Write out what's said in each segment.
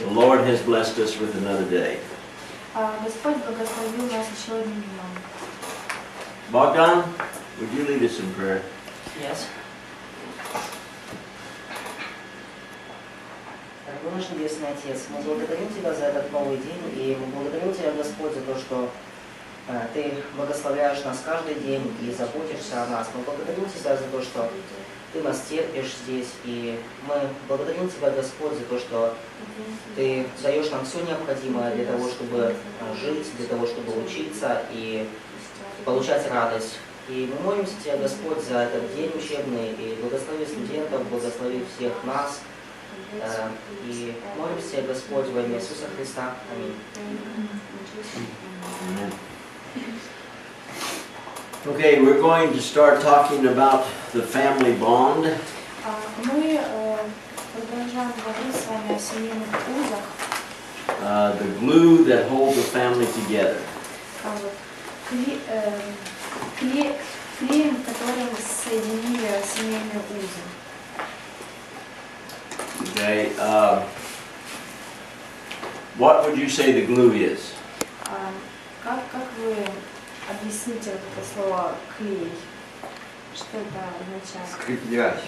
The Lord has blessed us with another day. Господь благословил нас еще одним днем. Bogdan, would you lead us in prayer? Yes. Дорогой наш Небесный Отец, мы благодарим Тебя за этот новый день, и мы благодарим Тебя, Господь, за то, что Ты благословляешь нас каждый день и заботишься о нас. Мы благодарим Тебя за то, что Ты нас терпишь здесь, и мы благодарим Тебя, Господь, за то, что Ты даешь нам все необходимое для того, чтобы жить, для того, чтобы учиться и получать радость. И мы молимся Тебя, Господь, за этот день учебный, и благослови студентов, благослови всех нас. И молимся Тебя, Господь, во имя Иисуса Христа. Аминь. Okay, we're going to start talking about the family bond. Мы продолжаем говорить с вами о семейных узах. The glue that holds the family together. Клеем, которым соединили семейные узы. Okay, what would you say the glue is? Как вы объясните вот это слово клей? Что это означает? Скреплять.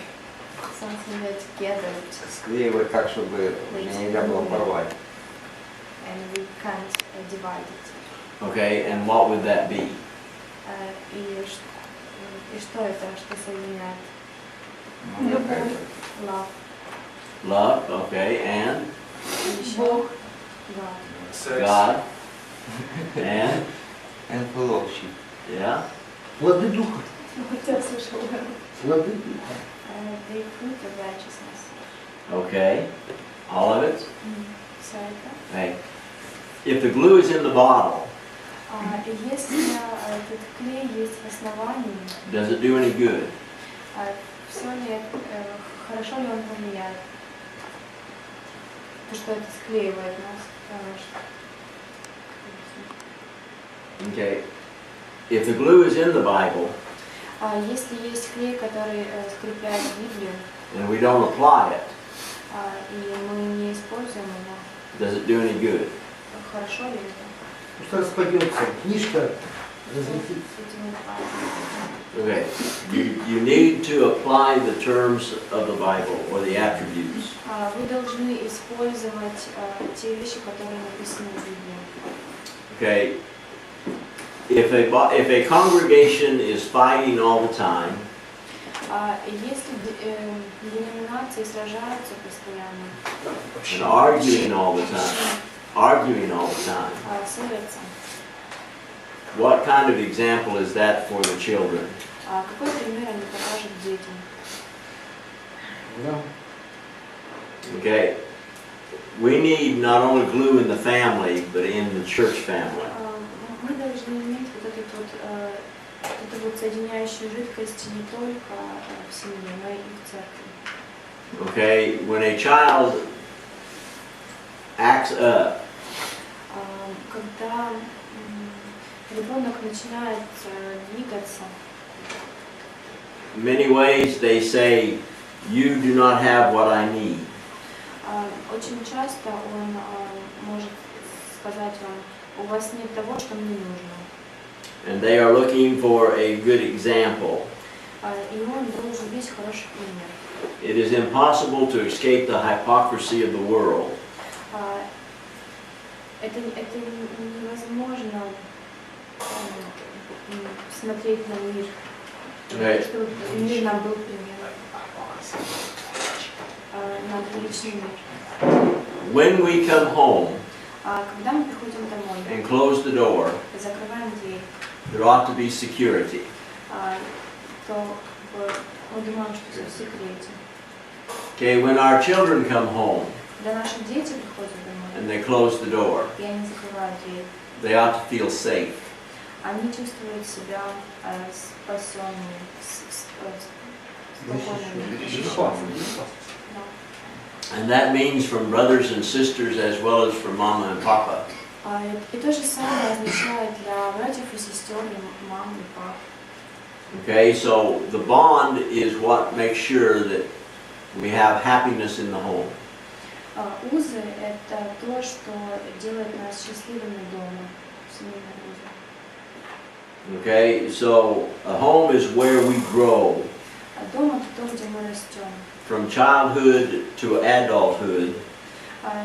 Something that gathered. Склеивать так, чтобы нельзя было порвать. And we can't divide it. Okay, and what would that be? И что это, что соединяет? Любовь. Love. Love, okay, and? Бог. God. And? And fellowship. Yeah? Плоды духа. Я слышала. Плоды духа. The fruit of righteousness. Okay, all of it? Все это. Hey, if the glue is in the bottle, Если этот клей есть в основании, does it do any good? все ли, хорошо ли он повлияет? То, что это склеивает нас. Okay, if the glue is in the Bible, Если есть клей, который скрепляет Библию, and we don't apply it, и мы не используем его, does it do any good? хорошо ли это? Что распадется, книжка разлетится. Okay, you need to apply the terms of the Bible or the attributes. Вы должны использовать те вещи, которые написаны в Библии. Okay, if a congregation is fighting all the time, Если деноминации сражаются постоянно, and arguing all the time, ссорятся, what kind of example is that for the children? какой пример они покажут детям? Да. Okay, we need not only glue in the family, but in the church family. Мы должны иметь эту вот соединяющую жидкость не только в семье, но и в церкви. Okay, when a child acts up, Когда ребенок начинает двигаться, in many ways they say, "You do not have what I need." очень часто он может сказать вам: у вас нет того, что мне нужно. And they are looking for a good example. И он должен быть хороший пример. It is impossible to escape the hypocrisy of the world. Это невозможно смотреть на мир, чтобы мир нам был примером, на личный мир. When we come home Когда мы приходим домой, and close the door, закрываем дверь, there ought to be security. то мы думаем, что все в секрете. Okay, when our children come home Когда наши дети приходят домой, and they close the door, и они закрывают дверь, they ought to feel safe. они чувствуют себя спасенными, спокойными. And that means from brothers and sisters as well as from mama and papa. И то же самое означает для братьев и сестер, и мам, и пап. Okay, so the bond is what makes sure that we have happiness in the home. Узы – это то, что делает нас счастливыми дома, семейные узы. Okay, so a home is where we grow А дом – это то, где мы растем. from childhood to adulthood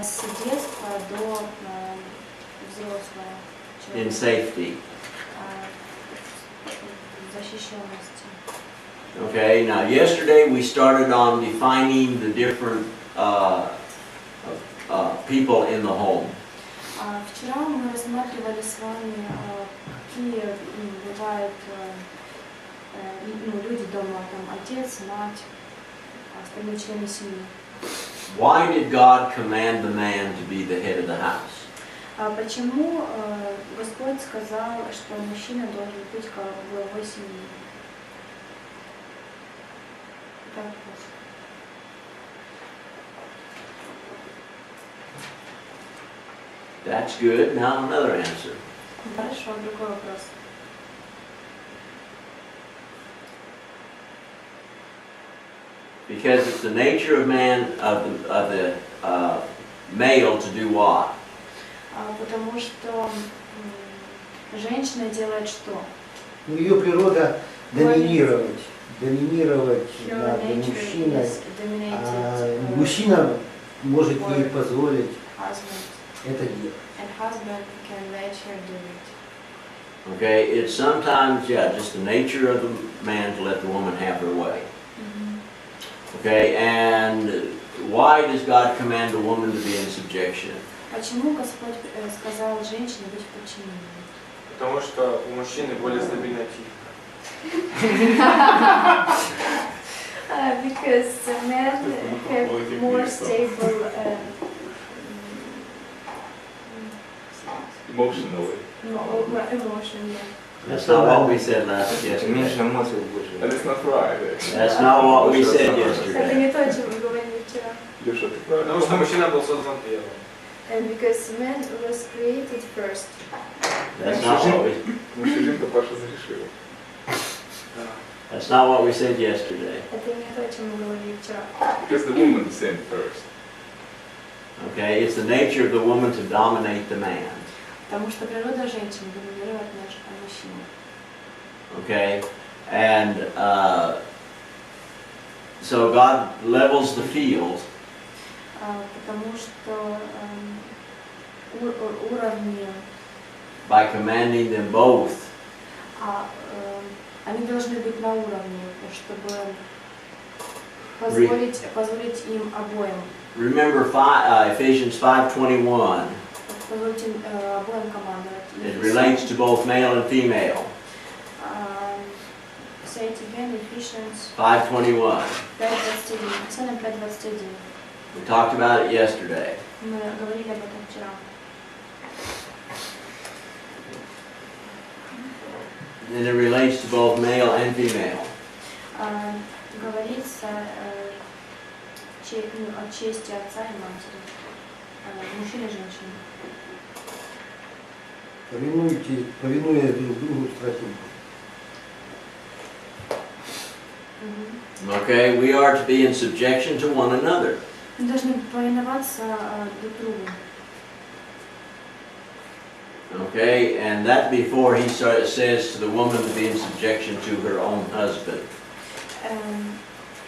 С детства до взрослого in человека. safety. Защищенности. Okay, now yesterday we started on defining the different people in the home. Вчера мы рассматривали с вами, какие бывают люди дома, там отец, мать, остальные члены семьи. Why did God command the man to be the head of the house? Почему Господь сказал, что мужчина должен быть главой семьи? Это вопрос. That's good. Now another answer. Хорошо, другой вопрос. Because it's the nature of man, of the male to do what? Потому что женщина делает что? Ее природа доминировать. Доминировать Her над nature мужчиной. is dominated А мужчина может ей позволить husband, это делать. and husband can let her do it. Okay, it's sometimes, yeah, just the nature of the man to let the woman have her way. Okay, and why does God command a woman to be in subjection? Почему Господь сказал женщине быть в подчинении? Потому что у мужчины более стабильная психика. Because men have more stable Emotionally. emotion. That's not what we said last yesterday. Меньше эмоций, And больше. it's not right. That's not what we said Это yesterday. не то, о чем мы говорили вчера. Леша, ты правильно. Потому что мужчина был создан первым. Because man was created first. That's not what we, Мужчина Паша зарешил. that's not what we said yesterday. Это не то, о чем мы говорили вчера. Because the woman sinned first. Okay, it's the nature of the woman to dominate the man. Потому что природа женщины доминирует над мужчиной. Okay, and so God levels the field Потому что уровни, by commanding them both они должны быть на уровне, чтобы позволить им обоим, Remember Ephesians 5:21. позволить им обоим командовать. It relates to both male and female. Say it again, Ephesians 5:21. 5:21. Ефесянам 5:21. We talked about it yesterday. Мы говорили об этом вчера. And it relates to both male and female. Говорится о чести отца и матери, мужчины и женщины. Повинуя друг другу страхом. Okay, we are to be in subjection to one another. Мы должны повиноваться друг другу. Okay, and that before he says to the woman to be in subjection to her own husband.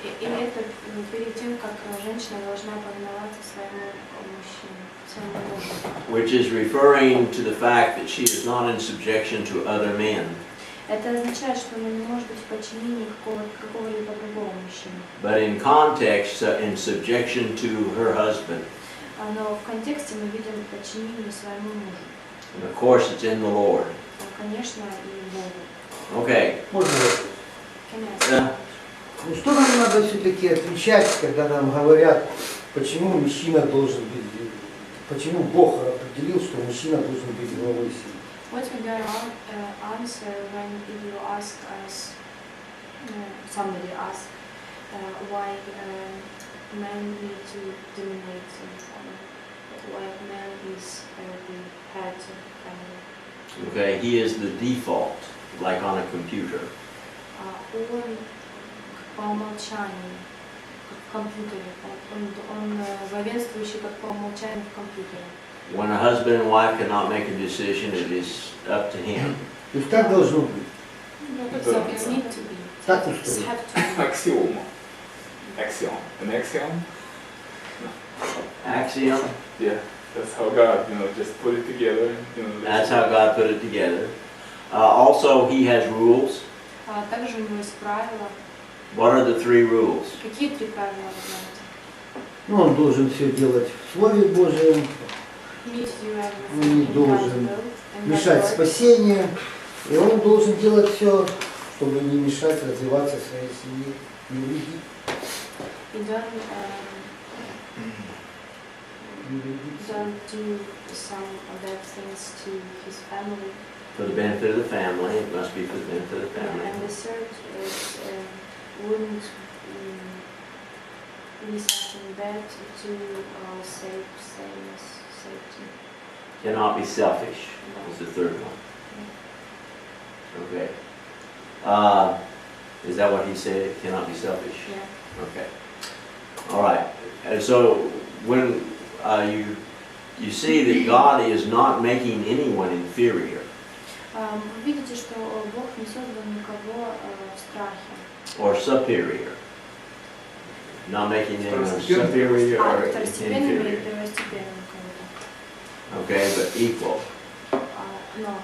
И это перед тем, как женщина должна повиноваться своему мужчине, своему мужу. Which is referring to the fact that she is not in subjection to other men. Это означает, что она не может быть в подчинении какого-либо другого мужчины. But in context, in subjection to her husband. Но в контексте мы видим подчинение своему мужу. And of course, it's in the Lord. Конечно, и Богу. Okay. Можно вопрос? Конечно. Ну что нам надо все-таки отвечать, когда нам говорят, почему мужчина должен быть, почему Бог определил, что мужчина должен быть главой семьи? What would your answer when you ask us, somebody ask, why men need to dominate why man is the head of family? Okay, he is the default, like on a computer. Он по умолчанию, в компьютере. Он главенствующий как по умолчанию в компьютере. When a husband and wife cannot make a decision, it is up to him. То есть так должно быть. So it's need to be. Так It's устроено. have to be. Axioma. Axiom. An axiom? Axiom, Yeah. That's how God, just put it together. that's how God put it together. Also, he has rules. Также у него есть правила. What are the 3 rules? Какие 3 правила вы знаете? Ну, он должен все делать в Слове Божьем, Need to do Он не everything in God's должен will and мешать God's word. спасению, и он должен делать все, чтобы не мешать развиваться своей семье, не вредить. He don't do some of that things to his family. For the benefit of the family, it must be for the benefit of the family. And the third is wouldn't be something bad to safety. Cannot be selfish is the third one. Okay. Is that what he said? Cannot be selfish? Yeah. Okay. All right. And so when you see that God is not making anyone inferior Вы видите, что Бог не создал никого в страхе. or superior. Not making anyone Второстепенным. superior or Второстепенным или inferior. первостепенным кого-то. Okay, but equal. Но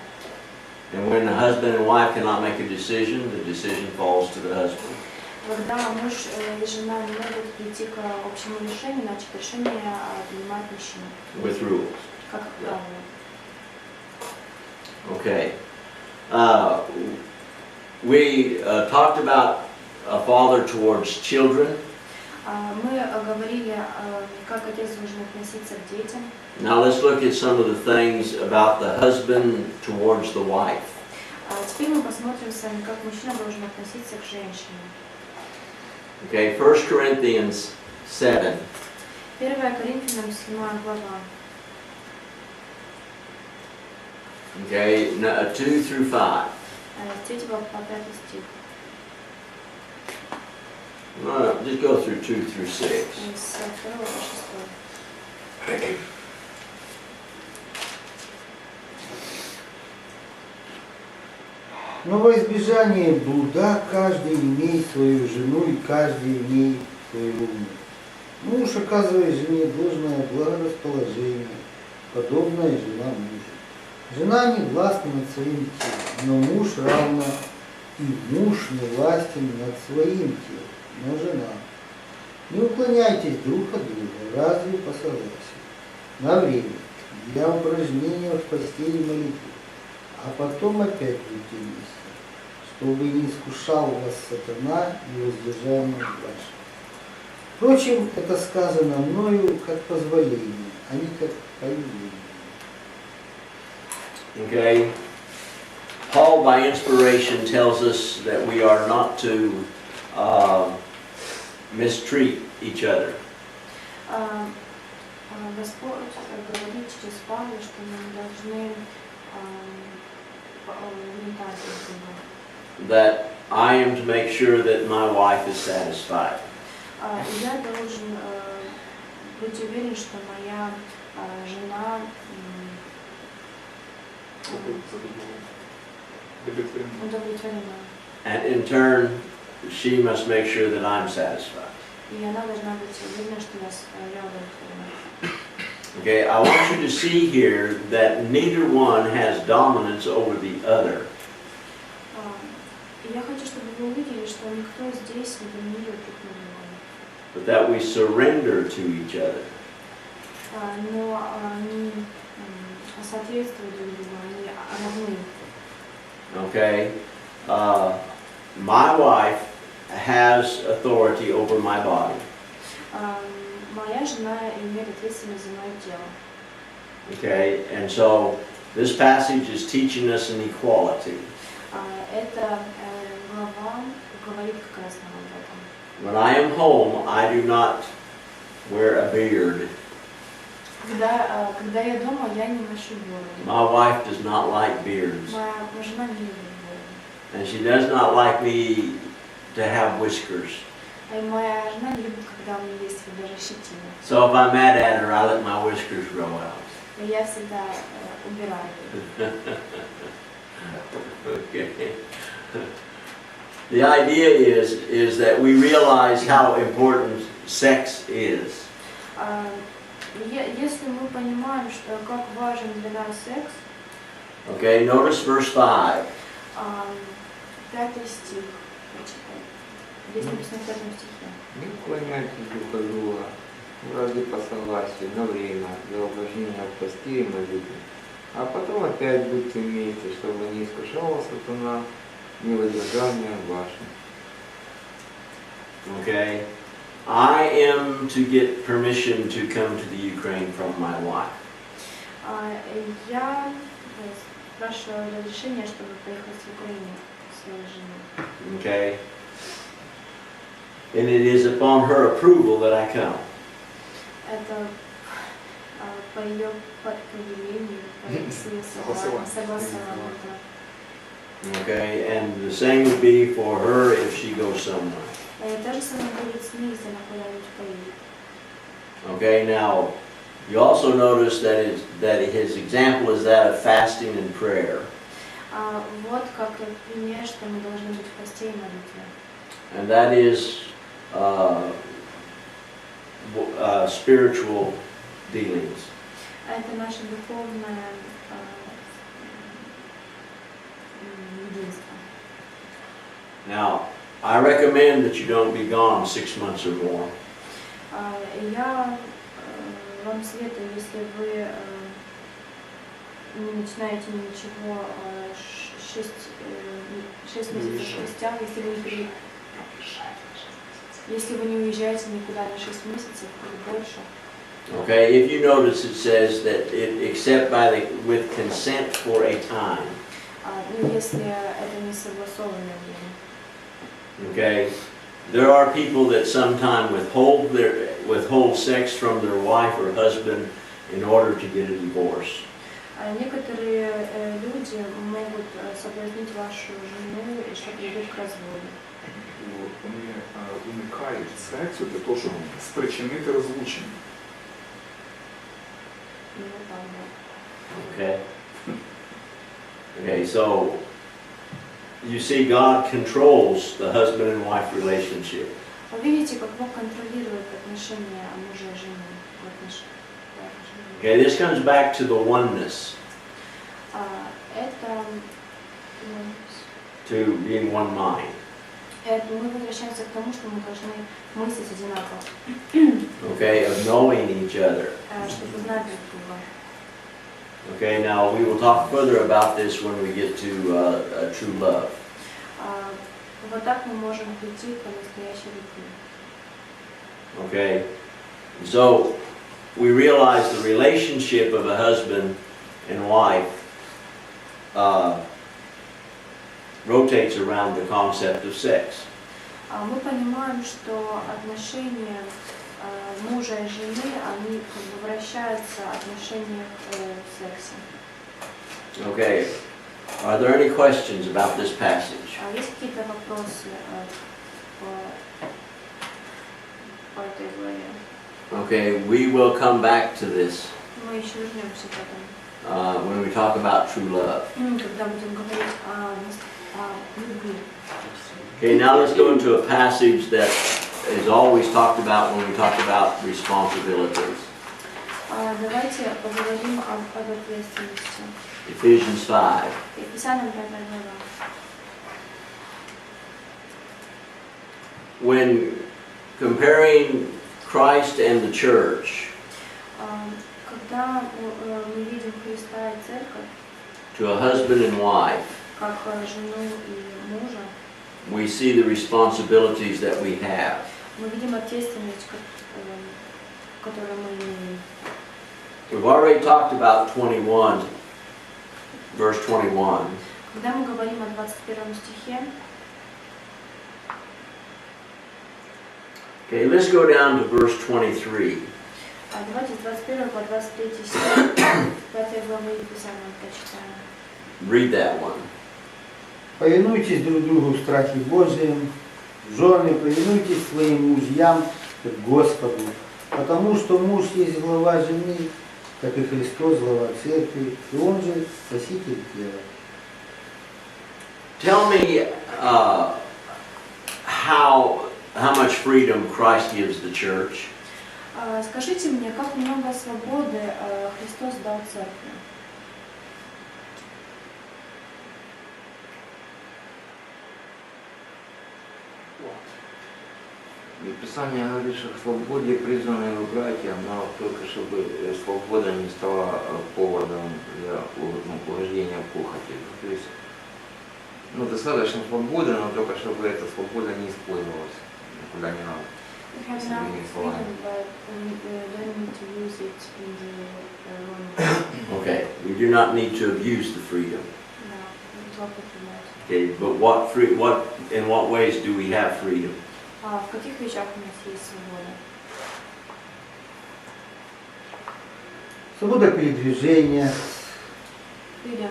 And when the husband and wife cannot make a decision, the decision falls to the husband. когда муж и жена не могут прийти к общему решению, значит решение принимает мужчина. With rules. Как правило. Okay. We talked about a father towards children. Мы говорили, как отец должен относиться к детям. Now let's look at some of the things about the husband towards the wife. Теперь мы посмотрим с вами, как мужчина должен относиться к женщине. Okay, 1 Corinthians 7. 1 Коринфянам 7 глава. Okay, 2 through 5. С 3 по 5 стих. No, just go through 2 through 6. С 2 по 6. Но во избежание блуда каждый имеет свою жену и каждый имеет своего мужа. Муж оказывает жене должное благорасположение, подобное жена мужу. Жена не властна над своим телом, но муж равно, и муж не властен над своим телом, но жена. Не уклоняйтесь друг от друга, разве по согласию, на время, для упражнения в постели молитвы, а потом опять будьте вместе, чтобы не искушал вас сатана и воздержание ваше. Впрочем, это сказано мною как позволение, а не как повеление. Okay. Paul, by inspiration, tells us that we are not to mistreat each other. Господь говорит через Павла, что мы не должны угнетать друг друга. That I am to make sure that my wife is satisfied. Я должен быть уверен, что моя жена удовлетворена. And in turn, she must make sure that I'm satisfied. И она должна быть уверена, что я удовлетворена. Okay, I want you to see here that neither one has dominance over the other. И я хочу, чтобы вы увидели, что никто здесь не доминирует друг над другом. But that we surrender to each other. Но они соответствуют друг другу, они равны. Okay? My wife has authority over my body. Моя жена имеет ответственность за мое тело. Okay? And so this passage is teaching us an equality. Эта глава говорит как раз нам об этом. When I am home, I do not wear a beard. Когда я дома, я не ношу бороду. My wife does not like beards. Моя жена не любит бороду. And she does not like me to have whiskers. И моя жена любит, когда у меня есть вот даже щетина. So if I'm mad at her, I let my whiskers grow out. И я всегда убираю их. Okay. The idea is that we realize how important sex is. Если мы понимаем, что как важен для нас секс, Okay, notice verse 5. 5 стих, прочитай. Здесь написано в 5 стихе. Не уклоняйтесь друг от друга, ради по согласию, на время, для упражнения в посте и молитве. А потом опять будьте вместе, чтобы не искушала сатана, не воздержание ваше. Okay, I am to get permission to come to the Ukraine from my wife. Я спрашиваю разрешение, чтобы поехать в Украину к своей жене. Okay, and it is upon her approval that I come. Это по ее повелению, по ее согласованию. Okay, and the same would be for her if she goes somewhere. То же самое будет с ней, если она куда-нибудь поедет. Okay, now you also notice that his example is that of fasting and prayer. Вот как пример, что мы должны быть в посте и молитве. And that is spiritual dealings. Это наше духовное единство. Now, I recommend that you don't be gone 6 months or more. Я вам советую, если вы не начинаете ничего 6 месяцев спустя, если вы не уезжаете никуда на 6 месяцев или больше. Okay, if you notice it says that except with consent for a time. Если это не согласованное время. Okay, there are people that sometimes withhold sex from their wife or husband in order to get a divorce. Некоторые люди могут соблазнить вашу жену, чтобы привести к разводу. Вони уникають сексу для того, щоб спричинити розлучення. Okay. Okay, so you see God controls the husband and wife relationship. Вы видите, как Бог контролирует отношения мужа и жены. Okay, this comes back to the oneness, Это to being one mind. мы возвращаемся к тому, что мы должны мыслить одинаково. Okay, of knowing each other. Чтобы знать друг друга. Okay, now we will talk further about this when we get to true love. Вот так мы можем прийти к настоящей любви. Okay, so we realize the relationship of a husband and wife rotates around the concept of sex. Мы понимаем, что отношения мужа и жены, они вращаются отношениях в сексе. Okay, are there any questions about this passage? Есть какие-то вопросы по этой главе? Okay, we will come back to this Мы еще вернемся к этому, when we talk about true love. когда будем говорить о любви. Okay, now let's go into a passage that is always talked about when we talk about responsibilities. Давайте поговорим об ответственности. Ephesians 5. Ефесянам 5 глава. When comparing Christ and the church Когда мы видим Христа и Церковь, to a husband and wife, как жену и мужа, we see the responsibilities that we have. мы видим ответственность, которую мы имеем. We've already talked about 21, verse 21. Когда мы говорим о 21 стихе, Okay, let's go down to verse 23. давайте с 21 по 23 стих 5 главы Ефесянам прочитаем. Read that one. Повинуйтесь друг другу в страхе Божьем, Жены, повинуйтесь своим мужьям, как Господу, потому что муж есть глава жены, как и Христос глава церкви, и он же спаситель тела. Tell me how much freedom Christ gives the church. Скажите мне, как много свободы Христос дал церкви? И Писание говорит, что к свободе призваны его братья, но только чтобы свобода не стала поводом для угождения похоти. То есть, достаточно свободы, но только чтобы эта свобода не использовалась никуда не надо. We have enough freedom, but we don't need to use it in the wrong way. Okay, we do not need to abuse the freedom. No, злоупотреблять. Okay, but in what ways do we have freedom? В каких вещах у нас есть свобода? Свобода передвижения, Freedom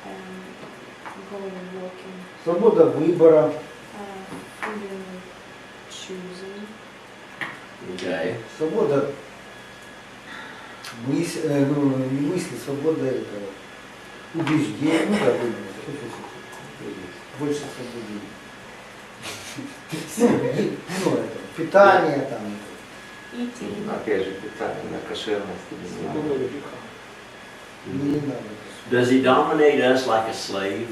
of going and walking, свобода выбора, freedom of choosing, Okay. свобода не мысли, свобода это убеждения, больше свободы. Питание там. eating. Опять же, питание на кошерность. Свобода греха. Не надо. Does he dominate us like a slave?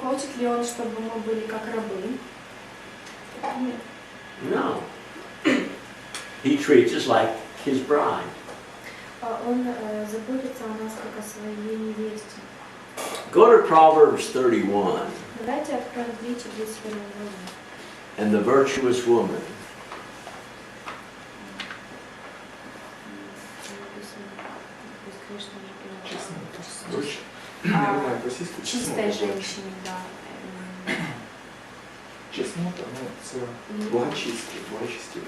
Хочет ли он, чтобы мы были как рабы? Нет. No. He treats us like his bride. Он заботится о нас как о своей невесте. Go to Proverbs 31 Давайте откроем притчу 31 главу. and the virtuous woman. Дочь. Понимаю, российську Чистая чеснота. женщина, да. Чеснота, це благочестие, благочестие.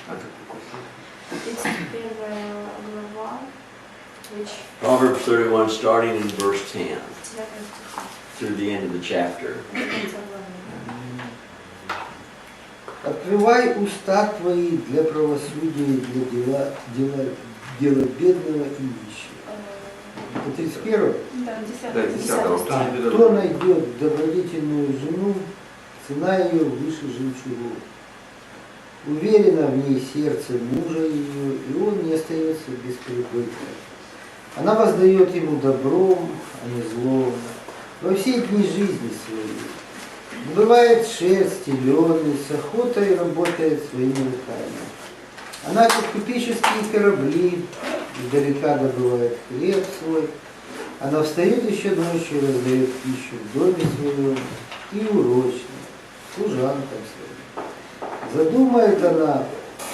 А как какой-то? 31 глава, which Proverbs 31 starting in verse 10 9 стиха, through the end of the chapter. до конца главы. Открывай уста твои для правосудия, для дела бедного и нищего. Это 31. Да, Да, 10 10. Кто найдет добродетельную жену, цена ее выше жемчугов. Уверено в ней сердце мужа ее, и он не остается без прибытка. Она воздает ему добром, а не злом, во все дни жизни своей. Добывает шерсть и лен, с охотой работает своими руками. Она, как купеческие корабли, издалека добывает хлеб свой. Она встает еще ночью и раздает пищу в доме своем и урочно, служанкам своим. Задумает она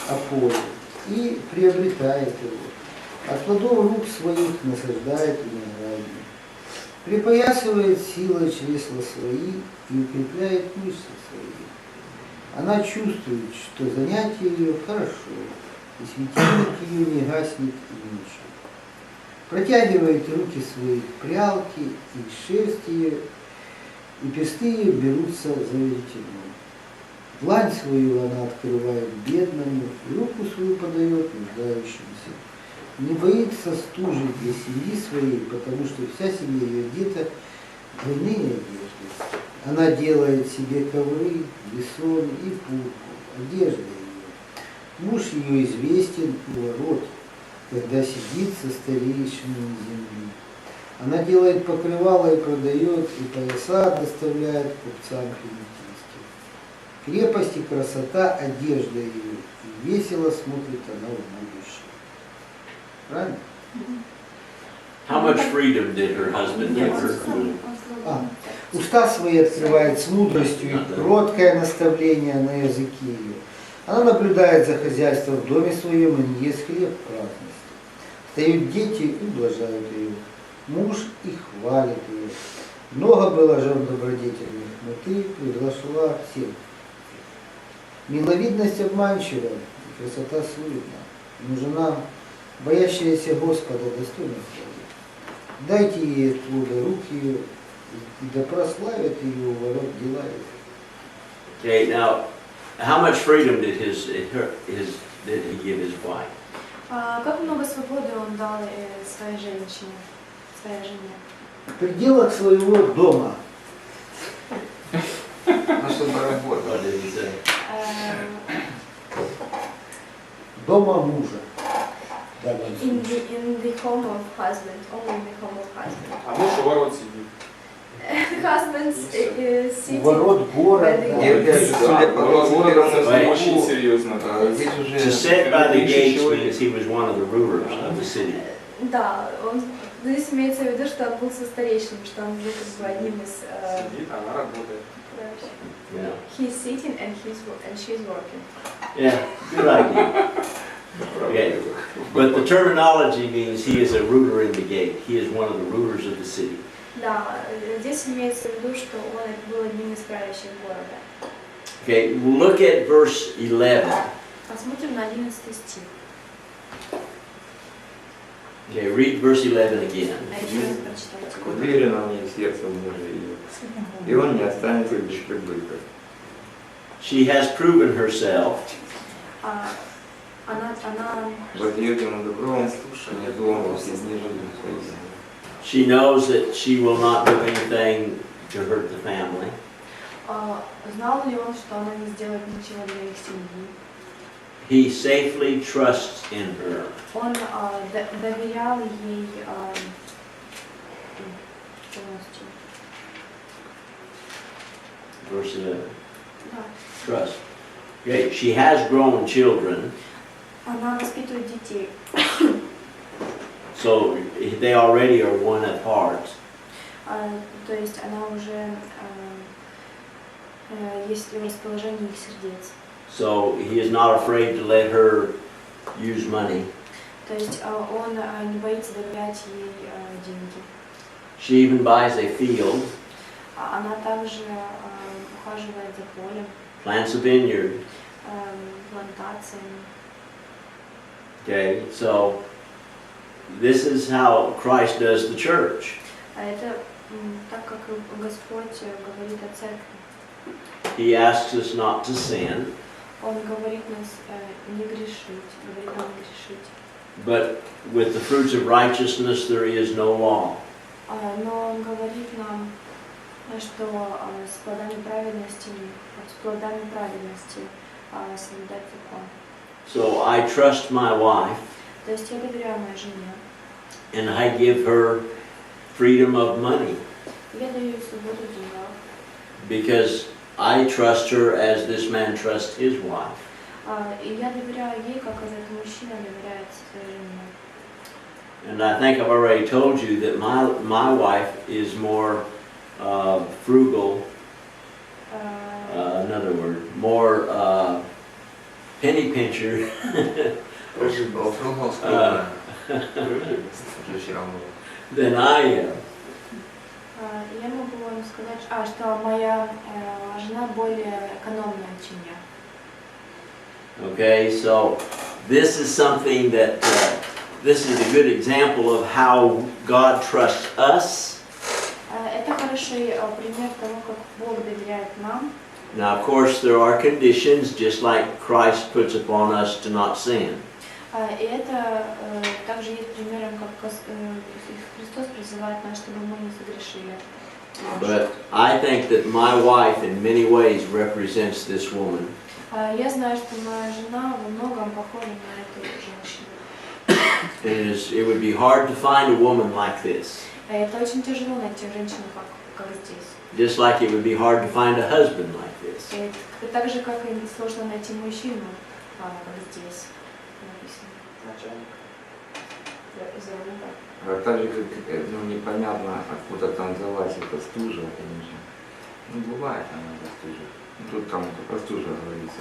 о поле и приобретает его. От плодов рук своих насаждает виноградник. Припоясывает силой чресла свои и укрепляет мышцы свои. Она чувствует, что занятие ее хорошо, и светильник ее не гаснет и ночью. Протягивает руки свои к прялке, и шерсть ее, и персты ее берутся за веретено. Длань свою она открывает бедному, и руку свою подает нуждающимся. Не боится стужи для семьи своей, потому что вся семья ее одета в двойные одежды. Она делает себе ковры, весон и пурпур, одежда ее. Муж ее известен у ворот, когда сидит со старейшинами земли. Она делает покрывало и продает, и пояса доставляет купцам финикийским. Крепость и красота одежда ее, и весело смотрит она в будущее. Правильно? How much freedom did her husband give her? Уста свои открывает с мудростью, и кроткое наставление на языке ее. Она наблюдает за хозяйством в доме своем и не ест хлеб в праздности. Встают дети и ублажают ее. Муж и хвалит ее. Много было жен добродетельных, но ты превзошла всех. Миловидность обманчива, и красота суетна. Но жена, боящаяся Господа, достойна славы. Дайте ей от плода рук ее, И да прославят ее у ворот дела его. Okay, now, how much freedom did did he give his wife? Как много свободы он дал своей женщине, своей жене? В пределах своего дома. Ну, чтобы работать. What did he say? Дома мужа. Да, In the home of husband, only in the home of husband. А муж у ворот сидит. Husband is у sitting. ворот города. И опять же, судя по Ворот тому очень серьезно. здесь To уже sit by the gates means he was one of the rulers of the city. Да, он здесь имеется в виду, что он был со старейшином, что он был как бы одним из. Сидит, она работает. Yeah. He's sitting and she's working. Yeah, good idea. Okay. But the terminology means he is a ruler in the gate. He is one of the rulers of the city. Да, здесь имеется в виду, что он был одним из правящих города. Okay, look at verse 11. Посмотрим на 11 стих. Okay, read verse 11 again. А еще раз прочитайте. уверенно мне сердце мужа ее, и он не останется без прибытка. She has proven herself. Она Воздает ему добром, не злом во все дни жизни своей. She knows that she will not do anything to hurt the family. знал ли он, что она не сделает ничего для их семьи? He safely trusts in her. Он доверял ей полностью. Verse 11. Да. Trust. Okay, she has grown children, Она воспитывает детей. so they already are one at heart. То есть она уже есть в расположении их сердец. So he is not afraid to let her use money. То есть он не боится доверять ей деньги. She even buys a field, Она также ухаживает за полем, plants a vineyard. плантациями. Okay, so this is how Christ does the church. Это так, как Господь говорит о церкви. He asks us not to sin, Он говорит нас не грешить, говорит нам не грешить. but with the fruits of righteousness there is no law. Но Он говорит нам, что с плодами праведности соблюдать закон. So I trust my wife То есть я доверяю моей жене. and I give her freedom of money Я даю ей свободу денег. because I trust her as this man trusts his wife. И я доверяю ей, как этот мужчина доверяет своей жене. And I think I've already told you that my wife is more frugal, another word, more penny pincher than I am. Я могу вам сказать, что моя жена более экономная, чем я. Okay, so this is something that, this is a good example of how God trusts us. Это хороший пример того, как Бог доверяет нам. Now, of course, there are conditions, just like Christ puts upon us to not sin. И это также есть примером, как Христос призывает нас, чтобы мы не согрешили. But I think that my wife in many ways represents this woman. Я знаю, что моя жена во многом похожа на эту женщину. It would be hard to find a woman like this. Это очень тяжело найти женщину, как здесь. Just like it would be hard to find a husband like this. Это так же, как и сложно найти мужчину, как здесь написано. Так же, как непонятно, откуда там взялась эта стужа, конечно. Ну, бывает она, эта стужа. Тут там про стужа говорится.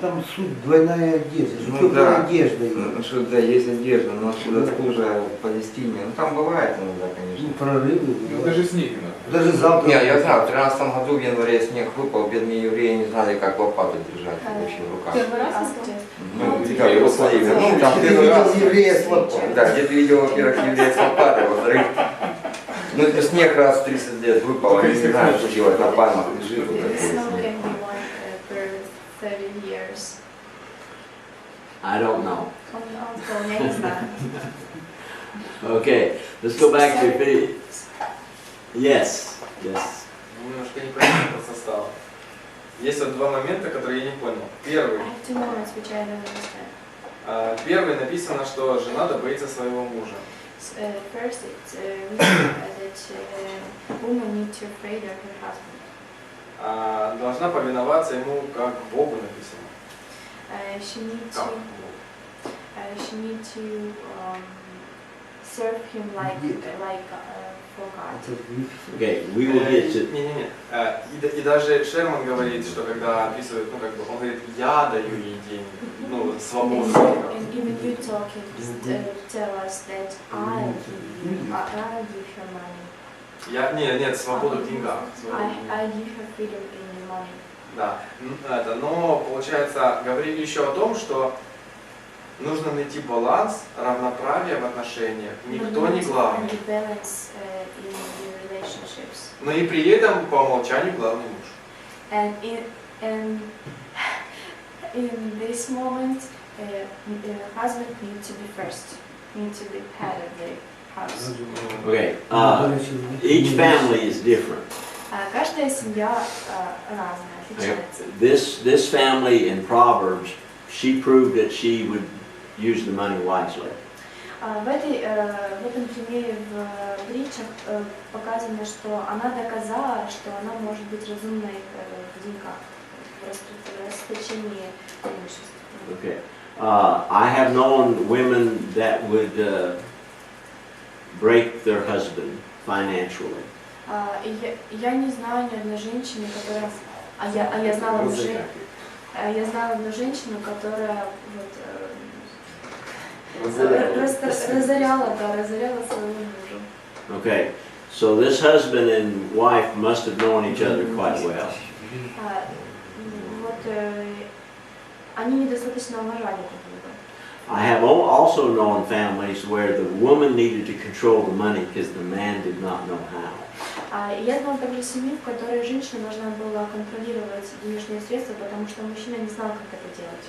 Там суть двойная одежда, Ну да, одежда. ну, что да, есть одежда, но откуда стужа в Палестине. Ну там бывает иногда, конечно. Прорывы. Ну даже снег иногда. Даже завтра. Не, я знаю, в 13 году в январе снег выпал, бедные евреи не знали, как лопату держать вообще в руках. Первый раз? Ну, как его словили. Ну, там первый раз. Еврея с лопатой. Да, где ты видел, во-первых, еврея с лопатой, во-вторых, Ну это снег раз в 30 лет выпал, они не знают, что делать, на пальмах лежит. Вот The snow такой. can be one per 30 years. I don't know. Он сказал, я не знаю. Okay, let's go back to yes, yes. Немножко неправильно по составу. Есть вот два момента, которые я не понял. Первый. I have two moments which I don't understand. Первый написано, что жена боится своего мужа. First, it's written that woman needs to afraid of her husband. Должна повиноваться ему, как Богу написано. She needs Как to Богу. she needs to serve him like for God. Okay, we will get to. Не. И даже Шерман говорит, что когда описывает, ну как бы, он говорит, я даю ей деньги, ну свободу. And even you talking, tell us that I give her money. Нет, свободу в деньгах. I give her freedom in money. Да, но получается, говорили еще о том, что нужно найти баланс, равноправие в отношениях, никто не главный. Но и при этом по умолчанию главный муж. And in this moment, husband needs to be first, needs to be head of the house. Okay, each family is different. Каждая семья разная, отличается. This family in Proverbs, she proved that she would use the money wisely. В этом примере в притчах показано, что она доказала, что она может быть разумной в деньгах, в расточении имущества. Okay, I have known women that would break their husband financially. Я не знаю ни одной женщины, которая, я знала одну женщину, которая разоряла своего мужа. Okay, so this husband and wife must have known each other quite well. Они недостаточно уважали друг друга. I have also known families where the woman needed to control the money because the man did not know how. Я знала также семью, в которой женщина должна была контролировать денежные средства, потому что мужчина не знал, как это делать.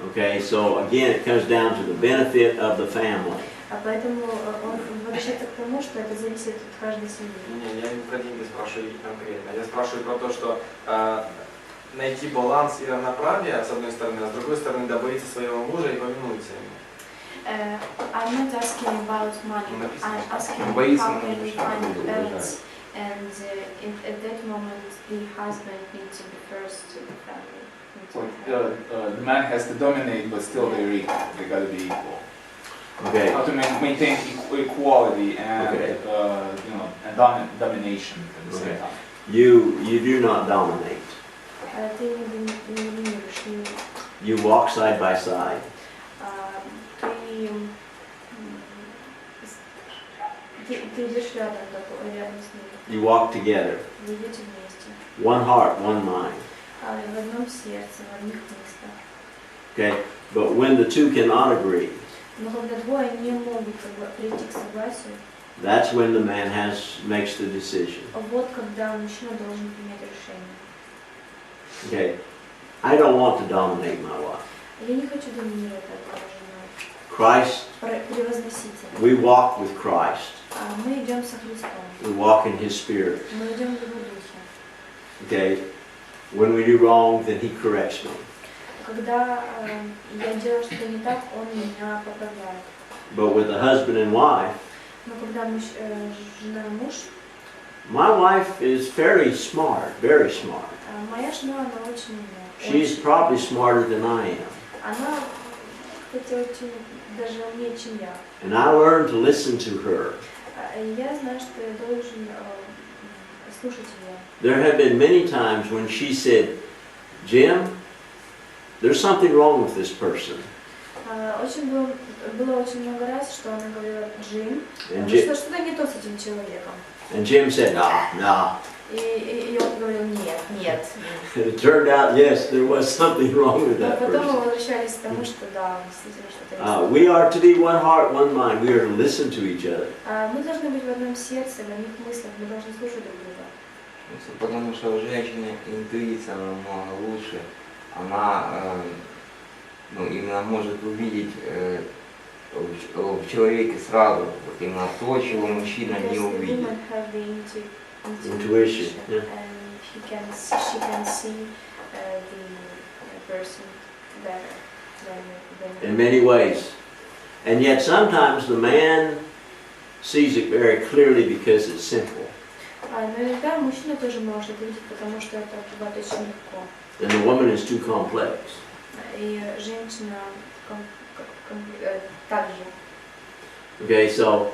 Okay, so again, it comes down to the benefit of the family. Поэтому он возвращается к тому, что это зависит от каждой семьи. Не, я не про деньги спрашиваю конкретно. Я спрашиваю про то, что найти баланс и равноправие с одной стороны, а с другой стороны добиться своего мужа и повинуется ему. I'm not asking about money. I'm asking how can we find balance, and at that moment the husband needs to be first to the family. The man has to dominate, but still they're equal. They got to be equal. Okay. How to maintain equality and Okay. and domination at the same time. You do not dominate. Ты не доминируешь, You walk side by side. Ты идешь рядом с ним. You walk together. Вы идете вместе. One heart, one mind. В одном сердце, в одних местах. Okay, but when the two cannot agree, Но когда двое не могут прийти к согласию, that's when the man makes the decision. вот когда мужчина должен принять решение. Okay, I don't want to dominate my wife. Я не хочу доминировать над женой. Christ, Превозносить. we walk with Christ. Мы идем со Христом. We walk in His Spirit. Мы идем в Его Духе. Okay, when we do wrong, then He corrects me. Когда я делаю что-то не так, Он меня поправляет. But with the husband and wife, Но когда жена и муж, my wife is very smart, very smart. моя жена, она очень умная. She's probably smarter than I am. Она, кстати, очень даже умнее, чем я. And I learned to listen to her. Я знаю, что я должен слушать ее. There have been many times when she said, Jim, there's something wrong with this person. Было очень много раз, что она говорила, Джим, что-то не то с этим человеком. And Jim said, nah, И он говорил, нет, нет. It turned out, yes, there was something wrong with Но that потом мы person. возвращались к тому, что да, действительно что-то есть. We are to be one heart, one mind. We are to listen to each other. Мы должны быть в одном сердце, в одних мыслях, мы должны слушать друг друга. Потому что у женщины интуиция намного лучше. Она именно может увидеть в человеке сразу вот именно то, чего мужчина не увидит. Intuition, yeah. And she can see the person better than In many ways. And yet sometimes the man sees it very clearly because it's simple. Но иногда мужчина тоже может видеть, потому что это бывает очень легко. And the woman is too complex. И женщина также. Okay, so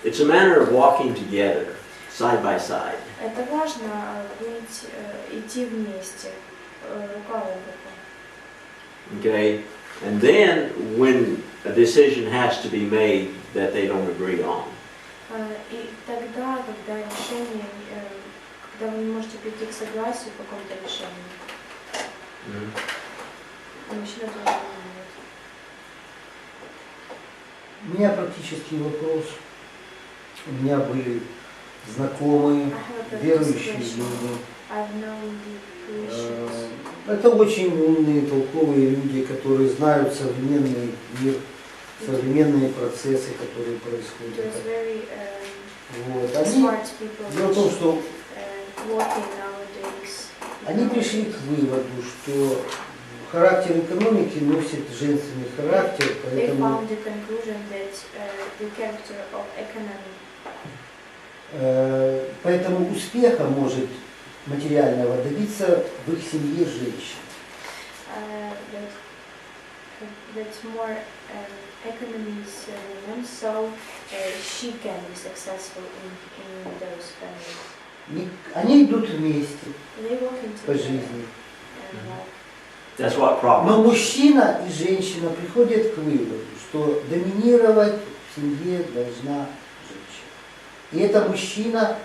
it's a matter of walking together, side by side. Это важно идти вместе, рука об руку. Okay? And then when a decision has to be made that they don't agree on, И тогда, когда решение, когда вы не можете прийти к согласию по какому-то решению, мужчина тоже думает. У меня практический вопрос. У меня были знакомые, верующие люди. Это очень умные, толковые люди, которые знают современный мир, современные процессы, которые происходят. Вот. Дело в том, что они пришли к выводу, что характер экономики носит женственный характер, поэтому успеха может материального добиться в их семье женщин. Economy is women, so she can be successful in those families. Они идут вместе They walk into по жизни. that's what problem. Но мужчина и женщина приходят к выводу, что доминировать в семье должна женщина. И это мужчина,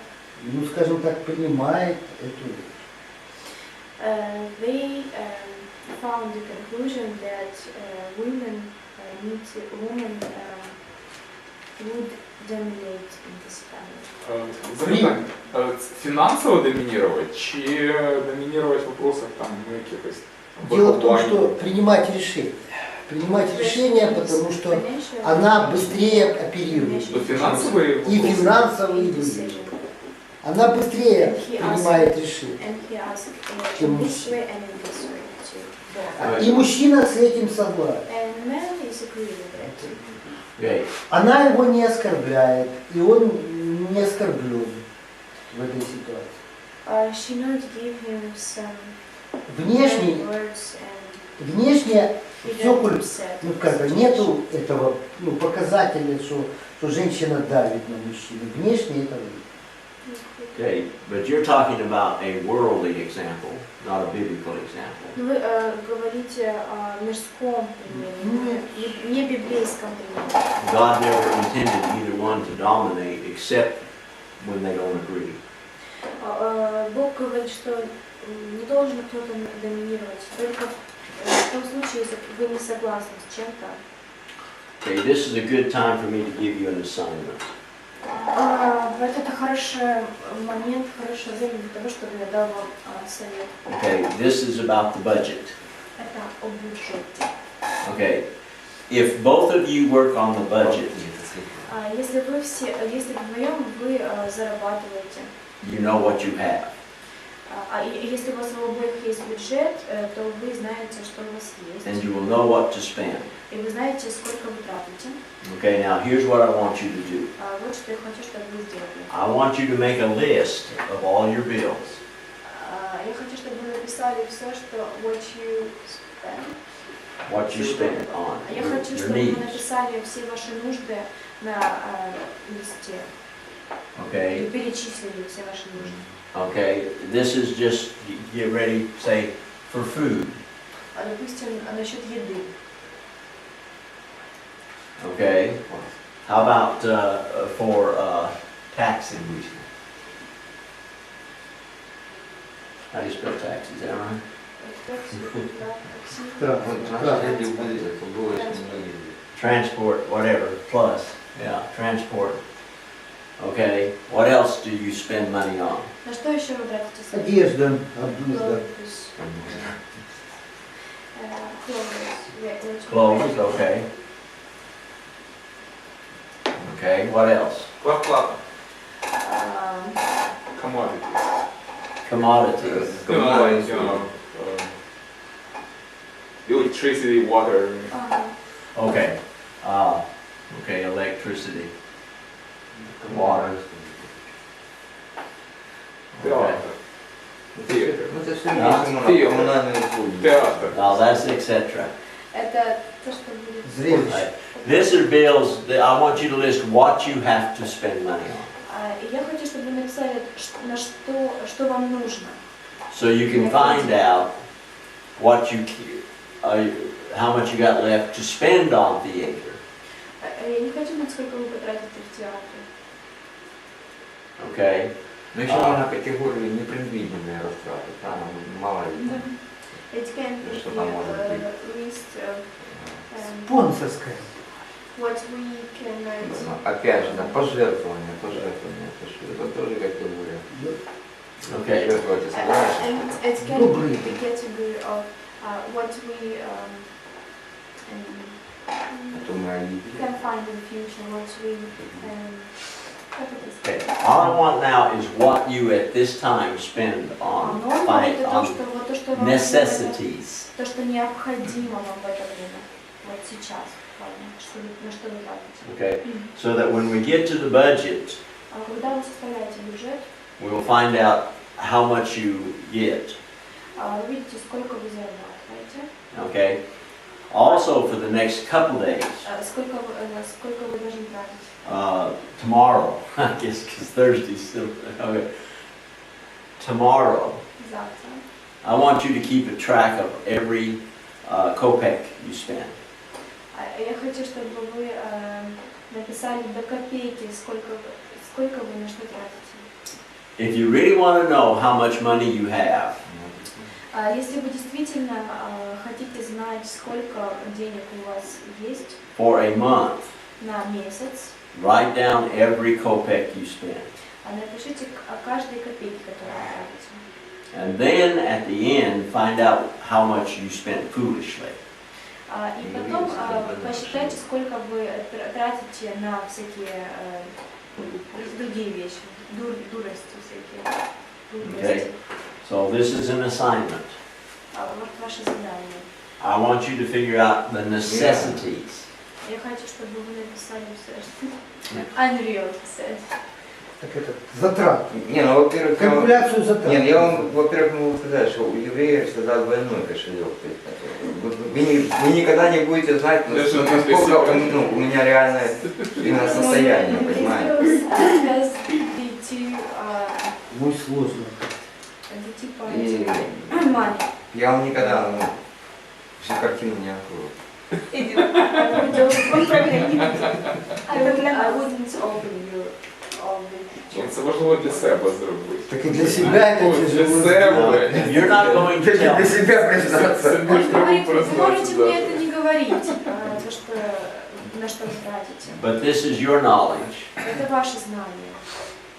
ну скажем так, понимает эту вещь. They found the conclusion that women would dominate in this family. Запитання. Фінансово домінувати чи домінувати в вопросах там якихось Дело в том, виховання? что принимать решения, потому что она быстрее оперирует. То фінансові И вопроси? финансовые, и другие. Она быстрее принимает решения. And he asked in this way and in this way to both. И мужчина с этим согласен. And man is agree with that. Okay. Она его не оскорбляет, и он не оскорблен в этой ситуации. She not give him some Внешне, words and внешне he все, got upset. ну как бы нету этого показателя, что женщина давит на мужчину. Внешне этого нет. Okay, but you're talking about a worldly example, not a biblical example. Вы говорите о мирском примере, не библейском примере. God never intended either one to dominate except when they don't agree. Бог говорит, что не должен кто-то доминировать, только в том случае, если вы не согласны с чем-то. Okay, this is a good time for me to give you an assignment. Это хороший момент, хорошее время для того, чтобы я дал вам совет. Okay, this is about the budget. Это о бюджете. Okay, if both of you work on the budget, Если вдвоем вы зарабатываете, you know what you have. Если у вас у обоих есть бюджет, то вы знаете, что у вас есть. And you will know what to spend. И вы знаете, сколько вы тратите. Okay, now here's what I want you to do. Вот что я хочу, чтобы вы сделали. I want you to make a list of all your bills. Я хочу, чтобы вы написали все, что what you spend on Я хочу, your чтобы вы needs. написали все ваши нужды на листе. Okay, И перечислили все ваши нужды. okay. This is just get ready, say for food. Допустим, насчет еды. Okay. How about for taxing? How do you spell taxi, is that right? Так, Вот так. наследие будет, это было очень много. Transport, whatever, plus, yeah, transport. Okay, what else do you spend money on? На что еще вы тратите свои Одежда, обузда. Clothes, okay. Okay, what else? Квартплата. Commodities. Commodities. Electricity, water. Okay, okay, electricity, water. Okay. Theater. Ну это все Theater. коммунальные услуги. Театр. Now that's etc. Это то, что будет. Зрелище. Right. This are bills that I want you to list what you have to spend money on. И я хочу, чтобы вы написали, на что вам нужно. So you can find out what you, how much you got left to spend on theater. Я не хочу знать, сколько вы потратите в театре. Okay? Но еще можно категорию непредвиденные растраты, там мало ли. It can be Что там может быть? list Спонсорская. what we can Ну, опять же, да, пожертвования, это тоже категория. Okay. Пожертвовать и собрать. and it can Добрый. be the category of what we А то мы один. can find in the future, what we как это Okay. сказать? All I want now is what you at this time spend on, Норма это то, on что вот то, что вам нужно, necessities. то, что необходимо вам в это время, вот сейчас, что на что вы тратите. Okay? So that when we get to the budget, А когда вы составляете бюджет, we will find out how much you get. вы видите, сколько вы зарабатываете, Okay? Also for the next couple days, сколько вы должны тратить. tomorrow, I guess because Thursday's still, okay. Tomorrow, Завтра. I want you to keep a track of every kopeck you spend. Я хочу, чтобы вы написали до копейки, сколько вы на что тратите. If you really want to know how much money you have, Если вы действительно хотите знать, сколько денег у вас есть for a month, на месяц, write down every kopeck you spend. напишите о каждой копейке, которую вы тратите. And then at the end, find out how much you spent foolishly. И потом посчитайте, сколько вы тратите на всякие другие вещи, дурости всякие. Okay? So this is an assignment. Вот ваше задание. I want you to figure out the necessities. Я хочу, чтобы вы написали все. Unreal said. Так это затрат. Не, ну во-первых, Калькуляцию затрат. нет, я вам, во-первых, могу сказать, что у евреев всегда двойной кошелек. То есть, вы никогда не будете знать, насколько у меня реально именно состояние, понимаете? Мой сложно. И Money. я вам никогда всю картину не открою. I wouldn't open your all the Це важливо для себе зробити. Так и для себя это Для тяжело. себе. You're not going to tell Для me. себя Це признаться. більш треба Вы можете признатися. мне это не говорить, то, что, на что вы тратите. But this is your knowledge, Это ваше знание.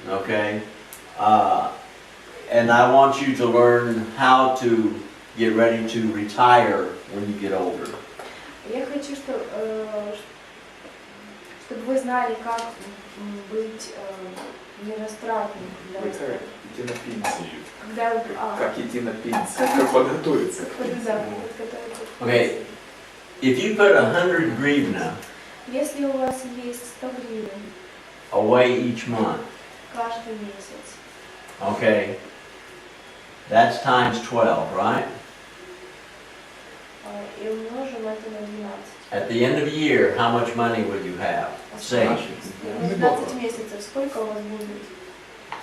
okay? And I want you to learn how to get ready to retire when you get older. Я хочу, чтобы вы знали, как быть нерастратным. Retire. Идти на пенсию. Когда вы... Как идти на пенсию? Как подготовиться к пенсии? Okay, if you put 100 гривна Если у вас есть 100 гривен away each month, каждый месяц, okay, that's times 12, right? и умножим это на 12. At the end of the year, how much money will you have saved? 12 месяцев, сколько у вас будет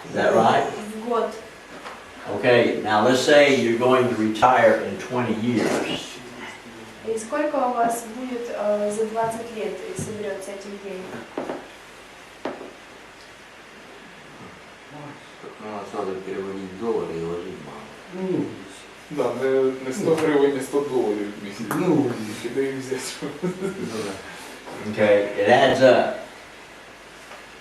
Is that right? в год? Okay, now let's say you're going to retire in 20 years. И сколько у вас будет за 20 лет и соберется этих денег? Ну, надо переводить доллары и ложить мало. Ну, не увеличить. Да, не 100 гривень, не 100 доларів в місяць. Не увеличить. Де їх взяти? Okay, it adds up.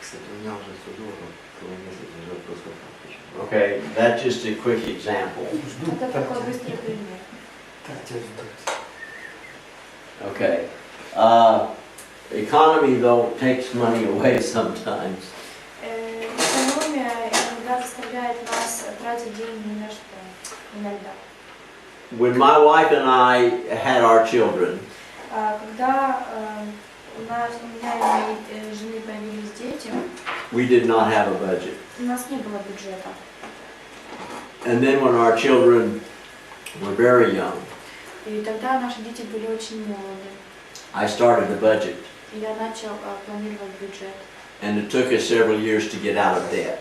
Кстати, у меня уже 100 долларов, целый месяц уже просто оплачен. Okay, that's just a quick example. Жду, Это такой Катя. быстрый пример. Катя ждет. Okay. Economy, though, takes money away sometimes. Экономия иногда заставляет нас тратить деньги ни на что. Иногда. When my wife and I had our children, Когда у меня и моей жены появились дети, we did not have a budget. у нас не было бюджета. And then when our children were very young, И тогда наши дети были очень молоды. I started a budget. И я начал планировать бюджет. And it took us several years to get out of debt.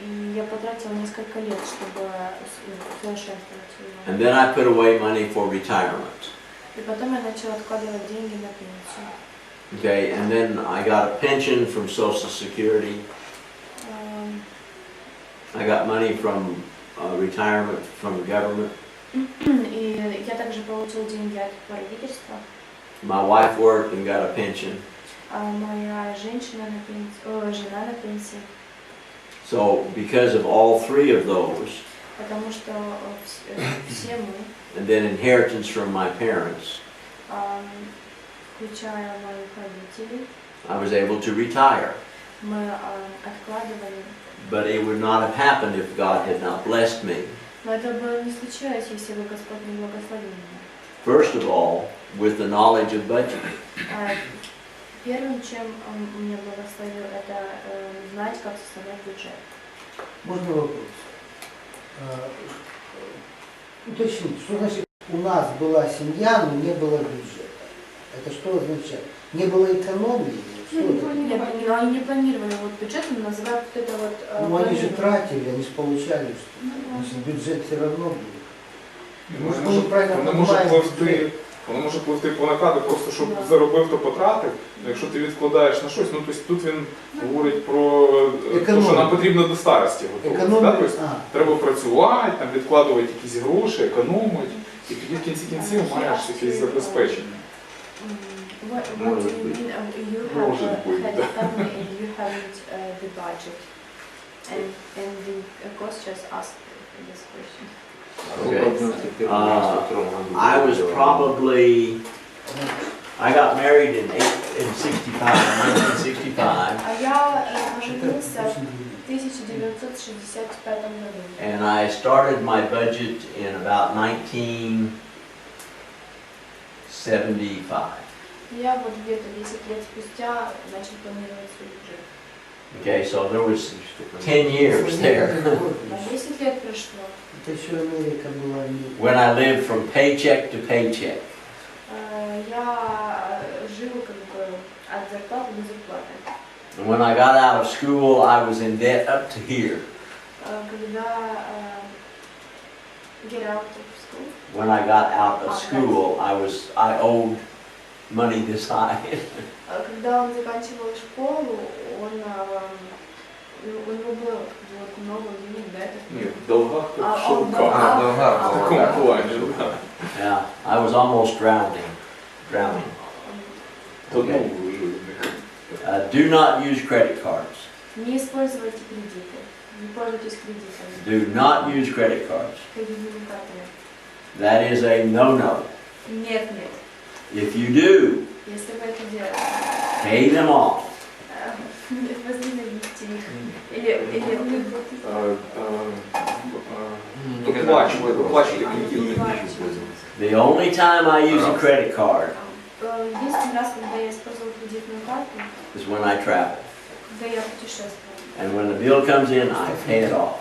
И я потратила несколько лет, чтобы усовершенствовать его. And then I put away money for retirement. И потом я начала откладывать деньги на пенсию. Okay, and then I got a pension from Social Security. I got money from retirement from the government. И я также получила деньги от правительства. My wife worked and got a pension. Моя жена на пенсии. So because of all three of those, Потому что все мы, and then inheritance from my parents, включая моих родителей, I was able to retire. мы откладывали. But it would not have happened if God had not blessed me. Но это бы не случилось, если бы Господь не благословил меня. First of all, with the knowledge of budgeting. Первым, чем он меня благословил, это знать, как составлять бюджет. Можно вопрос? Уточните, что значит у нас была семья, но не было бюджета? Это что означает? Не было экономии? Что это? Нет, но они не планировали вот бюджет, мы называем вот это вот... Ну они же тратили, они же получали что-то. Значит, бюджет все равно был. Может, мы неправильно понимаем бюджет. Воно може пливти по накладу, просто щоб заробив, то потратив. Якщо ти відкладаєш на щось, ну тобто тут він говорить про те, що нам потрібно до старості готувати. Да? Тобто, треба працювати, там, відкладувати якісь гроші, економити, і тоді в кінці кінців маєш якесь забезпечення. Может быть. Может быть, да. You haven't the budget, and the coach just asked this question. Okay. I was probably, I got married in 1965. А я поженился в 1965 году. And I started my budget in about 1975. Я вот где-то 10 лет спустя начал планировать свой бюджет. Okay, so there was 10 years there. 10 лет прошло. Это еще Америка была. When I lived from paycheck to paycheck. Я жил как бы от зарплаты до зарплаты. And when I got out of school, I was in debt up to here. Когда get out of school. When I got out of school, I owed money this high. Когда он заканчивал школу, у него было вот много денег, да? Ні, в долгах А, в шовках. Долга. В такому плані, да. Yeah, I was almost drowning. Тонув Okay. вже в них. Do not use credit cards. Не используйте кредиты, не пользуйтесь кредитами, Do not use credit cards. кредитными картами. That is a no-no. Нет, нет. If you do, Если вы это делаете, pay them off. возненавидьте их. Или Доплачувати кредитні. The only time I use a credit card единственный раз, когда я использовала кредитную карту, is when I travel. когда я путешествовала. And when the bill comes in, I pay it off.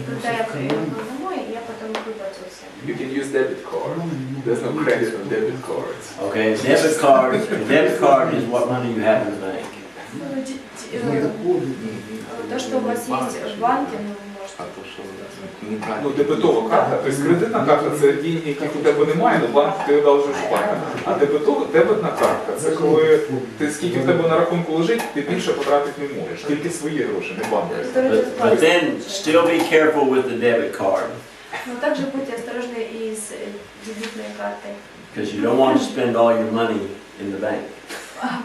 Когда я приехала домой, я потом выплатился. You can use debit card. There's no credit on debit cards. Okay, debit card is what money you have in the bank. То, что у вас есть в банке, ну, вы можете А то що не так. Ну, дебетова карта, тобто кредитна карта це деньги, яких у тебе немає, але банк ти дав вже шукати. А дебетна картка це коли ти скільки в тебе на рахунку лежить, ти більше потратити не можеш. Тільки свої гроші, не банкові. But then still be careful with the debit card. Но также будьте осторожны и с дебетной картой. Because you don't want to spend all your money in the bank.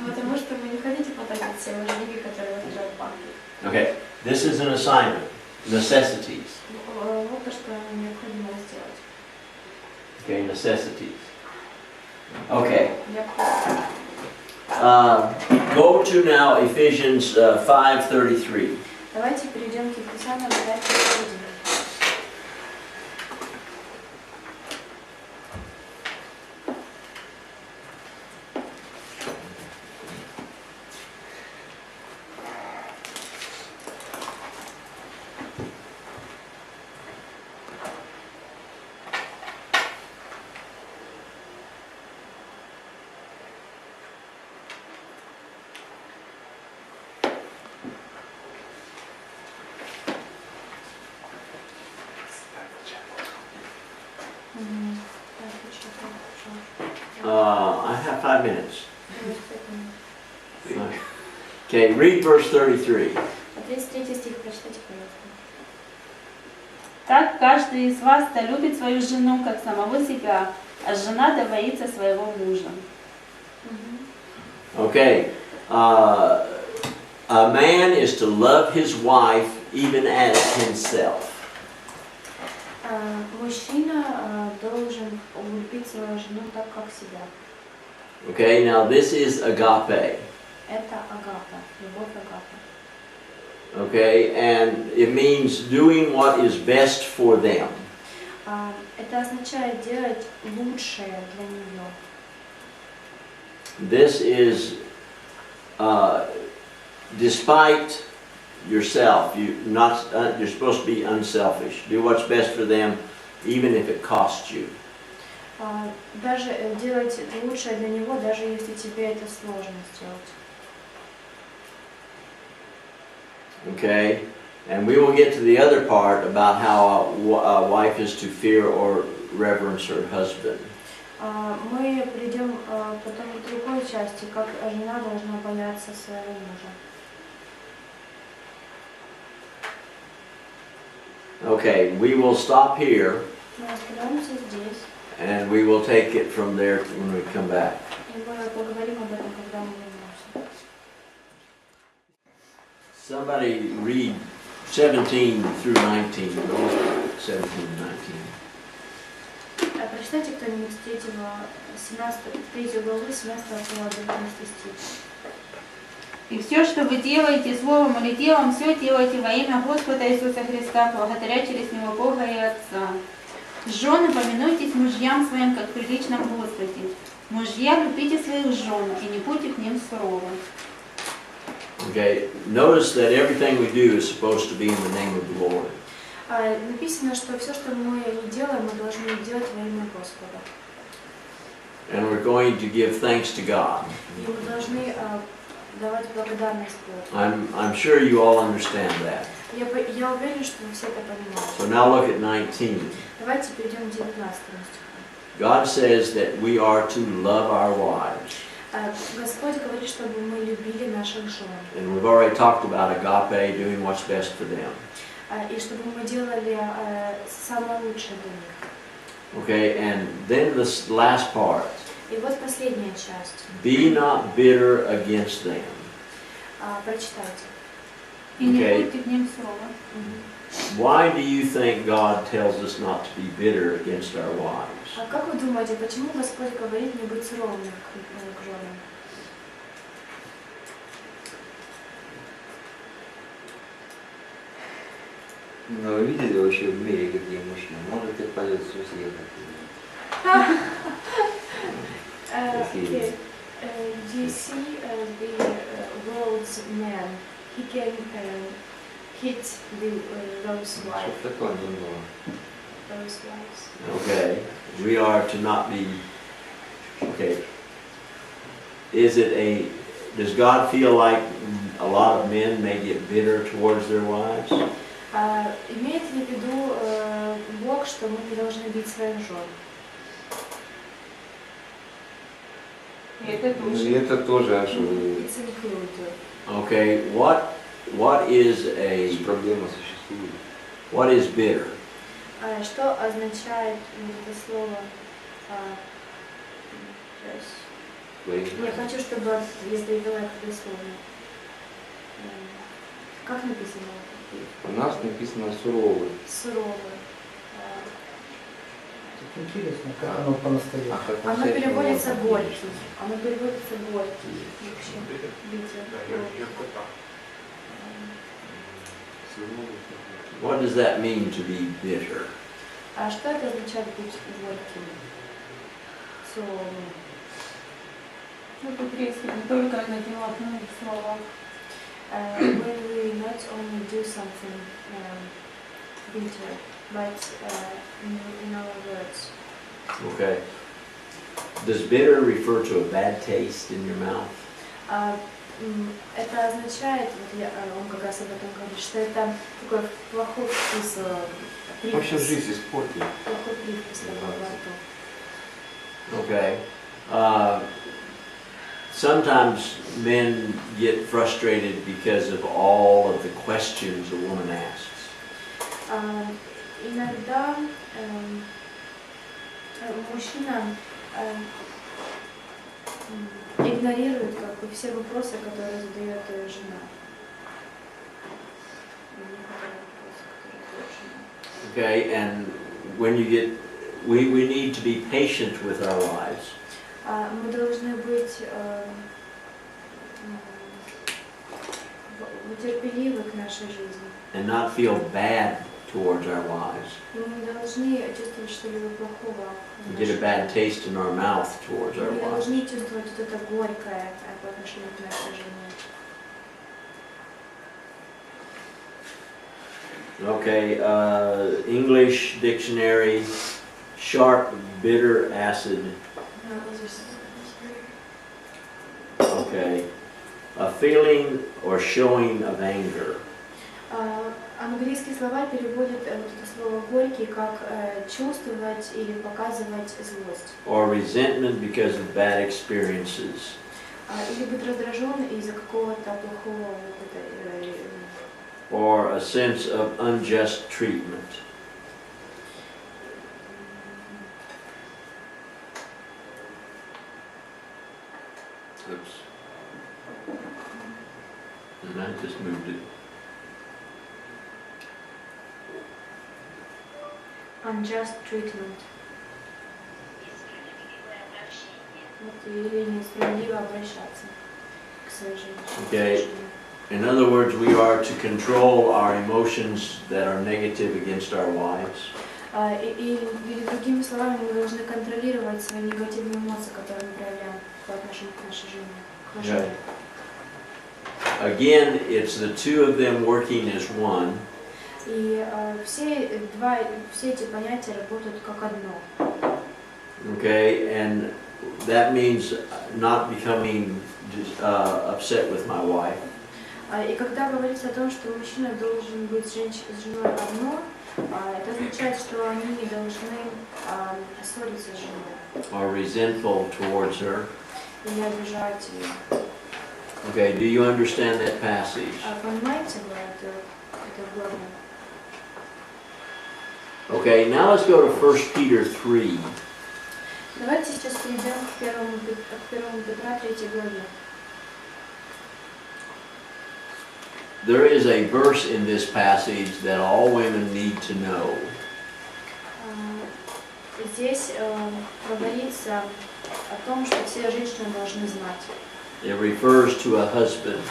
Потому что вы не хотите потратить все ваши деньги, которые вы лежат в банке. Okay, this is an assignment. Necessities. Вот то, что необходимо сделать. Okay, necessities. Okay. Необходимо. Go to now Ephesians 5:33. Давайте перейдем к Ефесянам 5:31. I have 5 minutes. Okay, read verse 33. 33 стих, прочитайте, пожалуйста. Так каждый из вас-то любит свою жену, как самого себя, а жена-то боится своего мужа. Okay, a man is to love his wife even as himself. Мужчина должен любить свою жену так, как себя. Okay, now this is agape. Это агапа, любовь агапа. Okay, and it means doing what is best for them. Это означает делать лучшее для нее. This is despite yourself. You're supposed to be unselfish. Do what's best for them, even if it costs you. Даже делать лучшее для него, даже если тебе это сложно сделать. Okay, and we will get to the other part about how a wife is to fear or reverence her husband. Мы придем потом к другой части, как жена должна бояться своего мужа. Okay, we will stop here Мы остановимся здесь, and we will take it from there when we come back. и мы поговорим об этом, когда мы вернемся. Somebody read 17 through 19. 17 and 19. Прочитайте кто-нибудь с 3 главы, 17 по 19 стих. И все, что вы делаете словом или делом, все делайте во имя Господа Иисуса Христа, благодаря через Него Бога и Отца. Жены, повинуйтесь мужьям своим, как прилично в Господе. Мужья, любите своих жен и не будьте к ним суровы. Okay, notice that everything we do is supposed to be in the name of the Lord. Написано, что все, что мы делаем, мы должны делать во имя Господа. And we're going to give thanks to God. И мы должны давать благодарность Богу. I'm sure you all understand that. Я уверен, что вы все это понимаете. So now look at 19. Давайте перейдем к 19 стиху. God says that we are to love our wives. Господь говорит, чтобы мы любили наших жен. And we've already talked about agape, doing what's best for them. И чтобы мы делали самое лучшее для них. Okay, and then this last part. И вот последняя часть. Be not bitter against them. Прочитайте. И не будьте к ним суровы. Why do you think God tells us not to be bitter against our wives? Как вы думаете, почему Господь говорит не быть суровым к женам? Но вы видели вообще в мире какие мужчины? Может и по лицу съехать. Do you see the world's man? He can hit those wives. Чтоб такого не было. Those wives. Okay, we are to not be, okay, does God feel like a lot of men may get bitter towards their wives? Имеет ли в виду Бог, что мы не должны бить своих жен? И это Ну, тоже. и это тоже аж It's included. Okay, what is a, проблема существует. what is bitter? Что означает это слово? Я хочу, чтобы я перевела это дословно. Как написано? У нас написано суровый. Суровый. Так интересно, как оно по-настоящему. А как Оно настоящему переводится можно горький. Оно переводится горький. Вообще. Битер. What does that mean to be bitter? А что это означает быть горьким? Суровым. Ну, тут речь не только о надевательных словах. When we not only do something bitter, but in our words. Okay. Does bitter refer to a bad taste in your mouth? Это означает, он как раз об этом говорит, что это такой плохой вкус, Вообще привкус. жизнь испортила. Плохой привкус такой во рту. Okay. Sometimes men get frustrated because of all of the questions a woman asks. Иногда мужчина игнорирует как бы все вопросы, которые задает ее жена. Okay, and when you get, we need to be patient with our wives. Мы должны быть терпеливы к нашей жизни. And not feel bad towards our wives. Мы не должны чувствовать что-либо плохого. We get a bad taste in our mouth towards our Мы не wives. должны чувствовать вот это горькое по отношению к нашей жене. Okay, English dictionary, sharp, bitter, acid. Okay, a feeling or showing of anger. Английский словарь переводит вот это слово «горький» как чувствовать или показывать злость. Or resentment because of bad experiences. Или быть раздражен из-за какого-то плохого опыта. Or a sense of unjust treatment. Oops. And I just moved it. Unjust treatment. Вот, или несправедливо обращаться к своей жене. Okay. In other words, we are to control our emotions that are negative against our wives. Или другими словами, мы должны контролировать свои негативные эмоции, которые мы проявляем по отношению к нашей жене. К нашей жене. Again, it's the two of them working as one. И все эти понятия работают как одно. Okay, and that means not becoming upset with my wife. И когда говорится о том, что мужчина должен быть с женой одно, это означает, что они не должны ссориться с женой. Or resentful towards her. Или обижать ее. Okay, do you understand that passage? Понимаете вы это главное? Okay, now let's go to 1 Peter 3. Давайте сейчас перейдем к первому Петра 3 главе. There is a verse in this passage that all women need to know. Здесь говорится о том, что все женщины должны знать. It refers to a husband.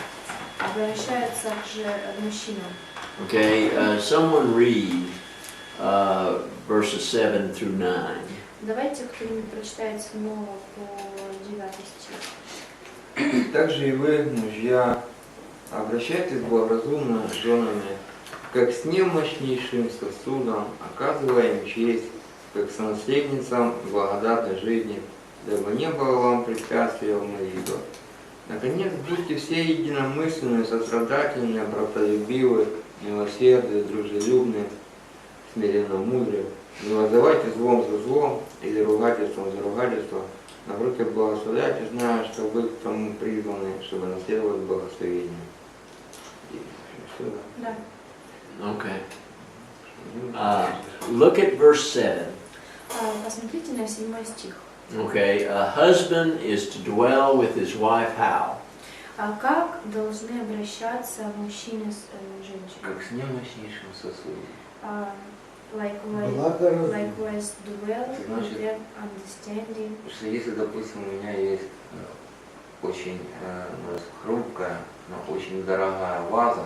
Обращается к мужчинам. Okay, someone read verses 7 through 9. Давайте кто-нибудь прочитает с 7 по 9 стих. Также и вы, мужья, обращайтесь благоразумно с женами, как с немощнейшим сосудом, оказывая им честь, как сонаследницам благодатной жизни, дабы не было вам препятствия в молитвах. Наконец, будьте все единомысленны, сострадательны, братолюбивы, милосердны, дружелюбны, смиренно мудры. Не воздавайте злом за зло или ругательством за ругательство. Напротив, благословляйте, зная, что вы к тому призваны, чтобы наследовать благословение. Да. Okay. Look at verse 7. Посмотрите на 7 стих. Okay, a husband is to dwell with his wife how? Как должны обращаться мужчины с женщиной? Как с немощнейшим сосудом. Likewise dwell with them understanding. Потому что если, допустим, у меня есть очень хрупкая, но очень дорогая ваза,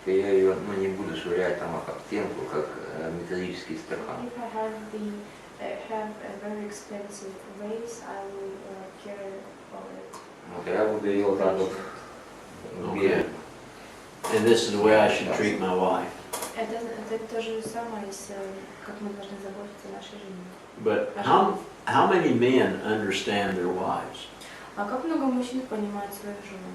то я ее не буду швырять там об стенку, как металлический стакан. If I have a very expensive vase, I will carry it. Вот я буду ее вот так вот Okay. And this is the way I should treat my wife. Это то же самое, как мы должны заботиться о нашей жене. But how many men understand their wives? А как много мужчин понимают свою жену?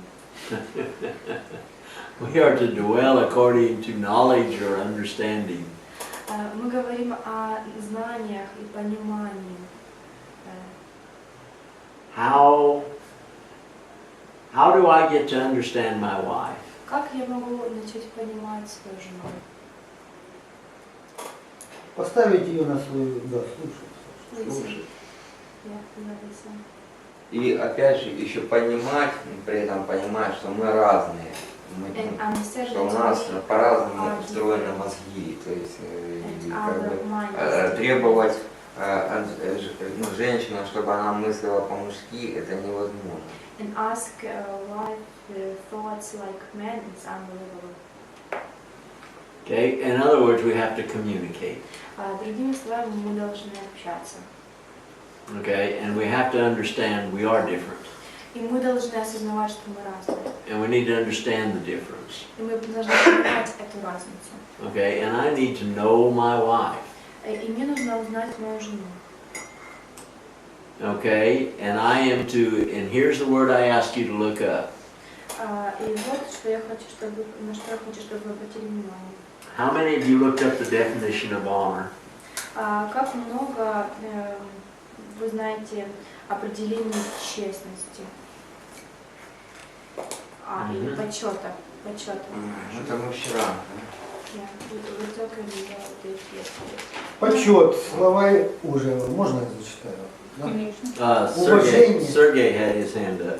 We are to dwell according to knowledge or understanding. Мы говорим о знаниях и понимании. How do I get to understand my wife? Как я могу начать понимать свою жену? Поставить ее на свою, да, слушать. И опять же еще понимать, при этом понимать, что мы разные. Что у нас по-разному устроены мозги, то есть требовать от женщины, чтобы она мыслила по-мужски, это невозможно. And ask wife thoughts like men is unbelievable. Okay, in other words, we have to communicate. Другими словами, мы должны общаться. Okay, and we have to understand we are different. И мы должны осознавать, что мы разные. And we need to understand the difference. И мы должны понимать эту разницу. Okay, and I need to know my wife. И мне нужно узнать мою жену. Okay, and I am to, and here's the word I ask you to look up. И вот что я хочу, на что я хочу, чтобы вы обратили внимание. How many of you looked up the definition of honor? Как много вы знаете определений честности или почета. Это мы вчера. Почет, слова уже, можно я зачитаю? Да? Сергей had his hand up.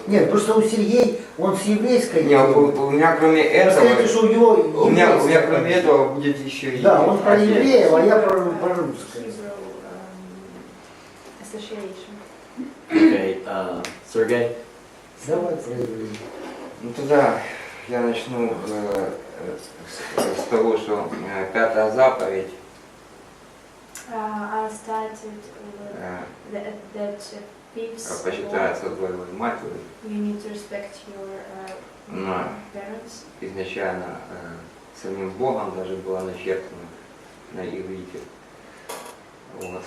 Нет, просто у Сергея, он с еврейской. У меня кроме этого, Скажите, что у него у меня кроме этого будет еще и... Да, он про евреев, а я про русское. Okay, Сергей? Давай про евреев. Ну тогда я начну с того, что 5-я заповедь. I started that fifth Почитается твоего матери. You need to respect your parents. Изначально самим Богом даже было начертано на иврите. Вот.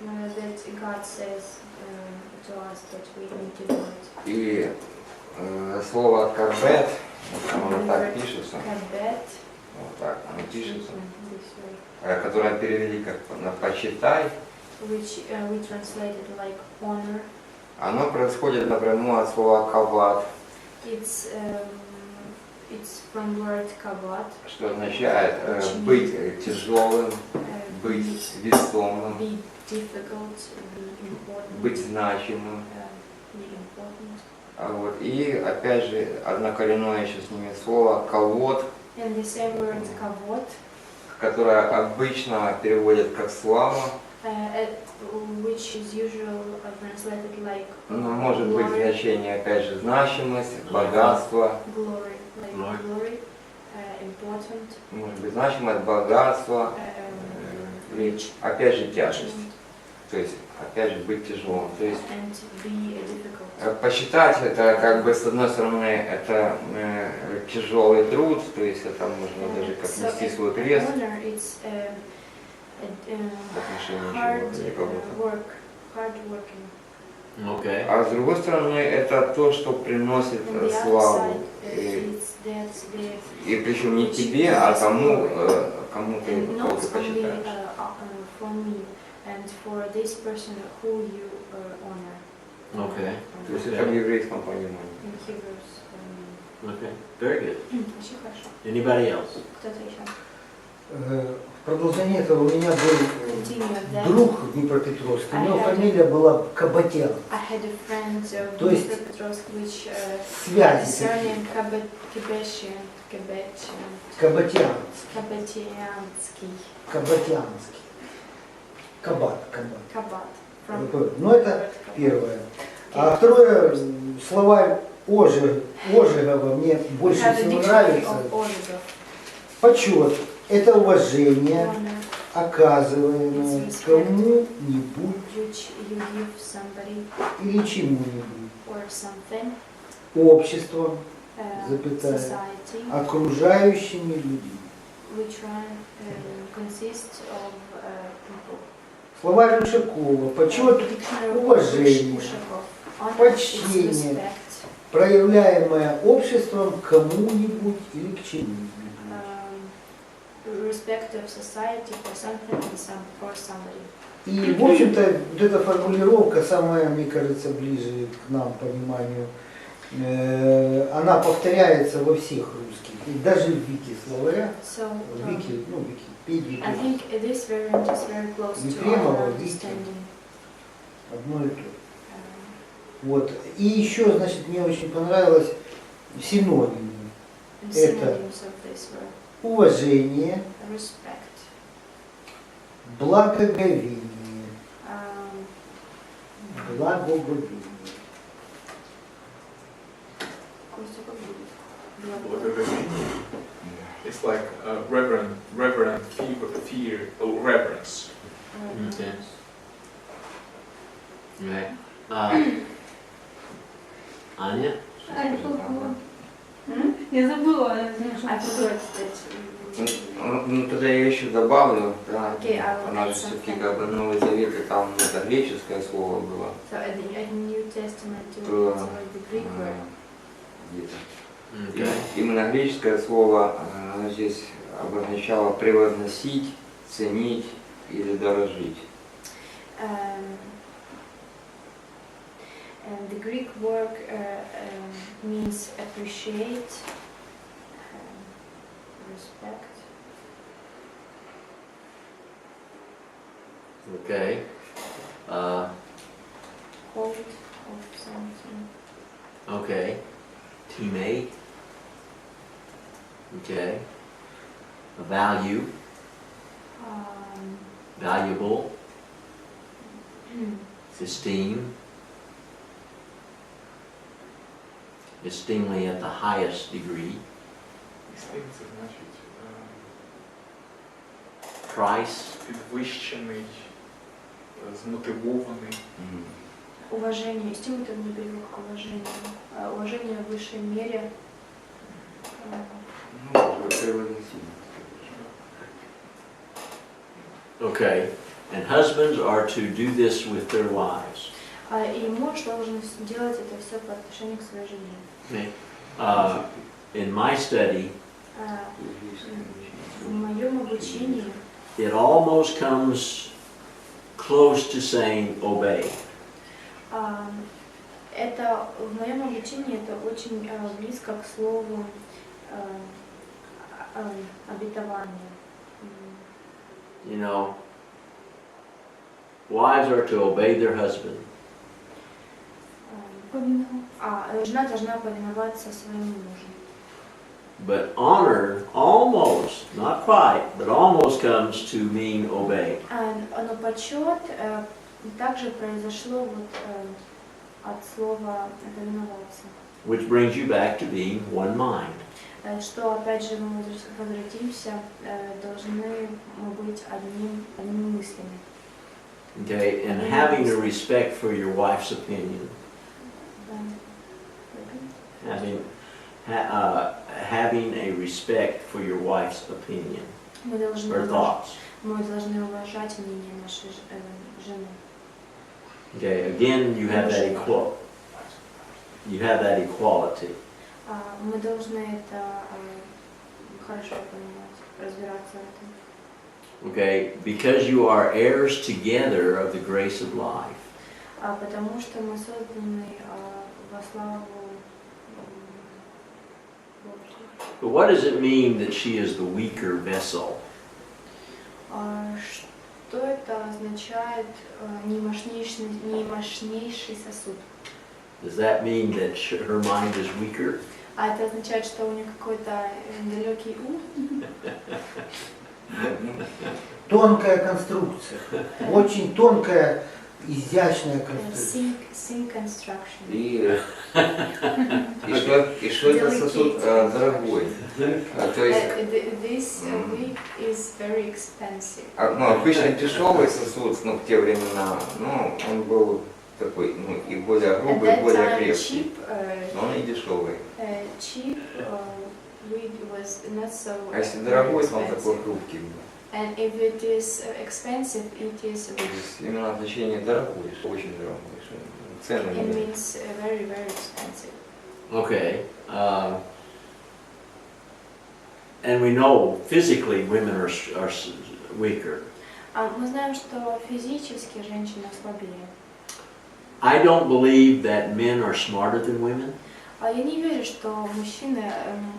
That God says to us that we need to do it. И слово «кабет», оно так пишется. Кабет. Вот так оно пишется. Которое перевели как «почитай». Which we translated like honor. Оно происходит напрямую от слова «кават». It's from word кават. Что означает быть тяжелым, быть весомым, be difficult, be important, быть значимым. Be important. Вот. И опять же однокоренное еще с ними слово «кавод», And the same word кавод, которое обычно переводят как «слава». Which is usually translated like может быть значение опять же значимость, богатство. Glory, like glory, important. Может быть значимость, богатство, и опять же тяжесть. То есть опять же быть тяжелым. То есть посчитать это как бы с одной стороны это тяжелый труд, то есть это можно даже как нести свой крест. Hard working. Okay. А с другой стороны, это то, что приносит On the other славу. side, that's the И причем не тебе, а тому, кому ты and кого not ты only почитаешь. for me and for this person who you honor. Okay. То есть это в еврейском понимании. In Hebrews. Okay. Very good. Очень хорошо. Anybody else? Кто-то еще? В продолжение этого у меня был Continue that. друг в Днепропетровске, у него фамилия была Кабатян. I had a friend of То есть Dnipropetrovsk which связи surname такие. Кабатянский. Кабатянский. Кабат. Кабат. Ну это первое. А второе, словарь Ожегова мне больше всего нравится. Почет – это уважение, оказываемое кому-нибудь или чему-нибудь, обществом, запятая, окружающими людьми. Словарь Ушакова. Почет, уважение, почтение, проявляемое обществом кому-нибудь или к чему-нибудь. Respect of society for something and for somebody. И, в общем-то, вот эта формулировка самая, мне кажется, ближе к нам пониманию. Она повторяется во всех русских, и даже в Вики словаря, в Вики, Википедии. I think this variant is very close to our understanding. Одно и то. Вот. И еще, значит, мне очень понравилось синонимы. Это уважение, благоговение, благоговение. It's like reverent fear, or reverence. Okay. Right. Аня? Я забыла. I forgot that. Ну, тогда я еще добавлю, да, Okay, I will она add же все-таки something. как бы Новый Завет, и там это греческое слово было. So at the New Testament, То, it's the Greek word. где-то. Okay. Именно греческое слово оно здесь обозначало превозносить, ценить или дорожить. And the Greek word means appreciate, respect. Okay. Hold of something. Okay. Teammate. Okay. A value. Valuable. Esteem. Esteemly at the highest degree. Esteem це значить Price. підвищений, змотивований. Уважение. Esteem это не перевод к уважению. Уважение в высшей мере. Okay. And husbands are to do this with their wives. И муж должен делать это все по отношению к своей жене. In my study, В моем обучении it almost comes close to saying obey. это в моем обучении это очень близко к слову обетование. You know, wives are to obey their husband. Жена должна повиноваться своему мужу. But honor almost, not quite, but almost comes to mean obey. Но почет также произошло от слова повиноваться. Which brings you back to being one mind. Что опять же мы возвратимся, должны мы быть одними мыслями. Okay, and having a respect for your wife's opinion. Having a respect for your wife's opinion or thoughts. Мы должны уважать мнение нашей жены. Okay, again, you have that equality. Мы должны это хорошо понимать, разбираться в этом. Okay, because you are heirs together of the grace of life. Потому что мы созданы во славу Божью. But what does it mean that she is the weaker vessel? Что это означает немощнейший сосуд? Does that mean that her mind is weaker? Это означает, что у нее какой-то далекий ум? Тонкая конструкция, очень тонкая, изящная конструкция. Thin construction. И что это сосуд дорогой. То есть, This wig is very expensive. обычно дешевый сосуд, в те времена, он был такой, и более грубый, и более крепкий. Но он и дешевый. Cheap wig was not so А если дорогой, то он expensive. такой хрупкий был. And if it is expensive, it is То есть именно значение дорогой, что очень дорогой, что цены it не means very, very expensive. Okay. And we know physically women are weaker. Мы знаем, что физически женщина слабее. I don't believe that men are smarter than women, Я не верю, что мужчины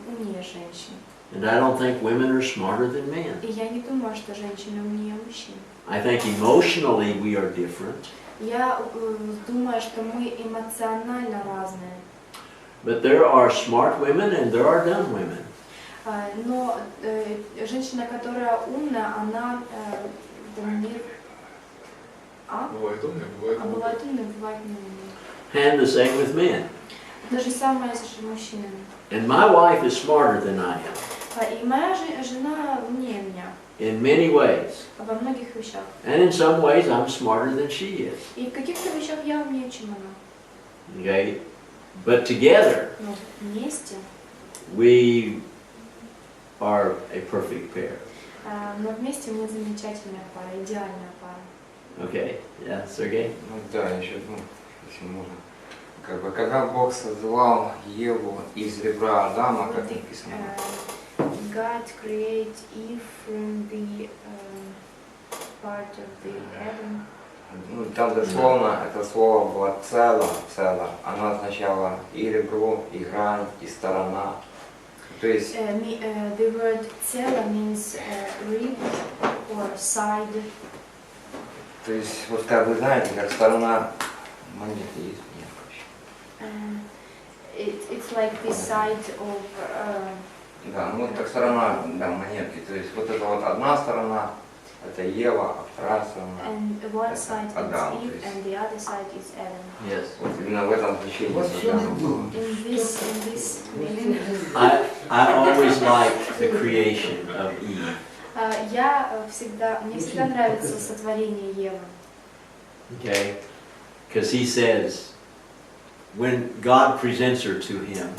умнее женщин. and I don't think women are smarter than men. И я не думаю, что женщины умнее мужчин. I think emotionally we are different, Я думаю, что мы эмоционально разные. but there are smart women and there are dumb women. Но женщина, которая умная, она доминирует. Бывает умный, бывает А бывает умная, бывает не умная. And the same with men. То же самое с мужчинами. And my wife is smarter than I am И моя жена умнее меня in many ways. во многих вещах. And in some ways I'm smarter than she is. И в каких-то вещах я умнее, чем она. Okay? But together Но вместе, we are a perfect pair. но вместе мы замечательная пара, идеальная пара. Okay? Yeah, Sergey? Да, еще, если можно. Когда Бог создавал Еву из ребра Адама, как написано. God created Eve from the part of the Adam. Там дословно это слово было цело. Оно означало и ребро, и грань, и сторона. То есть The word "тело" means rib or side. То есть, вот как вы знаете, как сторона монеты есть. It's like the side of. Да, вот как сторона монетки. То есть вот это вот одна сторона, это Ева, а вторая сторона. And one side is Адам, Eve, то есть. and the other side is Adam. Yes. Вот именно в этом значении создано было. In this meaning, I always liked the creation of Eve. мне всегда нравится сотворение Евы. Okay? Because he says, when God presents her to him,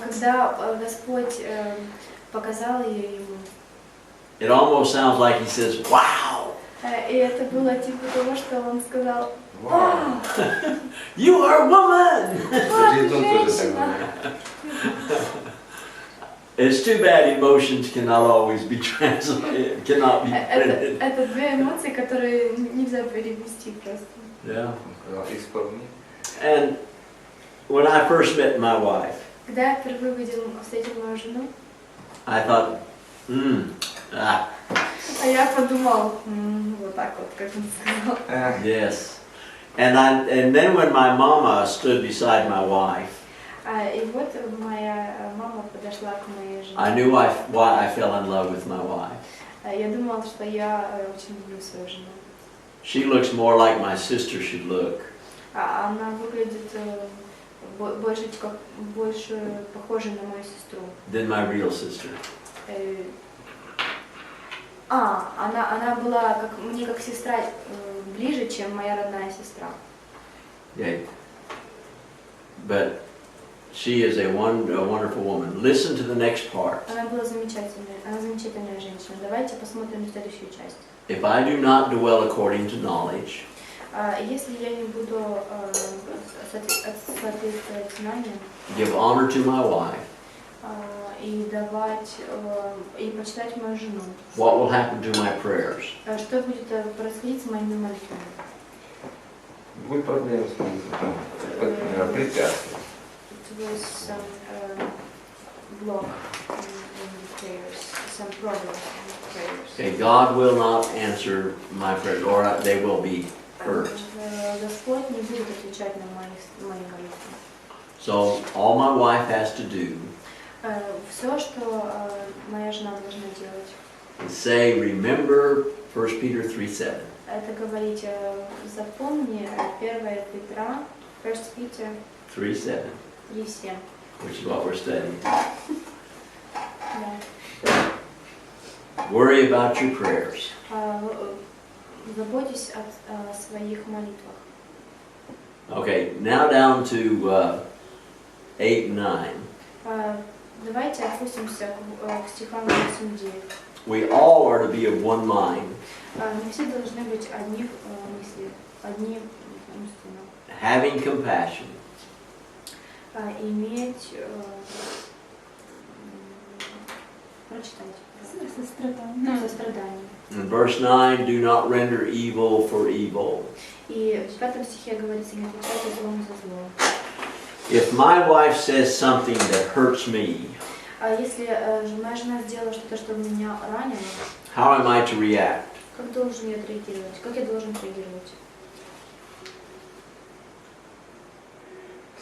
Когда Господь показал ее ему, it almost sounds like he says, wow, и это было типа того, что он сказал: Вау! you are a woman! Жизнь тоже так женщина! говорит. It's too bad emotions cannot always be translated, cannot be printed. Это две эмоции, которые нельзя перевести просто. Yeah. Он сказал, исполни. And when I first met my wife, Когда я впервые встретил мою жену, I thought, а я подумал, вот так вот, как он сказал. yes. And then when my mama stood beside my wife, И вот моя мама подошла к моей жене. I knew why I fell in love with my wife. Я думала, что я очень люблю свою жену. She looks more like my sister should look. Она выглядит больше похожа на мою сестру. Than my real sister. Она была мне как сестра ближе, чем моя родная сестра. Yeah. But she is a wonderful woman. Listen to the next part. Она была замечательная, она замечательная женщина. Давайте посмотрим следующую часть. If I do not dwell according to knowledge, Если я не буду соответствовать знаниям give honor to my wife, и давать, и почитать мою жену, what will happen to my prayers? что будет происходить с моими молитвами? Будет проблема с молитвой, препятствие. It was some block in the prayers, some problems in the prayers. Okay, God will not answer my prayers, or they will be hurt. Господь не будет отвечать на мои молитвы. So all my wife has to do Все, что моя жена должна делать, is say, remember 1 Peter 3:7. это говорить, запомни 1 Петра, 1 Peter 3:7, 3:7. which is what we're studying. Да. Worry about your prayers. Заботьтесь о своих молитвах. Okay, now down to 8 and 9. Давайте опустимся к стихам 8-9. We all are to be of one mind, Мы все должны быть одних мыслей, одним умственно. having compassion, Иметь, прочитать, сострадание. in verse 9, do not render evil for evil. И в 5 стихе говорится, не отвечайте злом за зло. If my wife says something that hurts me, Если моя жена сделала что-то, что меня ранило, how am I to react? как должен я отреагировать? Как я должен реагировать?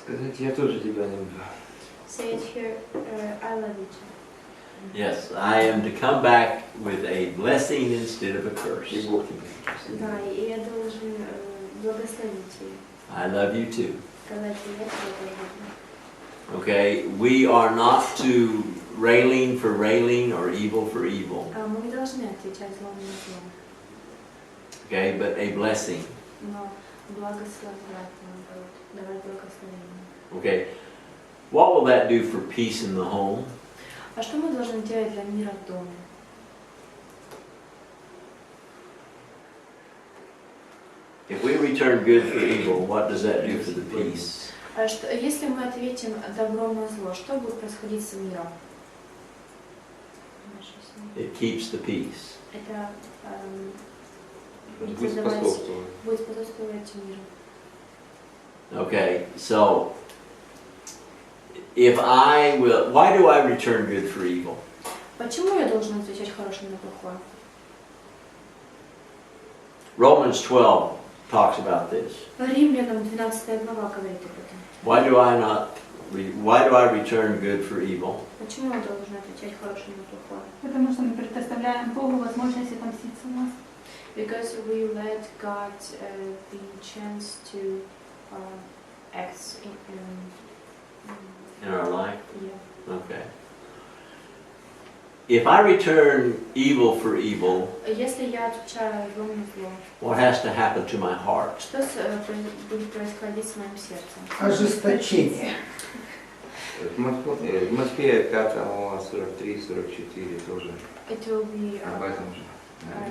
Сказать, я тоже тебя люблю. Say it here, I love you too. Yes, I am to come back with a blessing instead of a curse. И Бог тебя. Да, и я должен благословить ее. I love you too. Сказать, я тебя тоже люблю. Okay, we are not to railing for railing or evil for evil. Мы не должны отвечать злом на злом, Okay, but a blessing. но благословлять, наоборот, давать благословение. Okay, what will that do for peace in the home? А что мы должны делать для мира в доме? If we return good for evil, what does that do for the peace? Если мы ответим добром на зло, что будет происходить с миром? It keeps the peace. Это Будет способствовать. будет способствовать миру. Okay, so if I will, why do I return good for evil? Почему я должен отвечать хорошим на плохое? Romans 12 talks about this. Римлянам 12 глава говорит об этом. Why do I return good for evil? Почему я должен отвечать хорошим на плохое? Потому что мы предоставляем Богу возможность отомстить за нас. Because we let God the chance to act In our life? yeah. Okay. If I return evil for evil, Если я отвечаю злом на зло, what has to happen to my heart? что будет происходить с моим сердцем? Ожесточение. В Матфея 5, 43-44 тоже It will be об этом же.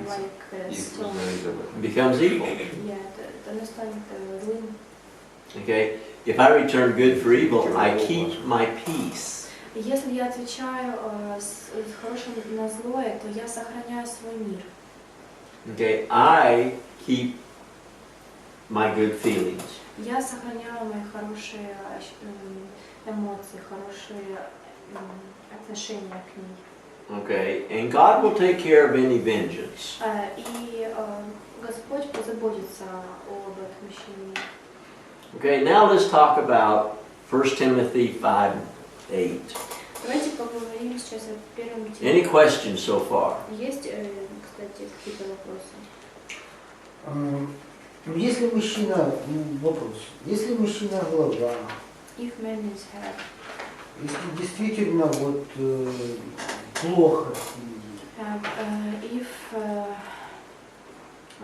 like И stone. узнаете об этом. Becomes evil. Yeah, это станет руин. Okay? If I return good for evil, I keep my peace. Если я отвечаю с хорошим на злое, то я сохраняю свой мир. Okay? I keep my good feelings. Я сохраняю мои хорошие эмоции, хорошие отношения к ней. Okay? And God will take care of any vengeance. И Господь позаботится об отмщении. Okay, now let's talk about 1 Timothy 5:8. Давайте поговорим сейчас о 1 Any Тимофею. questions so far? Есть, кстати, какие-то вопросы? Если мужчина, вопрос, если мужчина глава, If man is head, если действительно вот плохо с ним, if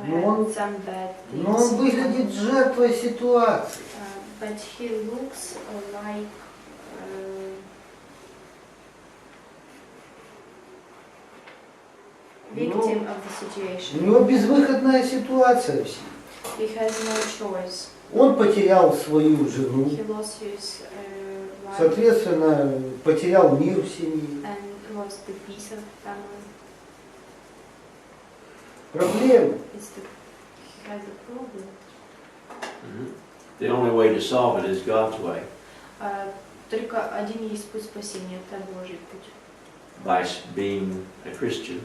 Но он- some bad things, но он выглядит жертвой ситуации, but he looks like victim of the у situation. него безвыходная ситуация в семье. He has no choice. Он потерял свою жену, He lost his wife соответственно, потерял мир в семье. and lost the peace of family. Проблема. He has a problem. The only way to solve it is God's way. Только один есть путь спасения, это Божий путь. By being a Christian.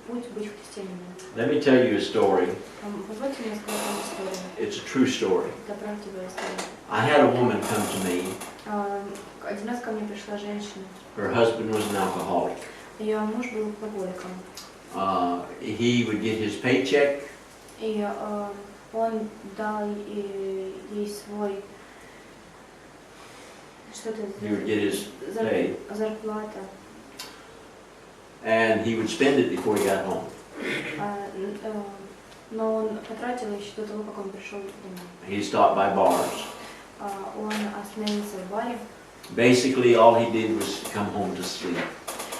Путь быть христианином. Let me tell you a story. Позвольте мне сказать вам историю. It's a true story. Это правдивая история. I had a woman come to me. Один раз ко мне пришла женщина. Her husband was an alcoholic. Ее муж был алкоголиком. He would get his paycheck. И он дал ей свой что-то He would get his pay. зарплата. And he would spend it before he got home. Но он потратил еще до того, как он пришел домой. He stopped by bars. Он остановился в баре. Basically, all he did was come home to sleep.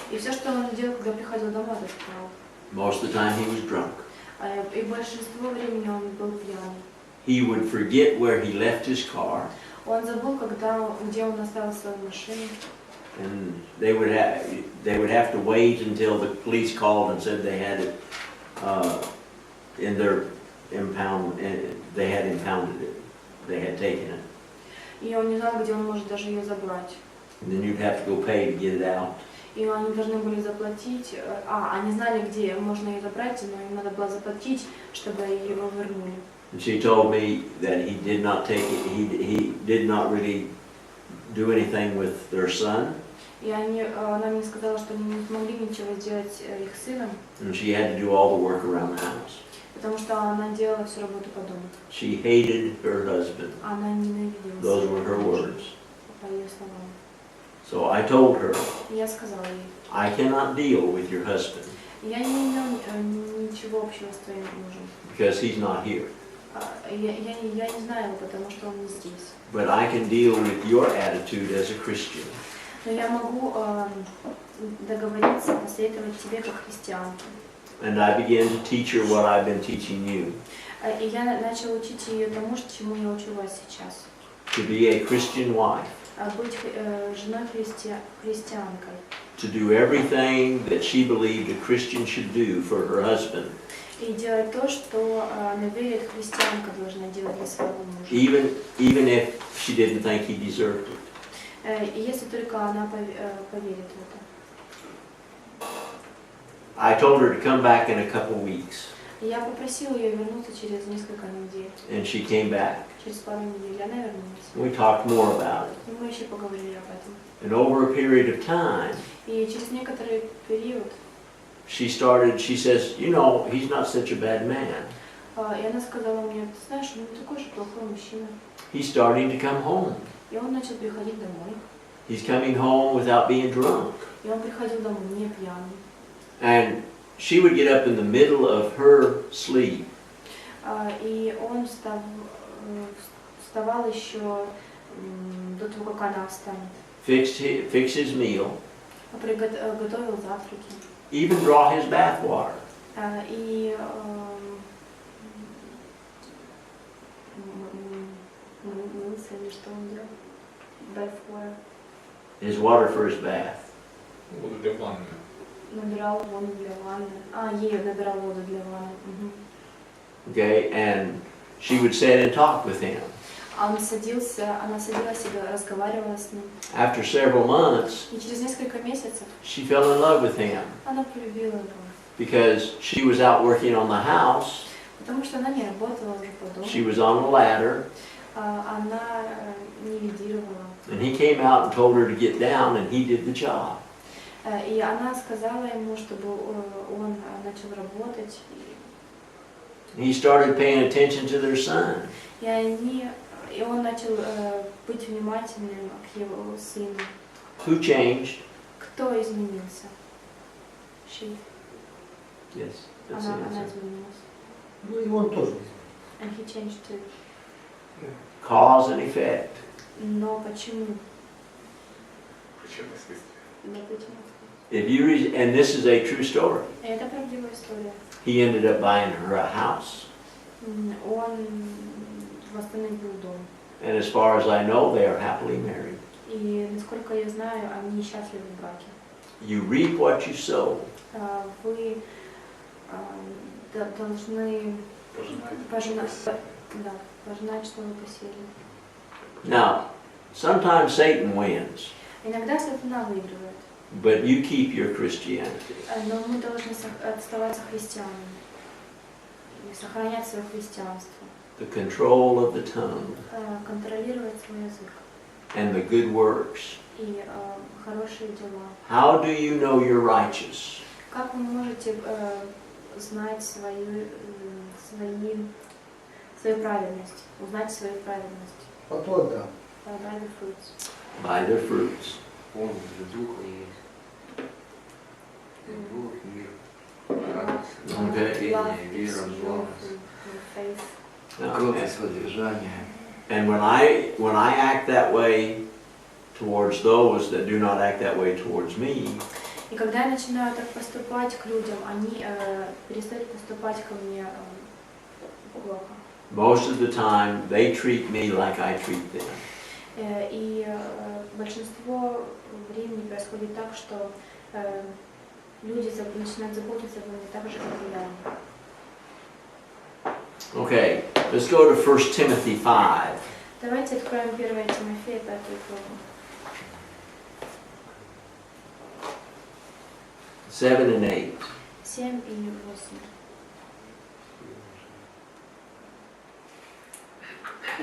И все, что он делал, когда приходил домой, это спал. Most of the time, he was drunk. И большинство времени он был пьяный. He would forget where he left his car. Он забыл, где он оставил свою машину. And they would have to wait until the police called and said they had it in their impound. They had impounded it. They had taken it. И он не знал, где он может даже ее забрать. And then you'd have to go pay to get it out. И они должны были заплатить. Они знали, где можно ее забрать, но им надо было заплатить, чтобы его вернули. And she told me that he did not take it. He did not really do anything with their son. И она мне сказала, что они не смогли ничего сделать их сыном. And she had to do all the work around the house. Потому что она делала всю работу по дому. She hated her husband. Она ненавидела. Those were her words. По ее словам. So I told her, Я сказала ей, I cannot deal with your husband я не имею ничего общего с твоим мужем. because he's not here. Я не знаю его, потому что он не здесь. But I can deal with your attitude as a Christian. Но я могу договориться, посоветовать тебе как христианке. And I began to teach her what I've been teaching you. И я начала учить ее тому, чему я учу вас сейчас. To be a Christian wife. Быть женой христианкой. To do everything that she believed a Christian should do for her husband. И делать то, что она верит, христианка должна делать для своего мужа. Even if she didn't think he deserved it. И если только она поверит в это. I told her to come back in a couple weeks. Я попросила ее вернуться через несколько недель. And she came back. Через пару недель она вернулась. We talked more about it. И мы еще поговорили об этом. And over a period of time, И через некоторый период she says, you know, he's not such a bad man. и она сказала мне, ты знаешь, он не такой же плохой мужчина. He's starting to come home. И он начал приходить домой. He's coming home without being drunk. И он приходил домой не пьяный. And she would get up in the middle of her sleep. И он вставал еще до того, как она встанет. Fix his meal. Готовил завтраки. Even draw his bath water. И мылся, или что он делал? Bath water. His water for his bath. Воду для ванны. Набирал воду для ванны. Ей набирал воду для ванны. Okay, and she would sit and talk with him. Она садилась и разговаривала с ним. After several months, И через несколько месяцев she fell in love with him она полюбила его. because she was out working on the house. Потому что она не работала уже по дому. She was on the ladder, Она не лидировала. and he came out and told her to get down, and he did the job. И она сказала ему, чтобы он начал работать. He started paying attention to their son. И он начал быть внимательным к его сыну. Who changed? Кто изменился? She. Yes, that's the Она answer. изменилась. Ну и он тоже. And he changed too. Cause and effect. Но почему? Причинное следствие. Да почему? If you and this is a true story. Это правдивая история. He ended up buying her a house. он восстановил дом. And as far as I know, they are happily married. И насколько я знаю, они счастливы в браке. You reap what you sow. Вы должны пожинать, что вы посеяли. Now, sometimes Satan wins, Иногда сатана выигрывает, but you keep your Christianity. но мы должны оставаться христианами и сохранять свое христианство, The control of the tongue контролировать свой язык and the good works. и хорошие дела. How do you know you're righteous? Как вы можете знать свою праведность, узнать свою праведность? По плодам. By the fruits. By their fruits. Он же духа есть. И дух, мир, радость, Okay. Love, терпение, peace, вера, joy, благость, faith. кротость, воздержание. And when I act that way towards those that do not act that way towards me, И когда я начинаю так поступать к людям, они перестают поступать ко мне плохо. most of the time they treat me like I treat them. И большинство времени происходит так, что люди начинают заботиться обо мне так же, как и я. Okay, let's go to 1 Timothy 5. Давайте откроем 1 Тимофея 5 главу. 7 and 8. 7 и 8.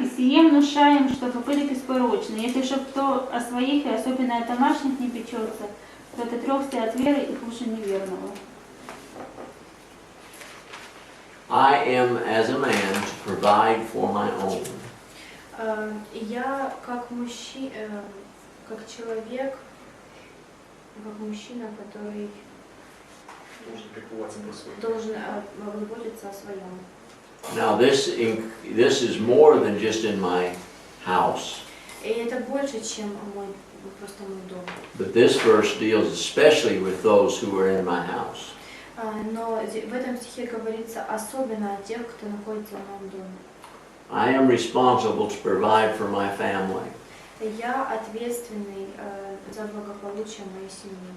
И сие внушаем, что попыток испорочны. Если же кто о своих и особенно о домашних не печется, то отрекся от веры и хуже неверного. I am as a man to provide for my own. Я как как человек, как мужчина, который должен заботиться о своем. Now this is more than just in my house. И это больше, чем просто мой дом. But this verse deals especially with those who are in my house. Но в этом стихе говорится особенно о тех, кто находится в моем доме. I am responsible to provide for my family. Я ответственный за благополучие моей семьи.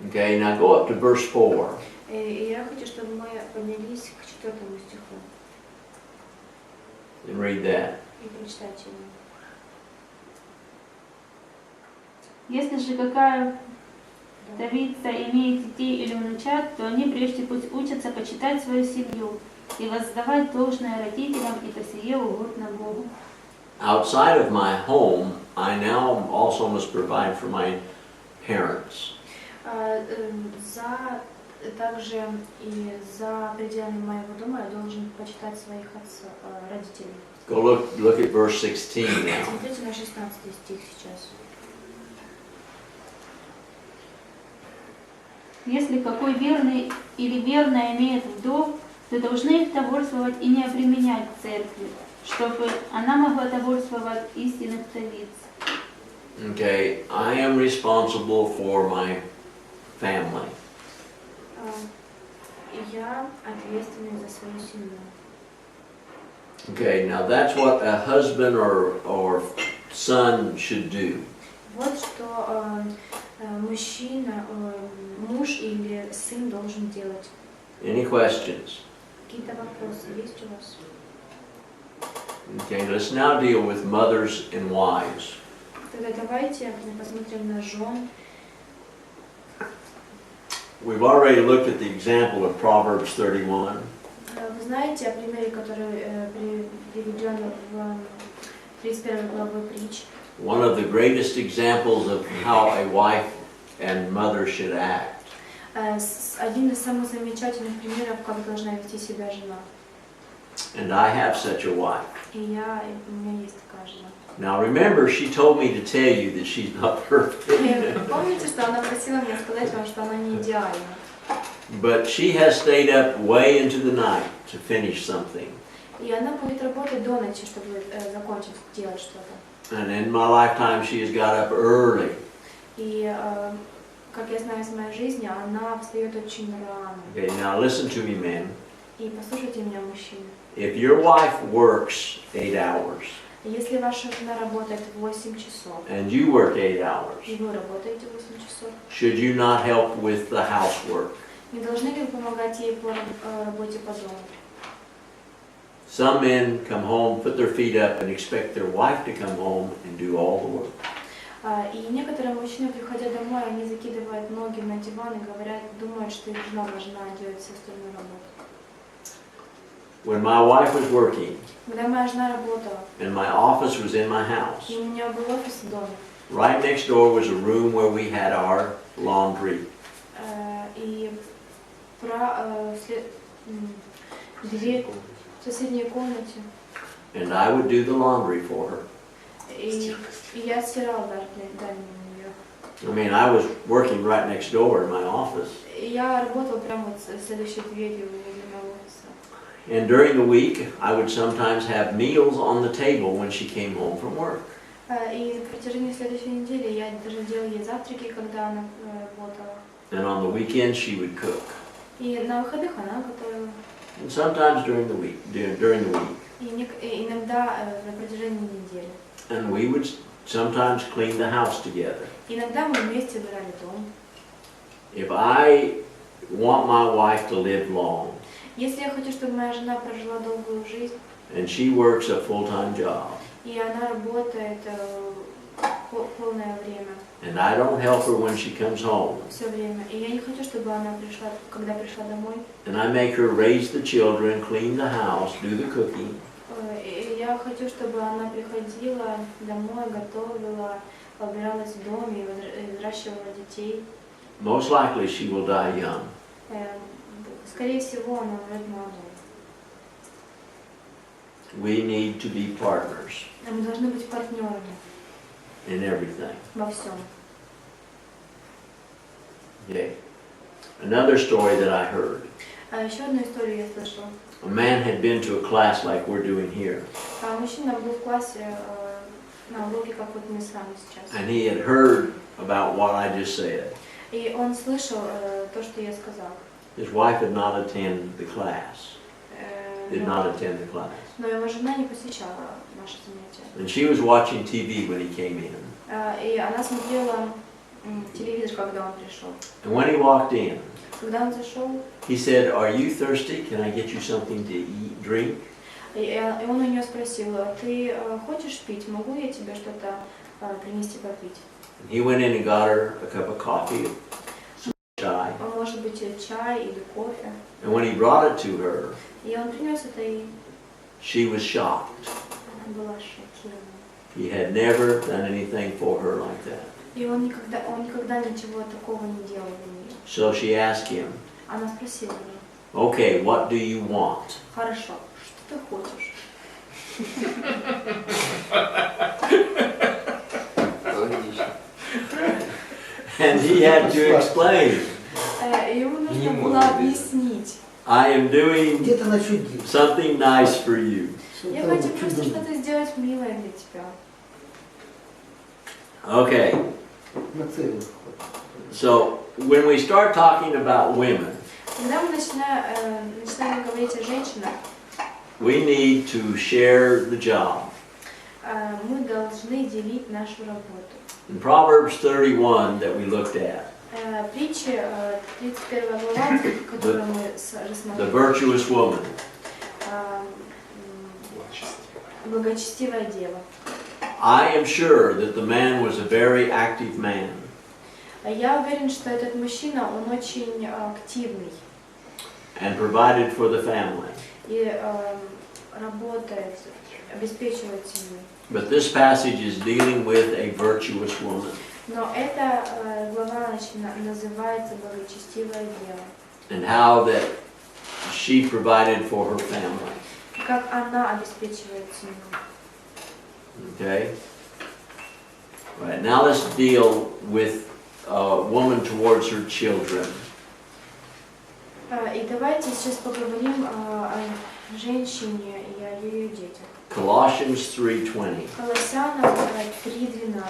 Okay, now go up to verse 4. И я хочу, чтобы мы поднялись к 4 стиху And read that. и прочитать его. Если же какая вдовица имеет детей или внучат, то они прежде пусть учатся почитать свою семью и воздавать должное родителям, и то сие угодно Богу. Outside of my home, I now also must provide for my parents. Также и за пределами моего дома я должен почитать своих родителей. Go look at verse 16 now. Смотрите на 16 стих сейчас. Если какой верный или верная имеет вдов, то должны их тоборствовать и не обременять церкви, чтобы она могла тоборствовать истинных вдовиц. Okay, I am responsible for my family. Я ответственный за свою семью. Okay, now that's what a husband or son should do. Вот что мужчина, муж или сын должен делать. Any questions? Какие-то вопросы есть у вас? Okay, let's now deal with mothers and wives. Тогда давайте посмотрим на жен. We've already looked at the example of Proverbs 31. Вы знаете о примере, который приведен в 31 главе притч. One of the greatest examples of how a wife and mother should act. Один из самых замечательных примеров, как должна вести себя жена. And I have such a wife. И у меня есть такая жена. Now remember, she told me to tell you that she's not perfect. Помните, что она просила меня сказать вам, что она не идеальна? But she has stayed up way into the night to finish something. И она будет работать до ночи, чтобы закончить делать что-то. And in my lifetime, she has got up early. И, как я знаю из моей жизни, она встает очень рано. Okay, now listen to me, men. И послушайте меня, мужчины. If your wife works 8 hours Если ваша жена работает 8 часов, and you work 8 hours, и вы работаете 8 часов, should you not help with the housework? не должны ли вы помогать ей по работе по дому? Some men come home, put their feet up, and expect their wife to come home and do all the work. И некоторые мужчины, приходя домой, они закидывают ноги на диван и говорят, думают, что их жена должна делать всю остальную работу. When my wife was working Когда моя жена работала, and my office was in my house, и у меня был офис в доме, right next door was a room where we had our laundry. и дверь в соседней комнате, And I would do the laundry for her. и я стирала для нее. I mean, I was working right next door in my office. И я работала прямо вот с следующей дверью возле моего офиса. And during the week, I would sometimes have meals on the table when she came home from work. И на протяжении следующей недели я даже делала ей завтраки, когда она работала. And on the weekends, she would cook. И на выходных она готовила. And sometimes during the week. И иногда на протяжении недели. And we would sometimes clean the house together. Иногда мы вместе убирали дом. If I want my wife to live long, Если я хочу, чтобы моя жена прожила долгую жизнь, and she works a full-time job, и она работает полное время, and I don't help her when she comes home, все время, и я не хочу, чтобы она пришла, когда пришла домой, and I make her raise the children, clean the house, do the cooking, и я хочу, чтобы она приходила домой, готовила, убиралась в доме и взращивала детей. most likely she will die young. Скорее всего, она умрет молодой. We need to be partners Мы должны быть партнерами in everything. во всем. Okay. Another story that I heard. Еще одну историю я слышала. A man had been to a class like we're doing here, Мужчина был в классе на уроке, как вот мы с вами сейчас. and he had heard about what I just said. И он слышал то, что я сказала. His wife did not attend the class. Но его жена не посещала наши занятия. And she was watching TV when he came in. И она смотрела телевизор, когда он пришел. And when he walked in, Когда он зашел, he said, "Are you thirsty? Can I get you something to eat, drink?" и он у нее спросил, ты хочешь пить? Могу я тебе что-то принести попить? And he went in and got her a cup of coffee, some chai. Может быть, чай или кофе. And when he brought it to her, И он принес это, и she was shocked. она была шокирована. He had never done anything for her like that. И он никогда ничего такого не делал для нее. So she asked him, Она спросила его, "Okay, what do you want?" хорошо, что ты хочешь? Логично. And he had to explain, Ему нужно Не было может. объяснить. "I am doing Где-то начудить. something nice for you." Я хочу просто что-то сделать милое для тебя. Okay, На целый ход. so when we start talking about women, Когда мы начинаем говорить о женщинах, we need to share the job. мы должны делить нашу работу. In Proverbs 31 that we looked at, Притчи, 31 глава, которую мы the рассмотрели, virtuous woman, благочестивая дева. I am sure that the man was a very active man. Я уверен, что этот мужчина, он очень активный And provided for the family. и работает, обеспечивает семью. But this passage is dealing with a virtuous woman. Но эта глава называется благочестивая дева. And how that she provided for her family. Как она обеспечивает семью. Okay? Right, now let's deal with a woman towards her children. И давайте сейчас поговорим о женщине и о ее детях. Colossians 3:20. Колоссянам 3:12.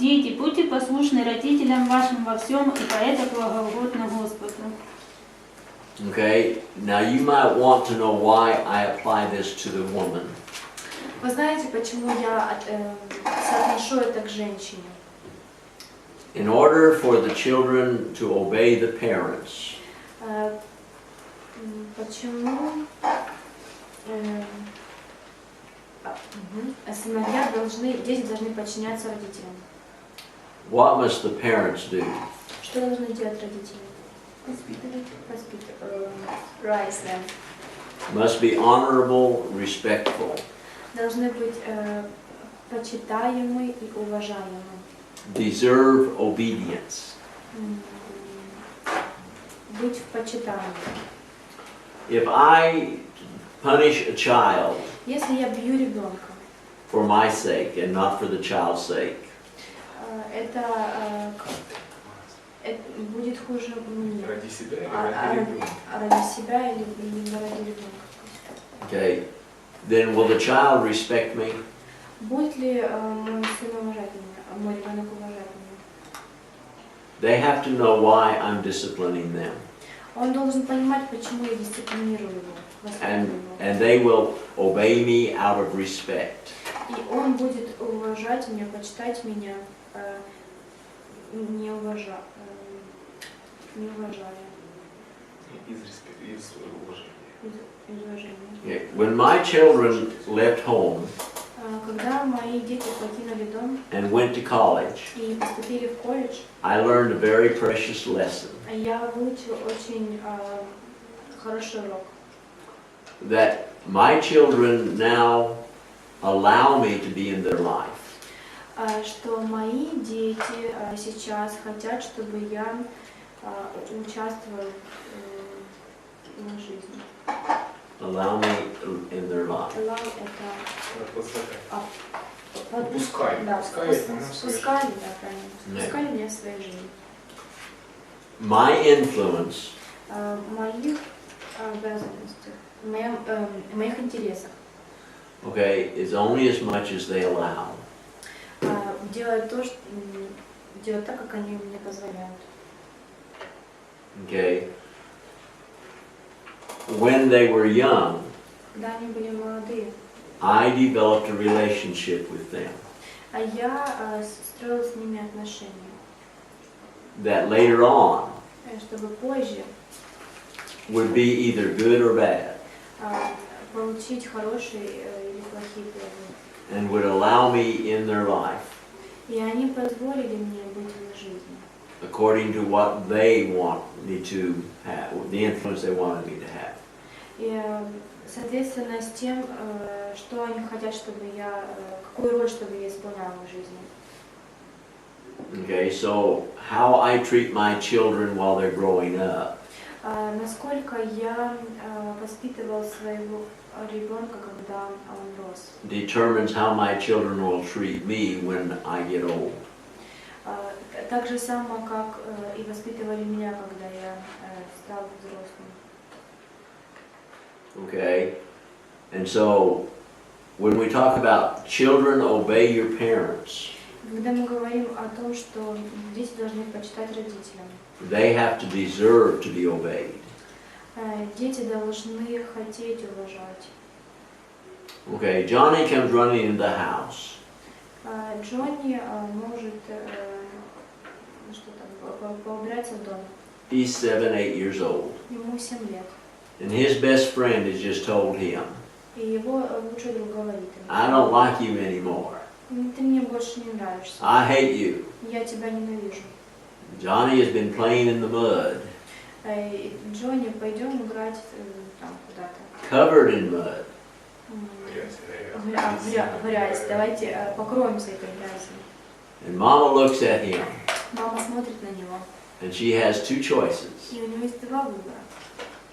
Дети, будьте послушны родителям вашим во всем, и поэто благоугодно Господу. Okay, now you might want to know why I apply this to the woman. Вы знаете, почему я соотношу это к женщине? In order for the children to obey the parents, Почему сыновья дети должны подчиняться родителям? what must the parents do? Что должны делать родители? Raise them. Must be honorable, respectful, Должны быть почитаемы и уважаемы. deserve obedience. Быть в почитании. If I punish a child Если я бью ребенка, for my sake and not for the child's sake, это будет хуже мне. Ради себя или ради ребенка? Ради себя или ради ребенка. okay, then will the child respect me? Будет ли мой сын уважать меня, мой ребенок уважать меня? They have to know why I'm disciplining them. Он должен понимать, почему я дисциплинирую его, воспитываю его. And they will obey me out of respect. И он будет уважать меня, почитать меня, не уважая. Из уважения. Okay, when my children left home Когда мои дети покинули дом and went to college, и поступили в колледж, I learned a very precious lesson я выучила очень хороший урок. that my children now allow me to be in their life. Что мои дети сейчас хотят, чтобы я участвовала в их жизни. Allow me in their life. Allow это Пускай. да, Пускай их в своей пускали, да, правильно. Да. Пускали меня в своей жизни. My influence Моих обязанностях, моих интересах. okay, is only as much as they allow. Делать то, что делать так, как они мне позволяют. Okay. When they were young, Когда они были молодые, I developed a relationship with them а я строила с ними отношения, that later on чтобы позже would be either good or bad получить хорошие или плохие плоды. and would allow me in their life И они позволили мне быть в их жизни, according to what they want me to have, the influence they wanted me to have. и соответственно с тем, что они хотят, чтобы я, какую роль, чтобы я исполняла в их жизни. Okay, so how I treat my children while they're growing up Насколько я воспитывал своего ребенка, когда он рос, determines how my children will treat me when I get old. так же само, как и воспитывали меня, когда я стал взрослым. Okay, and so when we talk about children obey your parents, Когда мы говорим о том, что дети должны почитать родителям, they have to deserve to be obeyed. дети должны хотеть уважать. Okay, Johnny comes running into the house. Джонни может поубираться в доме. He's 7-8 years old, Ему 7 лет. and his best friend has just told him, И его лучший друг говорит ему: I don't like you anymore. Ты мне больше не нравишься. I hate you. Я тебя ненавижу. Johnny has been playing in the mud, Джонни, пойдем играть там куда-то. covered in mud. В грязь. Давайте покроемся этой грязью. And Mama looks at him, Мама смотрит на него, and she has two choices. и у него есть два выбора.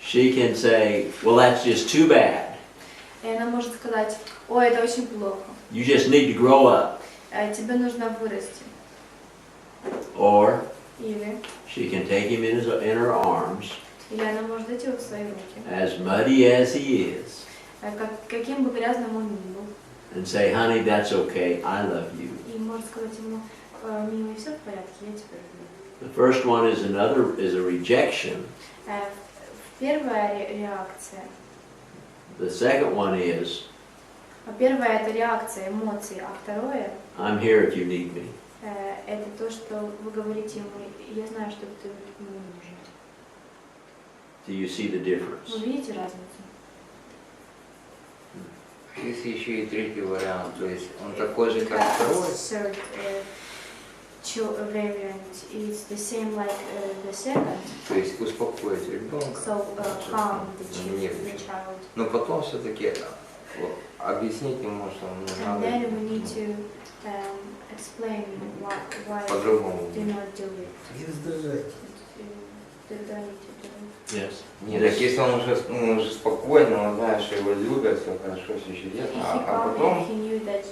She can say, well, that's just too bad. И она может сказать: ой, это очень плохо. You just need to grow up. Тебе нужно вырасти. Or Или she can take him in her arms, она может дать его в свои руки, as muddy as he is, каким бы грязным он ни был, and say, honey, that's okay, I love you. и может сказать ему: милый, все в порядке, я тебя люблю. The first one is a rejection. Первая реакция. The second one is, Первая это реакция, эмоции, а второе I'm here if you need me. это то, что вы говорите ему, я знаю, что ты мне нужен. Do you see the difference? Вы видите разницу? Есть еще и третий вариант, то есть он такой же, как второй. Third variant is the same like the second. То есть успокоить ребенка. So calm the child. Но потом все-таки объяснить ему, что And then we need to explain why по-другому. do not do it. Не раздражайте. Тогда need to do it. Yes. Нет, так если он уже спокойно, он знает, что его любят, все хорошо, все чудесно, If he а calm, потом if he knew that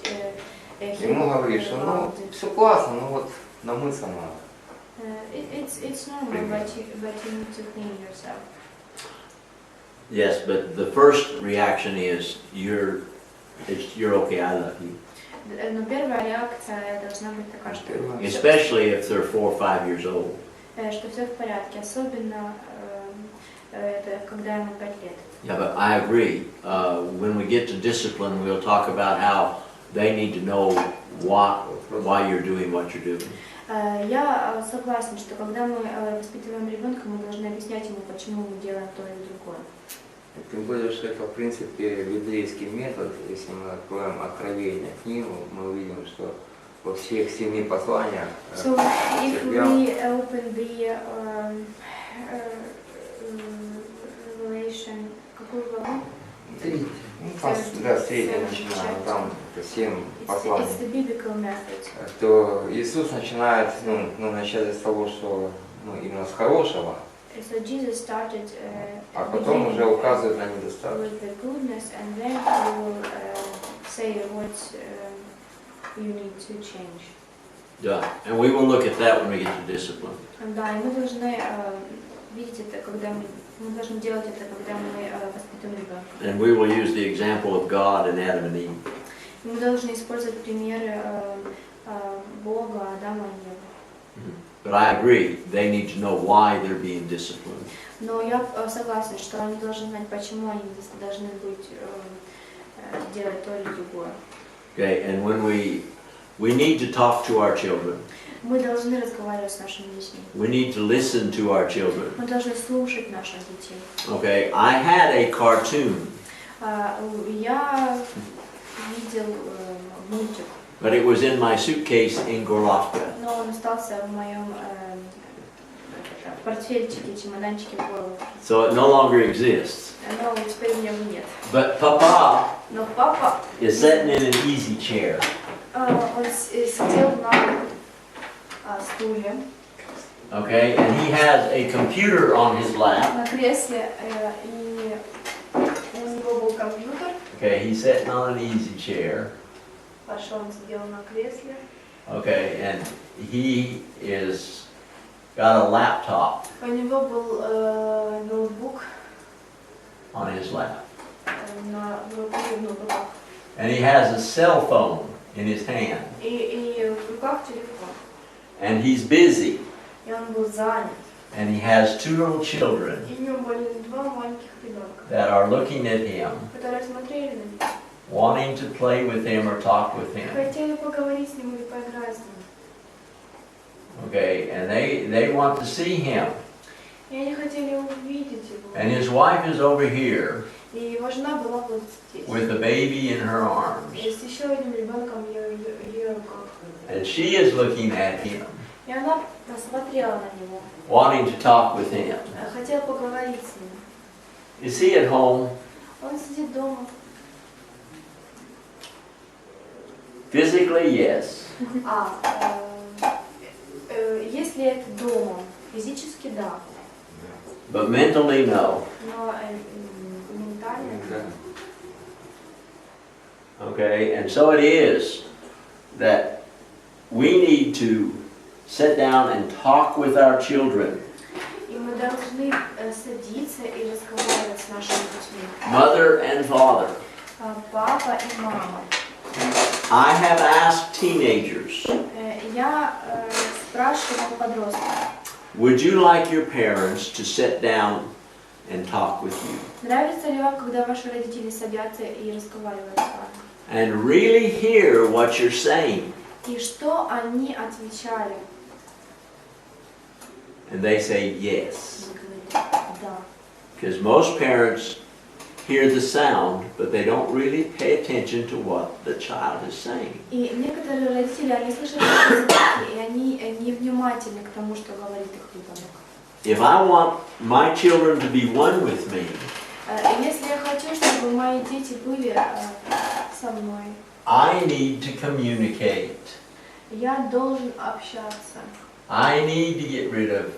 he ему would говоришь, be что loved, все классно, но вот намыться надо. it's normal, but you need to clean yourself. Yes, but the first reaction is you're okay, I love you. Но первая реакция должна быть такая, что Especially if they're 4 or 5 years old. что все в порядке, особенно это когда ему 5 лет. Yeah, but I agree. When we get to discipline, we'll talk about how they need to know why you're doing what you're doing. Я согласна, что когда мы воспитываем ребенка, мы должны объяснять ему, почему мы делаем то или другое. Тем более, что это, в принципе, библейский метод. Если мы откроем Откровение книгу, мы увидим, что во всех 7 посланиях So if we open the Revelation, какую главу? Третий. Да, с 3 начинаем, там 7 посланий. It's the biblical method. То Иисус начинает, начать с того, что именно с хорошего, So Jesus started а потом уже указывает на недостатки. with the goodness, and then he will say what you need to change. Yeah, and we will look at that when we get to discipline. Да, и мы должны видеть это, когда мы должны делать это, когда мы воспитываем ребенка. And we will use the example of God and Adam and Eve. Мы должны использовать примеры Бога, Адама и Евы. But I agree, they need to know why they're being disciplined. Но я согласна, что они должны знать, почему они должны быть делать то или другое. Okay, and when we need to talk to our children. Мы должны разговаривать с нашими детьми. We need to listen to our children. Мы должны слушать наших детей. Okay, I had a cartoon. Я видел мультик. But it was in my suitcase in Gorlovka. Но он остался в моем портфельчике, чемоданчике в Горловке. So it no longer exists. Но теперь у него нет. But Papa Но папа, is sitting in an easy chair. он сидел на стуле, Okay, and he has a computer on his lap. на кресле, и у него был компьютер. Okay, he's sitting on an easy chair. Паша, он сидел на кресле. Okay, and he is got a laptop У него был ноутбук on his lap. в руках. And he has a cell phone in his hand. И в руках телефон. And he's busy. И он был занят. And he has 2 little children И у него были 2 маленьких ребенка, that are looking at him, которые смотрели на него. wanting to play with him or talk with him. Хотели поговорить с ним или поиграть с ним. Okay, and they want to see him. И они хотели увидеть его. And his wife is over here И его жена была вот здесь. with a baby in her arms. И с еще одним ребенком в ее руках. And she is looking at him, И она посмотрела на него. wanting to talk with him. Хотела поговорить с ним. Is he at home? Он сидит дома. Physically, yes. Если это дома, физически да. But mentally, no. Но ментально. Okay, and so it is that we need to sit down and talk with our children. И мы должны садиться и разговаривать с нашими детьми. Mother and father. Папа и мама. I have asked teenagers Я спрашивала подростка. Would you like your parents to sit down and talk with you? Нравится ли вам, когда ваши родители садятся и разговаривают с вами? And really hear what you're saying? И что они отвечали? And they say yes. Они говорят, да. Because most parents hear the sound, but they don't really pay attention to what the child is saying. И некоторые родители, они слышат эти звуки, и они невнимательны к тому, что говорит их ребенок. If I want my children to be one with me, Если я хочу, чтобы мои дети были со мной, I need to communicate. я должен общаться. I need to get rid of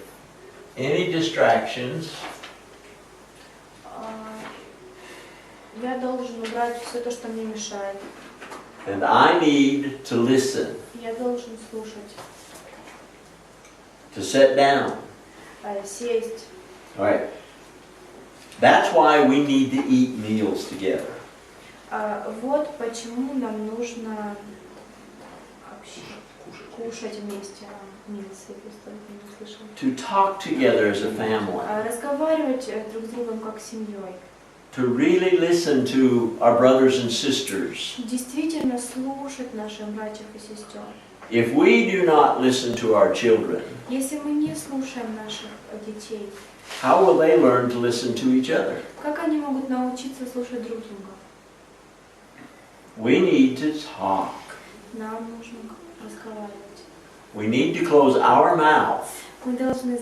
any distractions. Я должен убрать все то, что мне мешает. And I need to listen, Я должен слушать, to sit down. сесть. All right. That's why we need to eat meals together. Вот почему нам нужно кушать вместе. To talk together as a family. Разговаривать друг с другом как с семьей. To really listen to our brothers and sisters. Действительно слушать наших братьев и сестер. If we do not listen to our children, Если мы не слушаем наших детей, how will they learn to listen to each other? как они могут научиться слушать друг друга? We need to talk. Нам нужно разговаривать. We need to close our mouth Мы должны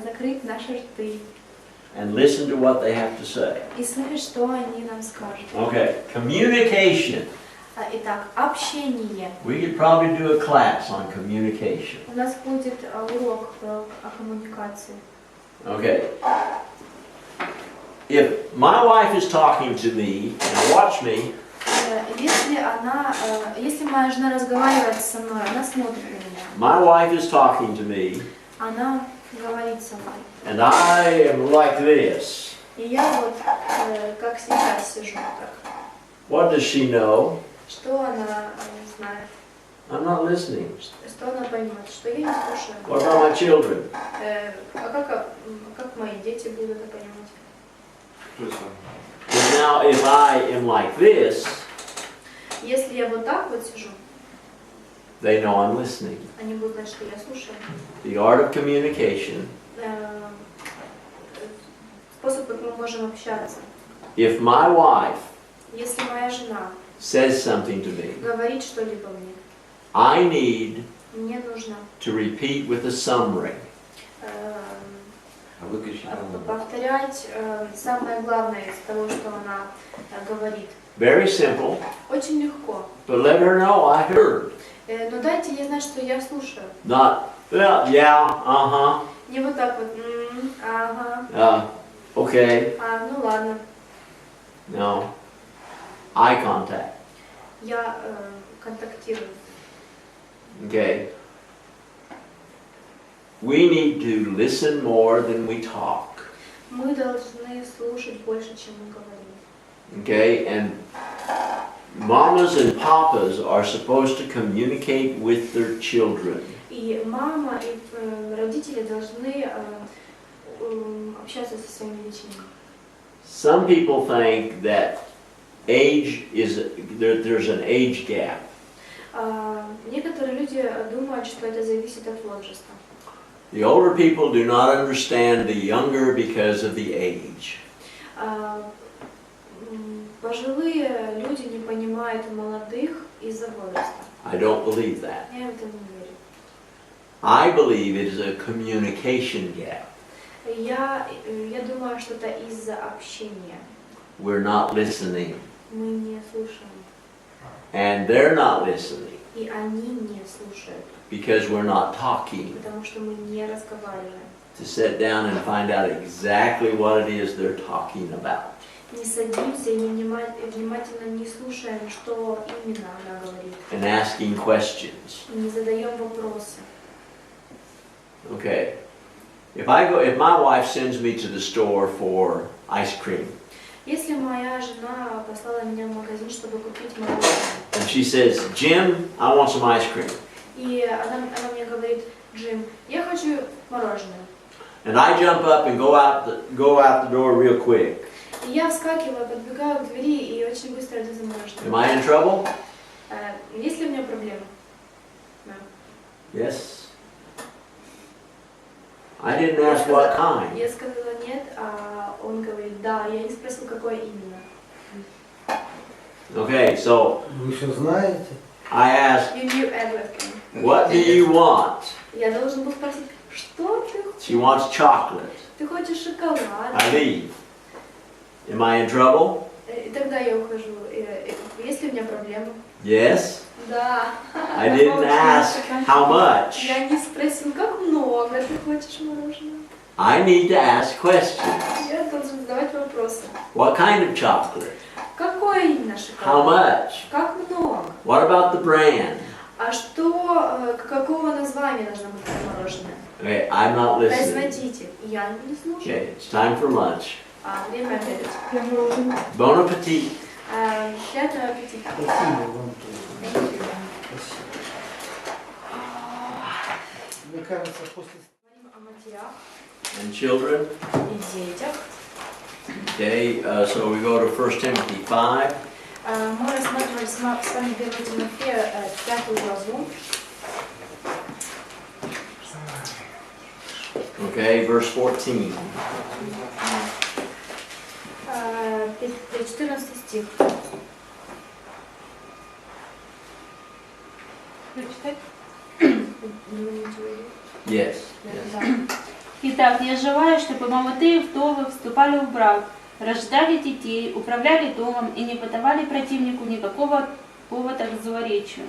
закрыть наши рты and listen to what they have to say. и слышать, что они нам скажут. Okay, communication. Итак, общение. We could probably do a class on communication. У нас будет урок о коммуникации. Okay. If my wife is talking to me, and watch me, Если моя жена разговаривает со мной, она смотрит на меня. my wife is talking to me, Она говорит со мной. and I am like this. И я вот как сейчас сижу так. What does she know? Что она знает? I'm not listening. Что она поймет? Что я не слушаю? What about my children? Как мои дети будут это понимать? Because now if I am like this, Если я вот так вот сижу, they know I'm listening. они будут знать, что я слушаю. The art of communication. Способ, как мы можем общаться. If my wife Если моя жена says something to me, говорит что-либо мне, I need мне нужно to repeat with a summary. повторять самое главное из того, что она говорит. Very simple, Очень легко. but let her know I heard. Но дайте ей знать, что я слушаю. Not, well, yeah, uh-huh, Не вот так вот, ага, okay, ну ладно. no. Eye contact, Я контактирую. okay. We need to listen more than we talk, Мы должны слушать больше, чем мы говорим. okay? And mamas and papas are supposed to communicate with their children. И мама, и родители должны общаться со своими детьми. Some people think that age is, there's an age gap. Некоторые люди думают, что это зависит от возраста. The older people do not understand the younger because of the age. Пожилые люди не понимают молодых из-за возраста. I don't believe that. Я в это не верю. I believe it is a communication gap. Я думаю, что это из-за общения. We're not listening, Мы не слушаем. and they're not listening И они не слушают, because we're not talking. потому что мы не разговариваем. To sit down and find out exactly what it is they're talking about. Не садимся и внимательно не слушаем, что именно она говорит. And asking questions. И не задаем вопросы. Okay. If my wife sends me to the store for ice cream, Если моя жена послала меня в магазин, чтобы купить мороженое, and she says, Jim, I want some ice cream. И она мне говорит: Джим, я хочу мороженое. And I jump up and go out the door real quick. И я вскакиваю, подбегаю к двери и очень быстро иду за Am мороженым. I in trouble? Есть ли у меня проблемы? Да. Yes. I didn't ask what kind. Я сказала нет, а он говорит да. Я не спросил, какое именно. Okay, so Вы что знаете? I asked, You knew everything. what do you want? Я должен был спросить, что ты хочешь? She wants chocolate. Ты хочешь шоколад? I leave. Am I in trouble? И тогда я ухожу. Есть ли у меня проблемы? Yes. Да. I didn't ask how much. Я не спросил, как много ты хочешь мороженого. I need to ask questions. Я должен задавать вопросы. What kind of chocolate? Какой именно How шоколад? much? Как много? What about the brand? А что, какого названия должно быть это мороженое? Okay, I'm not listening. Производитель. Я не слушаю. Okay, it's time for lunch. Время обедать. Bon appetit. Приятного аппетита. Спасибо вам тоже. Thank you. Спасибо. Мне кажется, после... Говорим о матерях And children. и детях. Okay, so we go to 1 Timothy 5. Мы рассматривали с вами 1 Тимофея 5 главу. Okay, verse 14. 14 стих. Прочитать? Yes. Да. Итак, я желаю, чтобы молодые вдовы вступали в брак, рождали детей, управляли домом и не подавали противнику никакого повода к злоречию.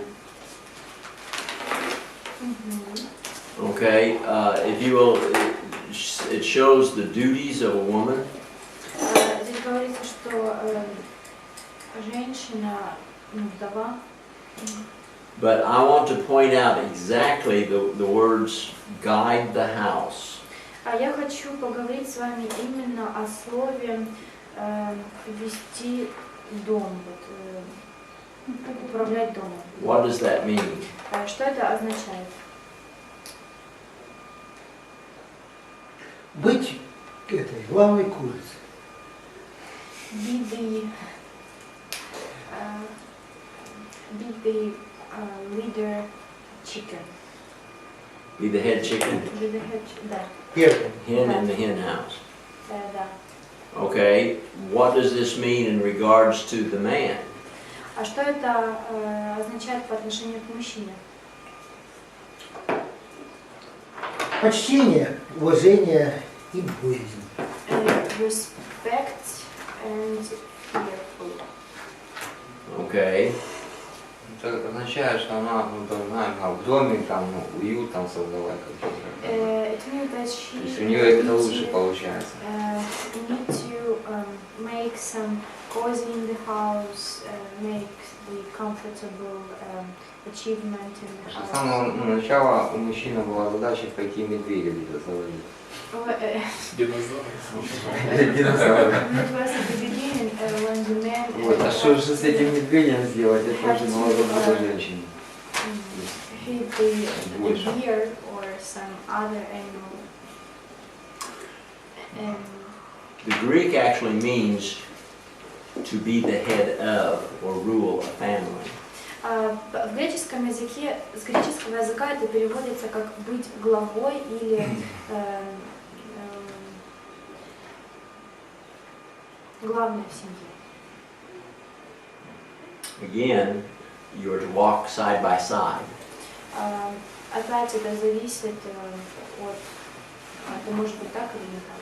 Okay, if you will, it shows the duties of a woman. Здесь говорится, что женщина, вдова. But I want to point out exactly the words guide the house. А я хочу поговорить с вами именно о слове вести дом, управлять домом. What does that mean? Что это означает? Быть этой главной курицей. Be the leader chicken. Be the head chicken? Be the head, да. Первым. Hen in the hen house. Да. Okay, what does this mean in regards to the man? А что это означает по отношению к мужчине? Почтение, уважение и боязнь. Respect and fearful. Okay, Это означает, что она должна в доме там, уют там создавать какой-то. It means that То есть у нее это лучше получается. need to make some cozy in the house, make the comfortable achievement in the С house. самого начала у мужчины была задача пойти медведя где-то заводить. Динозавр. It was at the beginning when the man Вот. А что же с этим медведем сделать? Это уже молодая женщина. hit the deer or some other animal. the Greek actually means to be the head of or rule a family. В греческом языке, с греческого языка это переводится как быть главой или главной в семье. Again, you are to walk side by side. Опять это зависит от, это может быть так или не так.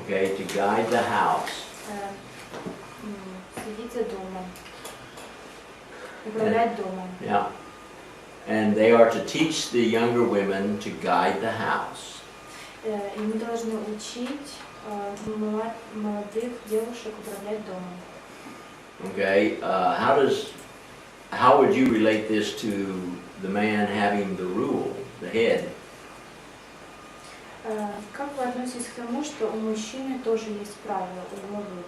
Okay, to guide the house. Следить за домом, управлять домом. Yeah. And they are to teach the younger women to guide the house. И мы должны учить молодых девушек управлять домом. Okay, how would you relate this to the man having the rule, the head? Как вы относитесь к тому, что у мужчины тоже есть правила, у главы?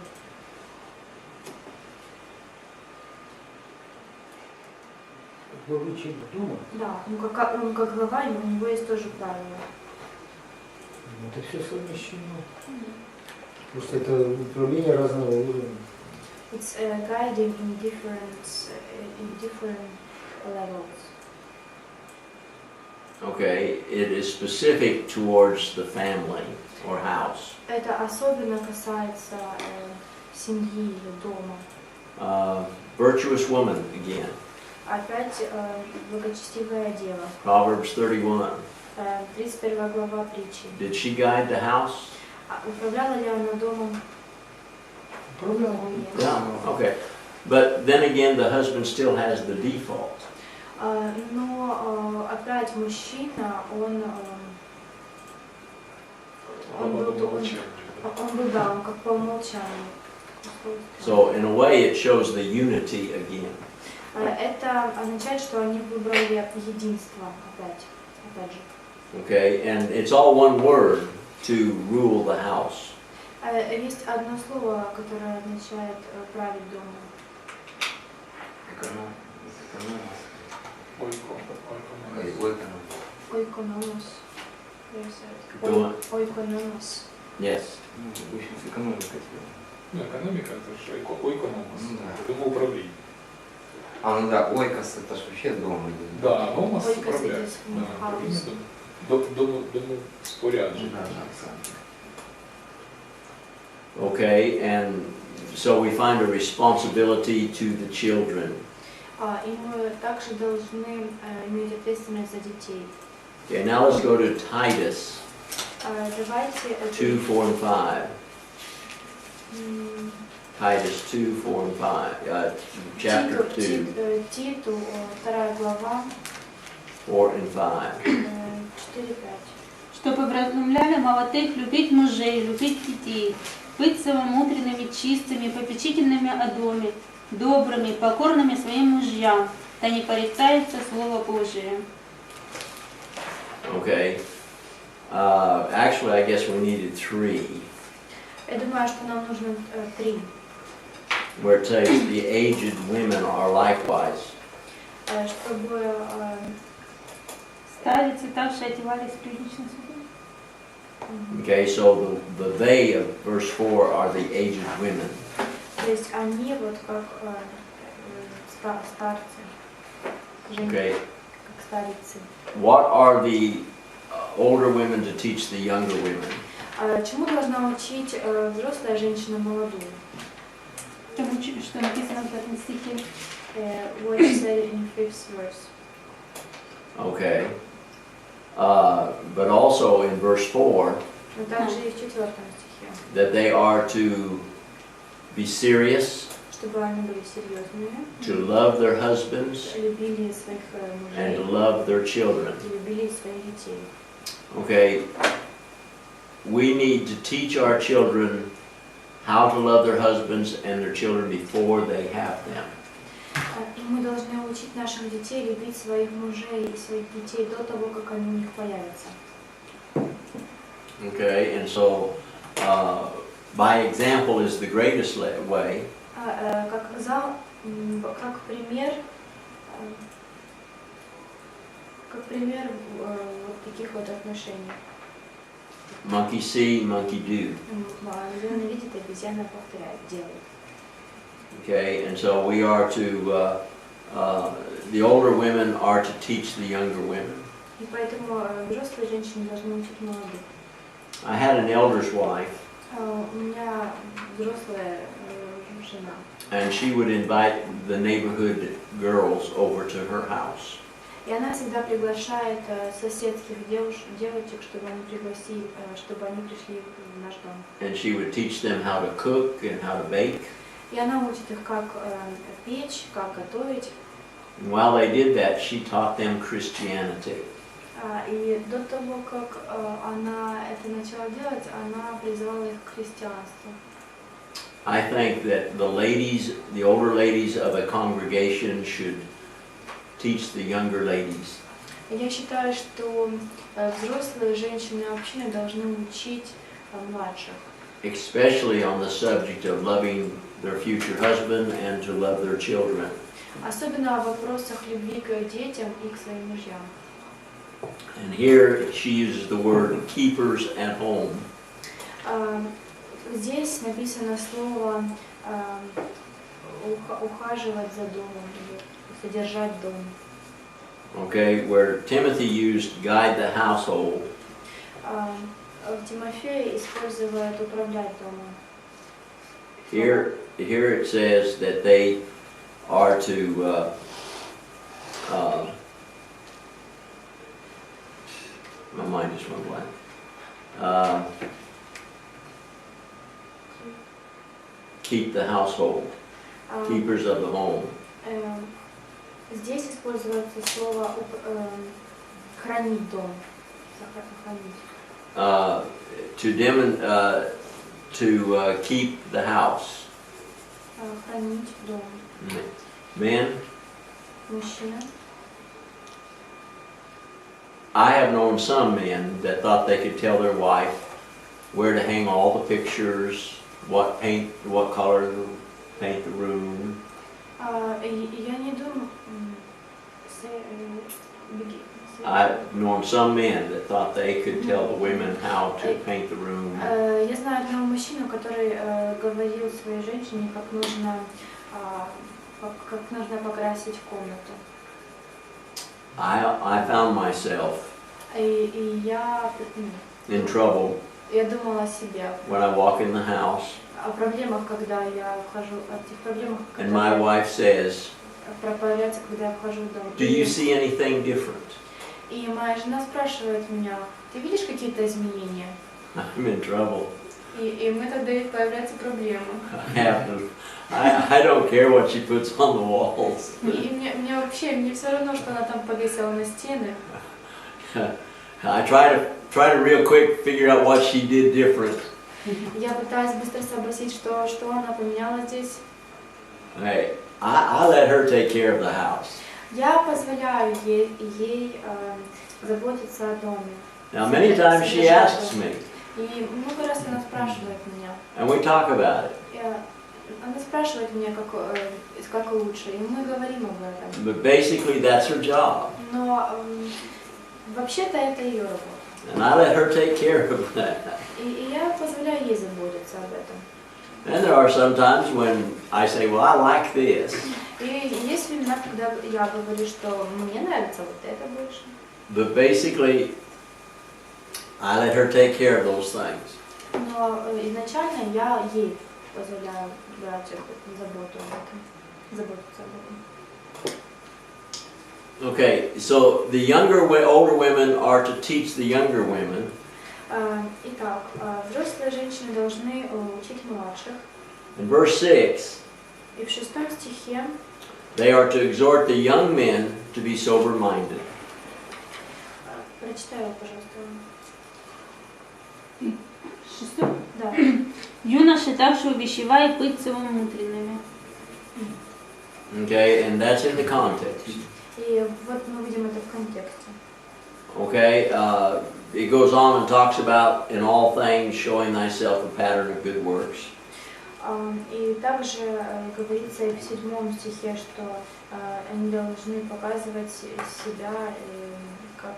Поручик дома. Да, он как глава, и у него есть тоже правила. Это все совмещено. Просто это управление разного уровня. It's guiding in different levels. Okay, it is specific towards the family or house. Это особенно касается семьи или дома. Virtuous woman again. Опять благочестивое дело. Proverbs 31. 31 глава притчи. Did she guide the house? Управляла ли она домом? Управляла. Yeah, okay. But then again, the husband still has the default. Но опять мужчина, он был, да, он как по умолчанию. So in a way, it shows the unity again. Это означает, что они выбрали единство опять же. Okay, and it's all one word to rule the house. Есть одно слово, которое означает править домом. Oikonomos. Oikonomos. Yes. Обычно с экономикой. Ну, экономика, это же ойкономос. Домоуправление. Ну да, ойкос это ж вообще дом. Да, номос Ойкос управляет. это Домоспорядження. Okay, and so we find a responsibility to the children. И мы также должны иметь ответственность за детей. Okay, now let's go to Titus Давайте 2, 4, and 5. Titus 2, 4, and 5. Chapter 2, Титу, 2 глава, 4 and 5. 4-5. Чтобы вразумляли молодых любить мужей, любить детей, быть целомудренными, чистыми, попечительными о доме, добрыми, покорными своим мужьям, да не порицается Слово Божие. Okay. Actually, I guess we needed 3, Я думаю, что нам нужно 3. where it says the aged women are likewise. Чтобы Старицы также одевались прилично себе. Okay, so the they of verse 4 are the aged women. То есть они вот как старцы, женщины, Okay. как старицы. What are the older women to teach the younger women? Чему должна учить взрослая женщина молодую? Тому, что написано в этом стихе. What is said in 5th verse. Okay. But also in verse 4, Но также и в 4 стихе. that they are to be serious, Чтобы они были серьезными, to love their husbands, любили своих and to мужей, love their children. и любили своих детей. Okay. We need to teach our children how to love their husbands and their children before they have them. И мы должны учить наших детей любить своих мужей и своих детей до того, как они у них появятся. Okay, and so by example is the greatest way. Как пример вот таких вот отношений. Monkey see, monkey do. Обезьяна видит, обезьяна повторяет, делает. Okay, and so we are to, the older women are to teach the younger women. И поэтому взрослые женщины должны учить молодых. I had an elder's wife, У меня взрослая жена. and she would invite the neighborhood girls over to her house. И она всегда приглашает соседских девочек, чтобы они пришли в наш дом. And she would teach them how to cook and how to bake. И она учит их, как печь, как готовить. And while they did that, she taught them Christianity. И до того, как она это начала делать, она призывала их к христианству. I think that the ladies, the older ladies of a congregation should teach the younger ladies. Я считаю, что взрослые женщины общины должны учить младших. Especially on the subject of loving their future husband and to love their children. Особенно в вопросах любви к детям и к своим мужьям. And here she uses the word keepers at home. Здесь написано слово ухаживать за домом, или содержать дом. Okay, where Timothy used guide the household. Тимофей использует управлять домом. Here it says that they are to my mind just went blank. Keep the household, keepers of the home. Здесь используется слово хранить дом, To keep the house. Хранить дом. Men, Мужчина. I have known some men that thought they could tell their wife where to hang all the pictures, what color to paint the room. Я не думаю. I've known some men that thought they could tell the women how to paint the room. Я знаю одного мужчину, который говорил своей женщине, как нужно покрасить комнату. I found myself in trouble Я думала о себе. when I walk in the house О проблемах, когда я вхожу, о тех проблемах, and my wife says, проявляется, когда я вхожу в дом. "Do you see anything different?" И моя жена спрашивает меня: ты видишь какие-то изменения? I'm in trouble. И мы тогда появляются проблемы. I don't care what she puts on the walls. И мне все равно, что она там повесила на стены. I try to real quick figure out what she did different. Я пытаюсь быстро сообразить, что она поменяла здесь. Hey, I let her take care of the house. Я позволяю ей заботиться о доме. Now many times she asks me. И много раз она спрашивает меня. And we talk about it. Она спрашивает меня, как лучше, и мы говорим об этом. But basically that's her job. Но вообще-то это ее работа. And I let her take care of that. И я позволяю ей заботиться об этом. And there are some times when I say, well, I like this. И есть времена, когда я говорю, что мне нравится вот это больше. But basically, I let her take care of those things. Но изначально я ей позволяю брать заботу об этом, заботиться об этом. Okay, so the older women are to teach the younger women. Итак, взрослые женщины должны учить младших. In verse 6, И в 6 стихе they are to exhort the young men to be sober-minded. прочитай его, пожалуйста. 6. Да. Юноши также увещевай быть целомудренными. Okay, and that's in the context. И вот мы видим это в контексте. Okay, it goes on and talks about in all things showing thyself a pattern of good works. И также говорится и в 7 стихе, что они должны показывать себя, как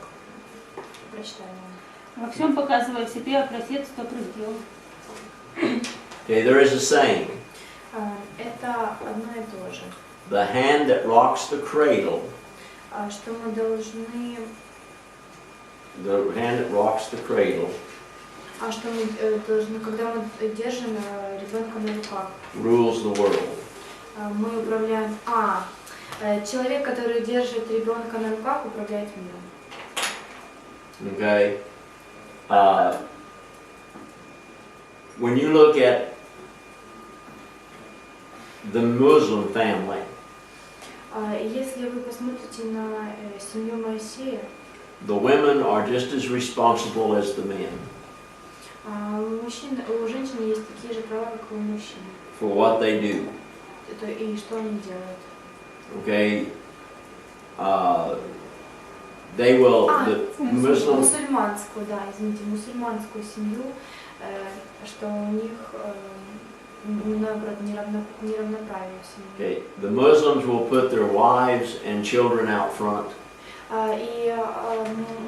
прочитаем. Во всем показывая себе образец добрых дел. Okay, there is a saying. Это одно и то же. The hand that rocks the cradle. Что мы должны... The hand that rocks the cradle. Что мы должны, когда мы держим ребенка на руках. Rules the world. Мы управляем... человек, который держит ребенка на руках, управляет миром. Okay. When you look at the Muslim family, если вы посмотрите на семью Моисея, the women are just as responsible as the men у женщин есть такие же права, как и у мужчин. for what they do. И что они делают. Okay. They will, the Muslim, мусульманскую семью, что у них наоборот, неравноправие в семье. Okay, the Muslims will put their wives and children out front. И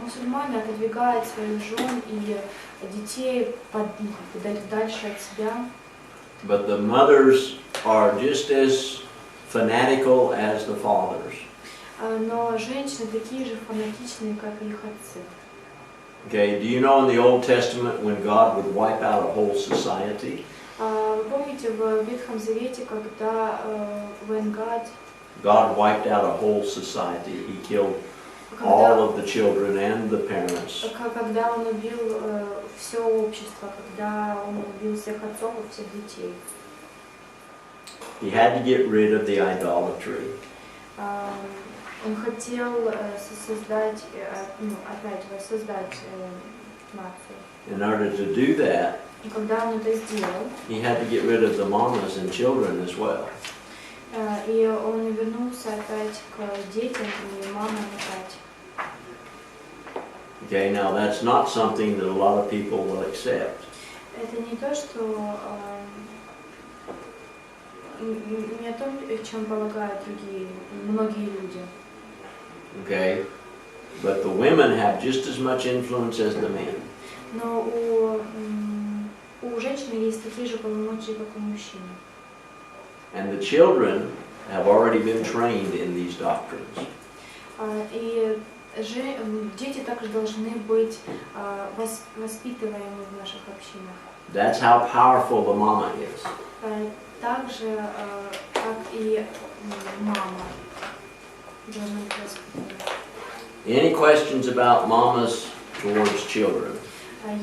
мусульмане отодвигают своих жен и детей дальше от себя. But the mothers are just as fanatical as the fathers. Но женщины такие же фанатичные, как и их отцы. Okay, do you know in the Old Testament when God would wipe out a whole society? Вы помните в Ветхом Завете, когда God wiped out a whole society. He killed all of the children and the parents. Когда Он убил все общество, когда Он убил всех отцов и всех детей. He had to get rid of the idolatry. Он хотел создать, опять воссоздать нацию. In order to do that, И когда Он это сделал, he had to get rid of the mamas and children as well. И Он вернулся опять к детям и мамам опять. Okay, now that's not something that a lot of people will accept. Это не то, что не о том, чем полагают многие люди. Okay, but the women have just as much influence as the men. Но у женщины есть такие же полномочия, как у мужчин. And the children have already been trained in these doctrines. И дети также должны быть воспитываемы в наших общинах. That's how powerful the mama is. Так же, как и мама должна быть воспитана. Any questions about mamas towards children?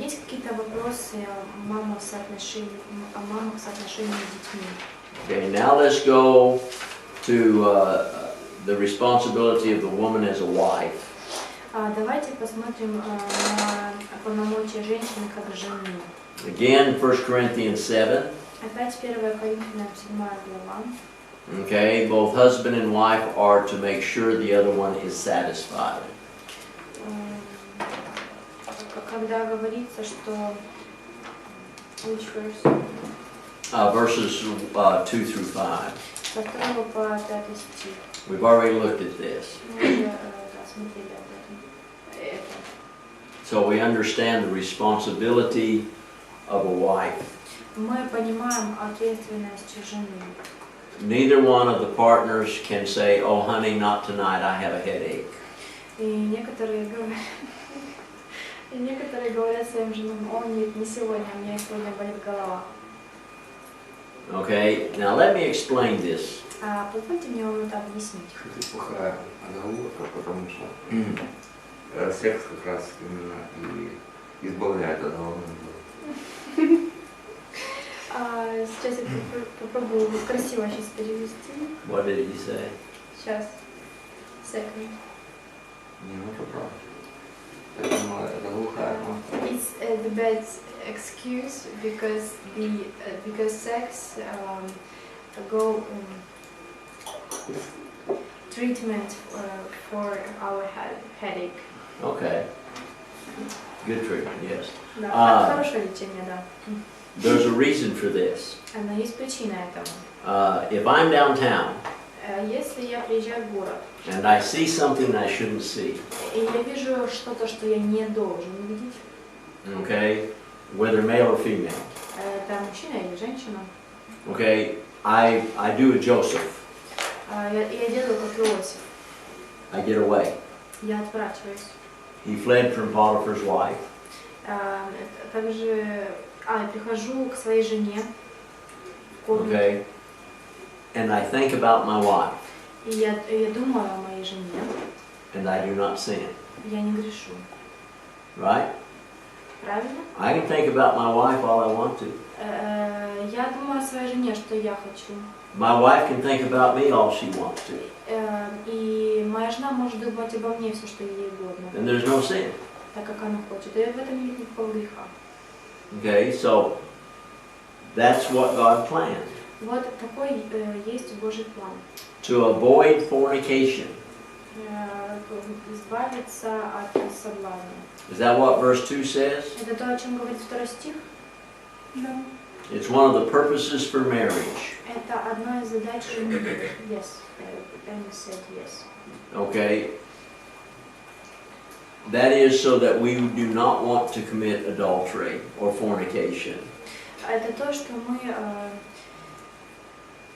Есть какие-то вопросы о мамах в соотношении с детьми? Okay, now let's go to the responsibility of the woman as a wife. Давайте посмотрим на полномочия женщины как жены. Again, 1 Corinthians 7. Опять 1 Коринфянам 7 глава. Okay, both husband and wife are to make sure the other one is satisfied. Когда говорится, что which verse? Verses 2 through 5. Со 2 по 5 стих. We've already looked at this. Мы уже смотрели об этом. So we understand the responsibility of a wife. Мы понимаем ответственность жены. Neither one of the partners can say, "Oh, honey, not tonight. I have a headache." И некоторые говорят своим женам: "О, нет, не сегодня, у меня сегодня болит голова." Okay. Now let me explain this. Позвольте мне вам это объяснить. Это плохая оговорка, потому что секс как раз именно и избавляет от головного боли. Сейчас я попробую красиво сейчас перевести. What did he say? Сейчас. Second. Не, ну это правда. Я думала, это глухая. It's the bad excuse because sex go treatment for our headache. Okay. Good treatment, yes. Да, хорошее лечение, да. There's a reason for this. Но есть причина этому. If I'm downtown Если я приезжаю в город and I see something I shouldn't see, и я вижу что-то, что я не должен видеть, okay, whether male or female, это мужчина или женщина, okay, I do a Joseph. я делаю как Иосиф. I get away. Я отворачиваюсь. He fled from Potiphar's wife. Также, я прихожу к своей жене в комнату. Okay, and I think about my wife, И я думаю о моей жене. and I do not sin. Я не грешу. Right? Правильно? I can think about my wife all I want to. Я думаю о своей жене, что я хочу. My wife can think about me all she wants to. И моя жена может думать обо мне все, что ей угодно. And there's no sin. Так, как она хочет. И в этом нет никакого греха. Okay, so that's what God planned. Вот такой есть Божий план. To avoid fornication. Избавиться от соблазна. Is that what verse 2 says? Это то, о чем говорит 2 стих? Да. It's one of the purposes for marriage. Это одна из задач женитьбы. Yes, Amy said yes. Okay? That is so that we do not want to commit adultery or fornication. Это то, что мы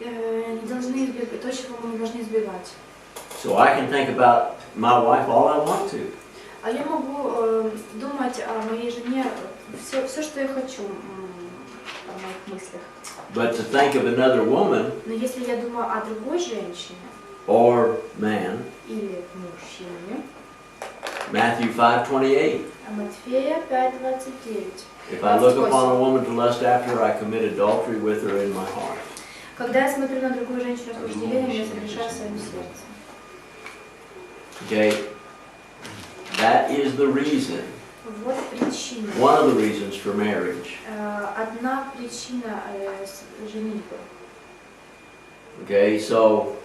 не должны избегать, то, чего мы не должны избегать. So I can think about my wife all I want to. А я могу думать о моей жене все, что я хочу о моих мыслях. But to think of another woman Но если я думаю о другой женщине or man, или мужчине, Matthew 5:28. Матфея 5:29. If I look upon a woman to lust after her, I commit adultery with her in my heart. Когда я смотрю на другую женщину с вожделением, я согрешаю в своем сердце. Okay? That is the reason, Вот причина. one of the reasons for marriage. Одна причина женитьбы. Okay, so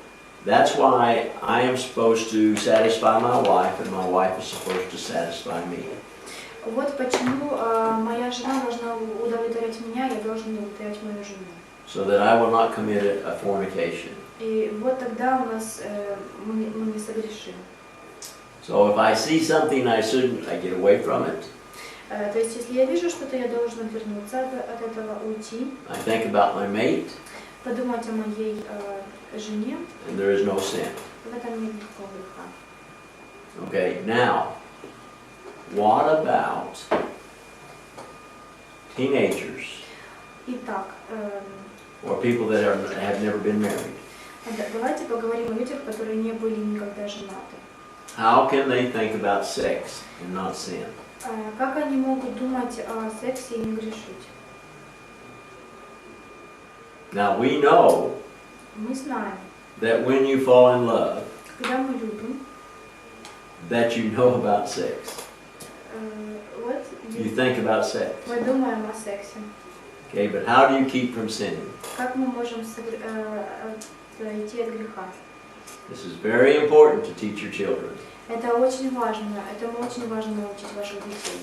that's why I am supposed to satisfy my wife and my wife is supposed to satisfy me. Вот почему моя жена должна удовлетворять меня, я должен удовлетворять мою жену. So that I will not commit a fornication. И вот тогда у нас мы не согрешим. So if I see something I shouldn't, I get away from it. То есть, если я вижу что-то, я должен отвернуться от этого, уйти. I think about my mate, Подумать о моей жене. and there is no sin. В этом нет никакого греха. Okay, now, what about teenagers Итак, or people that have never been married? давайте поговорим о людях, которые не были никогда женаты. How can they think about sex and not sin? Как они могут думать о сексе и не грешить? Now we know Мы знаем, that when you fall in love, когда мы любим, that you know about sex. вот, You think about sex. мы думаем о сексе. Okay, but how do you keep from sinning? Как мы можем отойти от греха? This is very important to teach your children. Это очень важно. Этому очень важно научить ваших детей.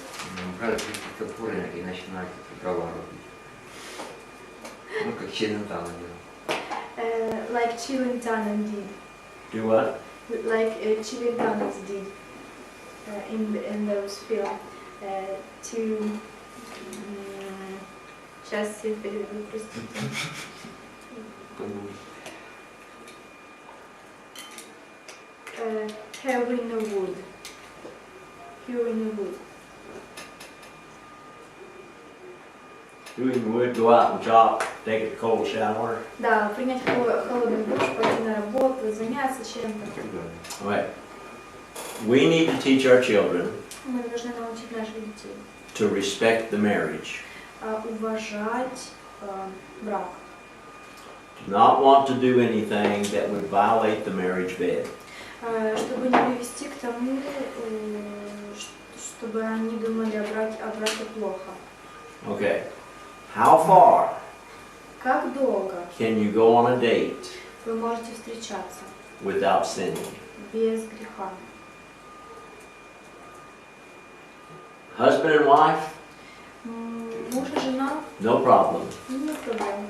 Брать какие-то топоры и начинать дрова рубить. Ну, как Челентано делал. Like Челентано did. Do what? Like Челентано did in those films. Сейчас я переведу, простите. Hewing a wood. Hewing a wood. Doing wood, go out and chop, take a cold shower. Да, принять холодный душ, пойти на работу, заняться чем-то. Right. We need to teach our children Мы должны научить наших детей to respect the marriage. уважать брак. To not want to do anything that would violate the marriage bed. Чтобы не привести к тому, чтобы они думали о браке плохо. Okay. How far Как долго can you go on a date вы можете встречаться without sinning? без греха? Husband and wife, Муж и жена, no problem. нет проблем.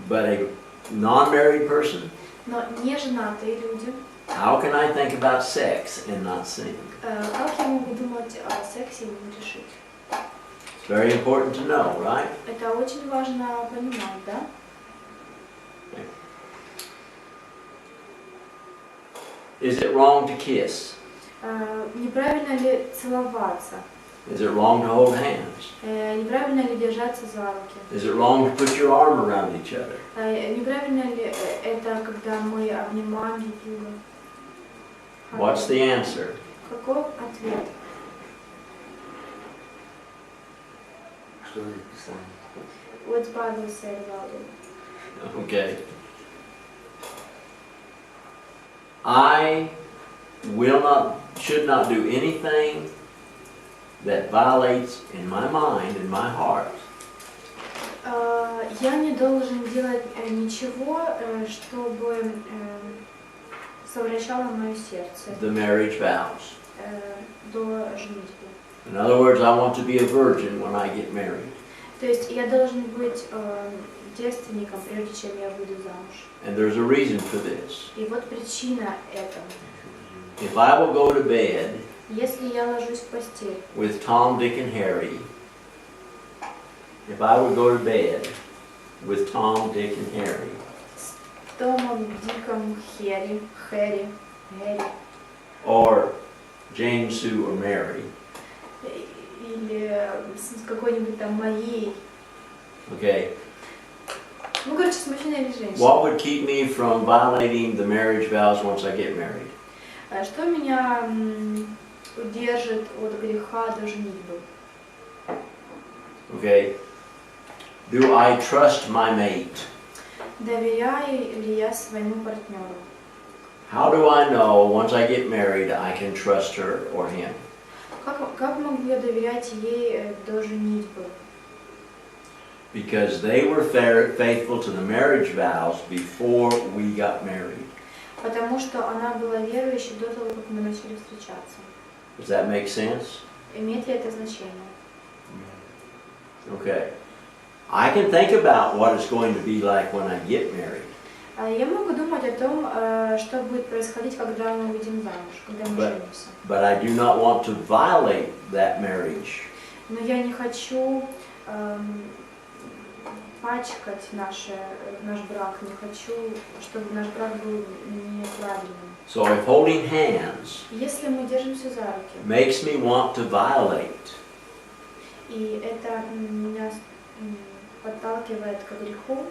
But a non-married person, Но не женатые люди, how can I think about sex and not sin? как я могу думать о сексе и не грешить? It's very important to know, right? Это очень важно понимать, да? Is it wrong to kiss? Неправильно ли целоваться? Is it wrong to hold hands? Неправильно ли держаться за руки? Is it wrong to put your arm around each other? Неправильно ли это, когда мы обнимаем друг друга? What's the answer? Какой ответ? Что здесь писано? What's Bible said about it? Okay. I should not do anything that violates in my mind, in my heart, Я не должен делать ничего, чтобы совращало мое сердце the marriage vows. до женитьбы. In other words, I want to be a virgin when I get married. То есть я должен быть девственником, прежде чем я выйду замуж. And there's a reason for this. И вот причина этого. If I will go to bed Если я ложусь в постель with Tom, Dick, and Harry, if I would go to bed with Tom, Dick, and Harry, с Томом, Диком, Хэри, or Jane, Sue, or Mary, или с какой-нибудь там моей, okay, ну, короче, с мужчиной или женщиной. what would keep me from violating the marriage vows once I get married? Что меня удержит от греха до женитьбы? Okay, do I trust my mate? Доверяю ли я своему партнеру? How do I know once I get married I can trust her or him? Как могу я доверять ей до женитьбы? Because they were faithful to the marriage vows before we got married. Потому что она была верующей до того, как мы начали встречаться. Does that make sense? Имеет ли это значение? Okay. I can think about what it's going to be like when I get married. Я могу думать о том, что будет происходить, когда мы выйдем замуж, когда мы женимся. But I do not want to violate that marriage. Но я не хочу пачкать наш брак, не хочу, чтобы наш брак был неправильным. So if holding hands Если мы держимся за руки, makes me want to violate, и это меня подталкивает к греху,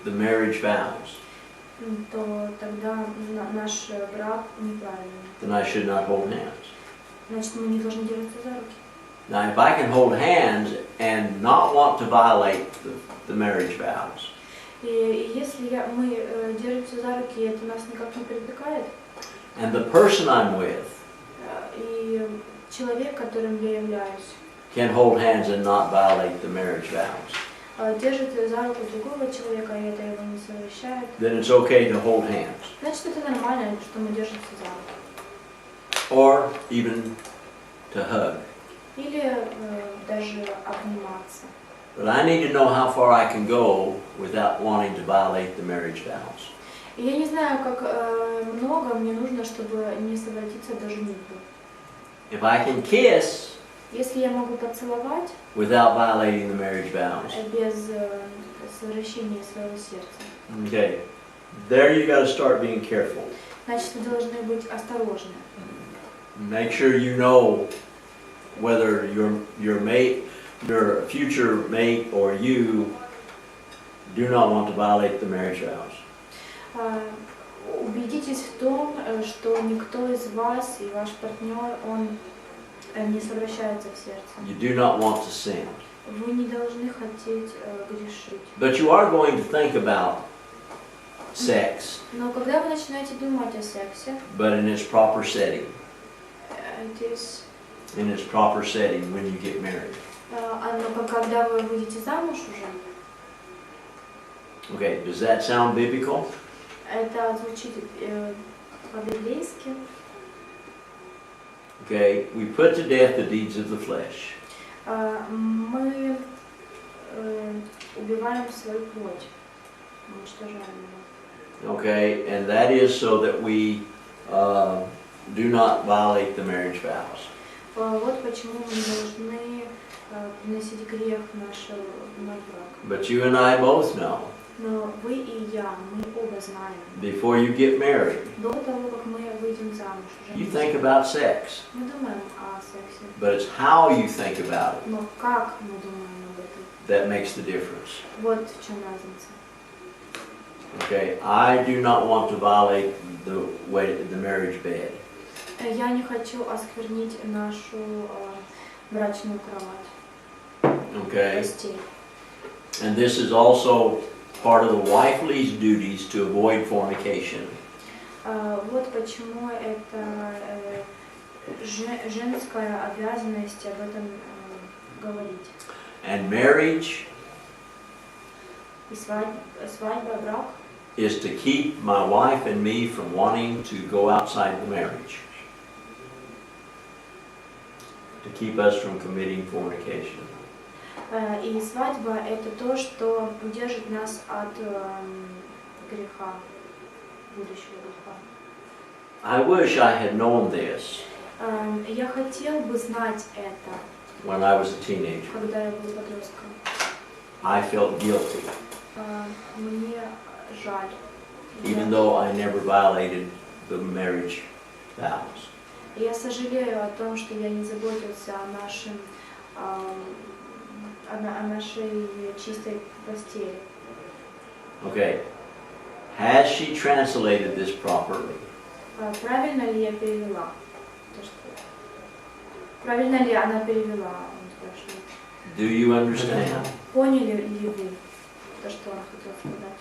the marriage vows, то тогда наш брак неправильный. then I should not hold hands. Значит, мы не должны держаться за руки. Now, if I can hold hands and not want to violate the marriage vows, И если мы держимся за руки, и это нас никак не привлекает, and the person I'm with и человек, которым я являюсь, can hold hands and not violate the marriage vows, держит за руку другого человека, и это его не совращает, then it's okay to hold hands, значит, это нормально, что мы держимся за руки. or even to hug. Или даже обниматься. But I need to know how far I can go without wanting to violate the marriage vows. И я не знаю, как много мне нужно, чтобы не совратиться до женитьбы. If I can kiss Если я могу поцеловать without violating the marriage vows, без совращения своего сердца, okay, there you got to start being careful. значит, вы должны быть осторожны. Make sure you know whether your mate, your future mate, or you do not want to violate the marriage vows. Убедитесь в том, что никто из вас и ваш партнер, он не совращается в сердце. You do not want to sin. Вы не должны хотеть грешить. But you are going to think about sex, Но когда вы начинаете думать о сексе, but in its proper setting. In its proper setting when you get married. но когда вы выйдете замуж уже, Okay, does that sound biblical? это звучит по-библейски. Okay, we put to death the deeds of the flesh. Мы убиваем свою плоть, уничтожаем ее. Okay, and that is so that we do not violate the marriage vows. Вот почему мы не должны приносить грех в наш брак. But you and I both know, Но вы и я, мы оба знаем, before you get married, до того, как мы выйдем замуж, you think about sex, мы думаем о сексе. but it's how you think about it Но как мы думаем об этом? that makes the difference. Вот в чем разница. Okay, I do not want to violate the marriage bed. Я не хочу осквернить нашу брачную кровать, Okay, постель. and this is also part of the wifely's duties to avoid fornication. Вот почему это женская обязанность об этом говорить. And marriage И свадьба, брак, is to keep my wife and me from wanting to go outside the marriage. To keep us from committing fornication. И свадьба – это то, что удержит нас от греха, будущего греха. I wish I had known this Я хотел бы знать это, when I was a teenager. когда я был подростком. I felt guilty, Мне жаль. even though I never violated the marriage vows. Я сожалею о том, что я не заботился о нашей чистой постели. Okay. Has she translated this properly? Правильно ли я перевела? Правильно ли она перевела? Он спрашивает. Do you understand? Поняли ли вы то, что он хотел сказать?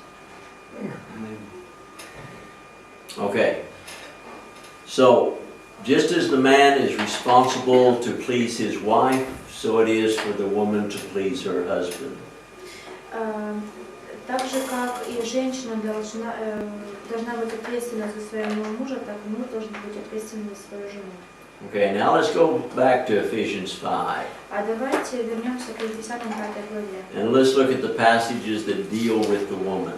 Okay. So, just as the man is responsible to please his wife, so it is for the woman to please her husband. Так же, как и женщина должна быть ответственна за своего мужа, так и муж должен быть ответственен за свою жену. Okay, now let's go back to Ephesians 5. А давайте вернемся к Ефесянам 5 главе. And let's look at the passages that deal with the woman.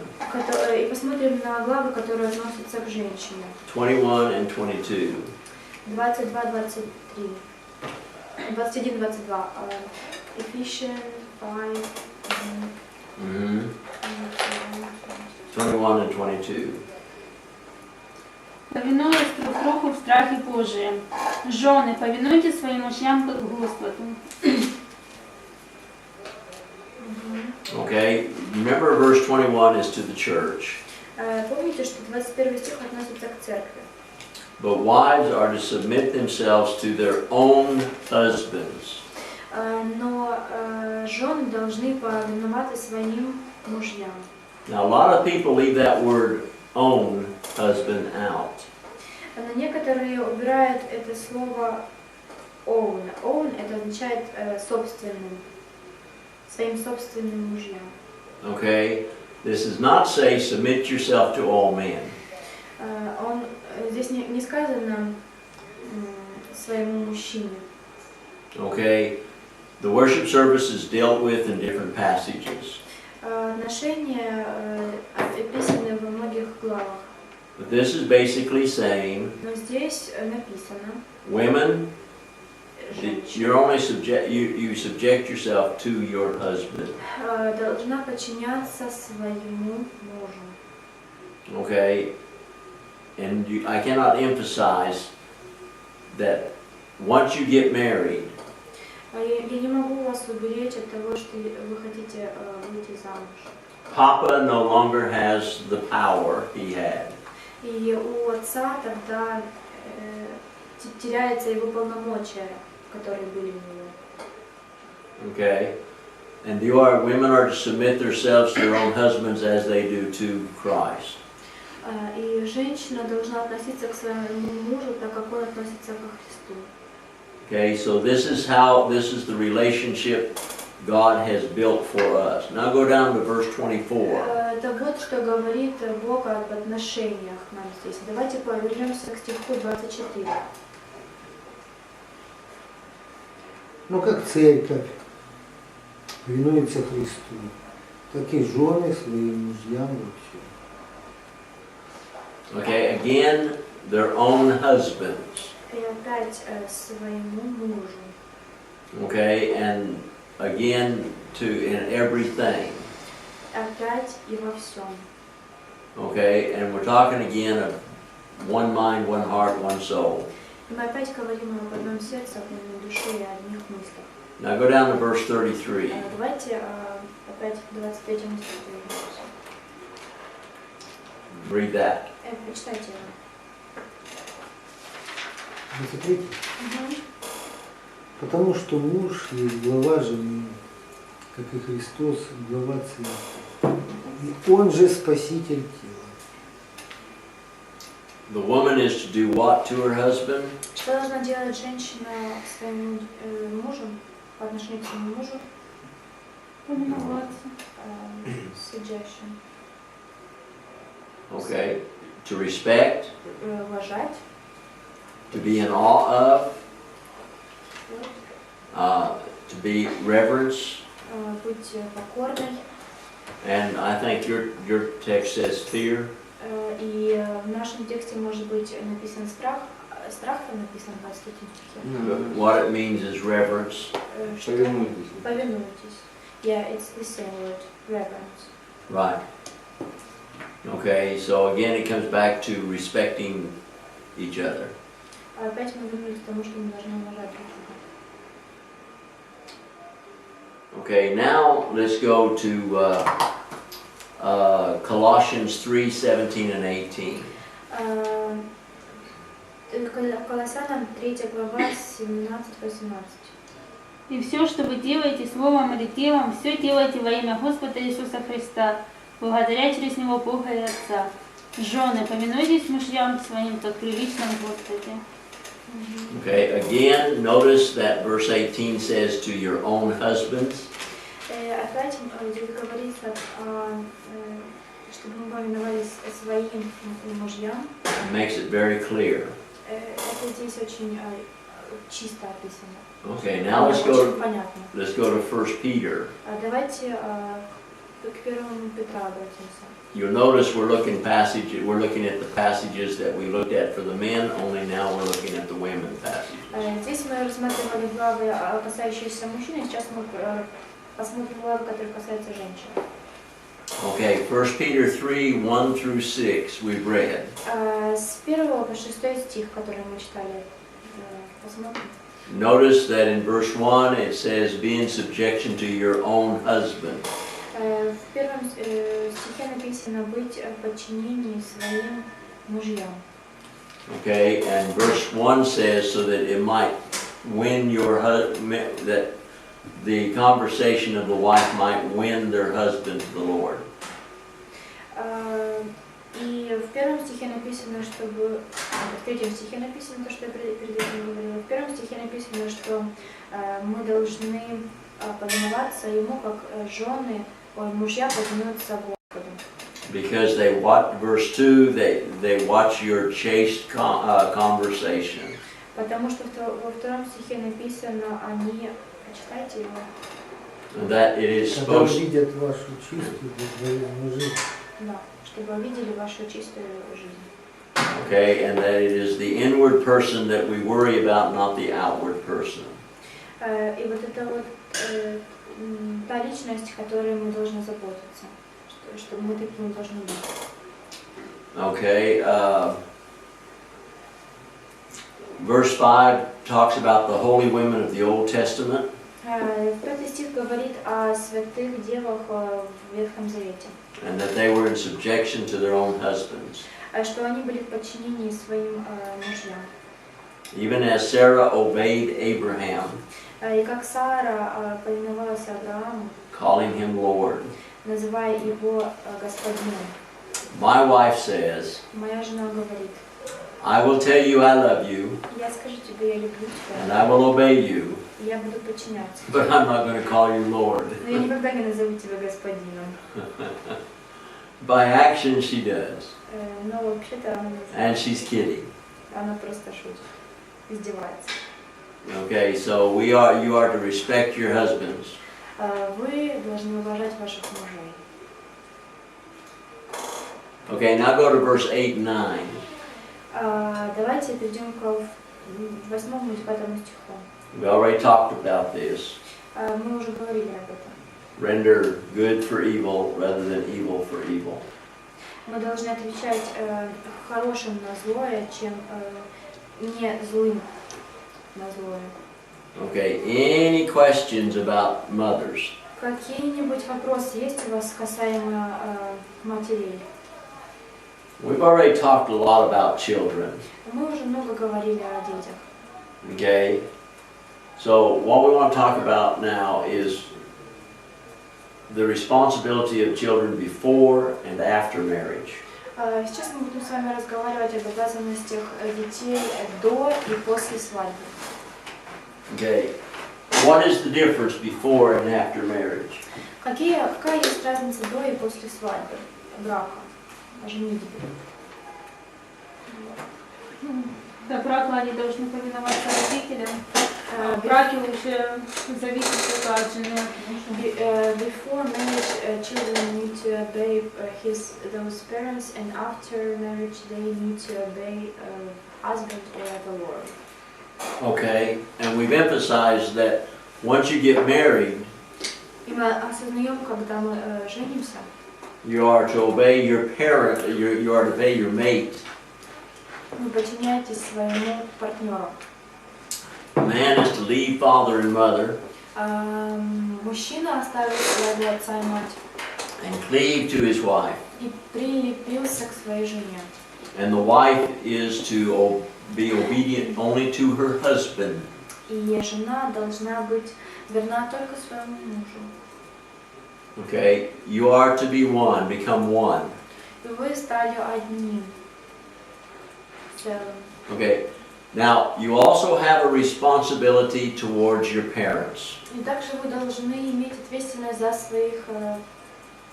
И посмотрим на главы, которые относятся к женщине. 21 and 22. 22-23. 21-22. Ephesians 5. 21 and 22. Повинуясь друг другу в страхе Божием. Жены, повинуйтесь своим мужьям как Господу. Okay, remember verse 21 is to the church. Помните, что 21 стих относится к церкви. But wives are to submit themselves to their own husbands. Но жены должны повиноваться своим мужьям. Now a lot of people leave that word own husband out. Но некоторые убирают это слово own. Own это означает собственным, своим собственным мужьям. Okay, this does not say submit yourself to all men. Здесь не сказано своему мужчине. Okay, the worship service is dealt with in different passages. Отношения описаны во многих главах. But this is basically saying, Но здесь написано, women, you're only you subject yourself to your husband. Должна подчиняться своему мужу. Okay, and I cannot emphasize that once you get married, Я не могу вас уберечь от того, что вы хотите выйти замуж. Papa no longer has the power he had. И у отца тогда теряется его полномочия, которые были у него. Okay, and women are to submit themselves to their own husbands as they do to Christ. И женщина должна относиться к своему мужу, так как он относится ко Христу. Okay, so this is the relationship God has built for us. Now go down to verse 24. Это вот что говорит Бог об отношениях нам здесь. Давайте повернемся к стиху 24. Но как церковь повинуется Христу, так и жены своим мужьям вообще. Okay, again, their own husbands. И опять своему мужу. Okay, and again in everything. Опять и во всем. Okay, and we're talking again of one mind, one heart, one soul. И мы опять говорим об одном сердце, одной душе и одних мыслях. Now go down to verse 33. Давайте опять к 23 стиху вернемся. Read that. Прочитайте его. 23. Потому что муж есть глава жены, как и Христос глава церкви. И он же спаситель тела. The woman is to do what to her husband? Что должна делать женщина своему мужу, по отношению к своему мужу? Повиноваться. Suggestion. Okay, to respect, Уважать. to be in awe of, to be reverence, Будь покорной. And I think your text says fear. И в нашем тексте может быть написан страх. Страх там написан в 23 стихе. What it means is reverence. Повинуйтесь. Yeah, it's the same word, reverence. Right. Okay, so again it comes back to respecting each other. Опять мы вернулись к тому, что мы должны уважать друг друга. Okay, now let's go to Colossians 3:17 and 18. Колоссянам 3 глава 17-18. И все, что вы делаете словом или делом, все делайте во имя Господа Иисуса Христа, благодаря через Него Бога и Отца. Жены, повинуйтесь мужьям своим, как прилично в Господе. Okay, again, notice that verse 18 says to your own husbands. Опять здесь говорится, чтобы мы повиновались своим мужьям. It makes it very clear. Это здесь очень чисто описано. Okay, now let's go to 1 Peter. Давайте к 1 Петра обратимся. You'll notice we're looking at the passages that we looked at for the men, only now we're looking at the women passages. Здесь мы рассматривали главы, касающиеся мужчин, и сейчас мы посмотрим главы, которые касаются женщин. Okay, 1 Peter 3:1-6 we've read. С 1 по 6 стих, который мы читали, посмотрим. Notice that in verse 1 it says, be in subjection to your own husband. В первом стихе написано быть в подчинении своим мужьям. Okay, and verse 1 says, so that it might win your that the conversation of the wife might win their husband to the Lord. И в первом стихе написано, чтобы... В третьем стихе написано то, что я перед этим говорила. В первом стихе написано, что мы должны повиноваться ему, как жены, мужья повинуются Господу. Because they watch, verse 2, they watch your chaste conversation. Потому что во втором стихе написано, они... Читайте его. That it is supposed... Когда увидят вашу чистую жизнь. Да, чтобы увидели вашу чистую жизнь. Okay, and that it is the inward person that we worry about, not the outward person. И вот это вот та личность, которой мы должны заботиться, чтобы мы такими должны быть. Okay, verse 5 talks about the holy women of the Old Testament. 5 стих говорит о святых девах в Ветхом Завете. And that they were in subjection to their own husbands. Что они были в подчинении своим мужьям. Even as Sarah obeyed Abraham. И как Сара повиновалась Аврааму, calling him Lord. Называя его господином. My wife says, моя жена говорит, I will tell you I love you. Я скажу тебе, я люблю тебя. And I will obey you. И я буду подчиняться. But I'm not going to call you Lord. Но я никогда не назову тебя господином. By action she does. Но вообще-то она не знает. And she's kidding. Она просто шутит, издевается. Okay, so you are to respect your husbands. Вы должны уважать ваших мужей. Okay, now go to verse 8 and 9. Давайте перейдем к 8 и 5 стиху. We already talked about this. Мы уже говорили об этом. Render good for evil rather than evil for evil. Мы должны отвечать хорошим на злое, чем не злым на злое. Okay, any questions about mothers? Какие-нибудь вопросы есть у вас касаемо матерей? We've already talked a lot about children. Мы уже много говорили о детях. Okay, so what we want to talk about now is the responsibility of children before and after marriage. Сейчас мы будем с вами разговаривать об обязанностях детей до и после свадьбы. Okay, what is the difference before and after marriage? Какая есть разница до и после свадьбы, брака, женитьбы? До брака они должны повиноваться родителям. В браке уже зависит только от жены, от мужа. Before marriage, children need to obey those parents, and after marriage, they need to obey husband or the Lord. Okay, and we've emphasized that once you get married, И мы осознаем, когда мы женимся, you are to obey your parent, you are to obey your mate. вы подчиняетесь своему партнеру. A man is to leave father and mother Мужчина оставил своего отца и мать and cleave to his wife. и прилепился к своей жене. And the wife is to be obedient only to her husband. И жена должна быть верна только своему мужу. Okay, you are to be one, become one. И вы стали одним целым. Okay, now you also have a responsibility towards your parents. И также вы должны иметь ответственность за своих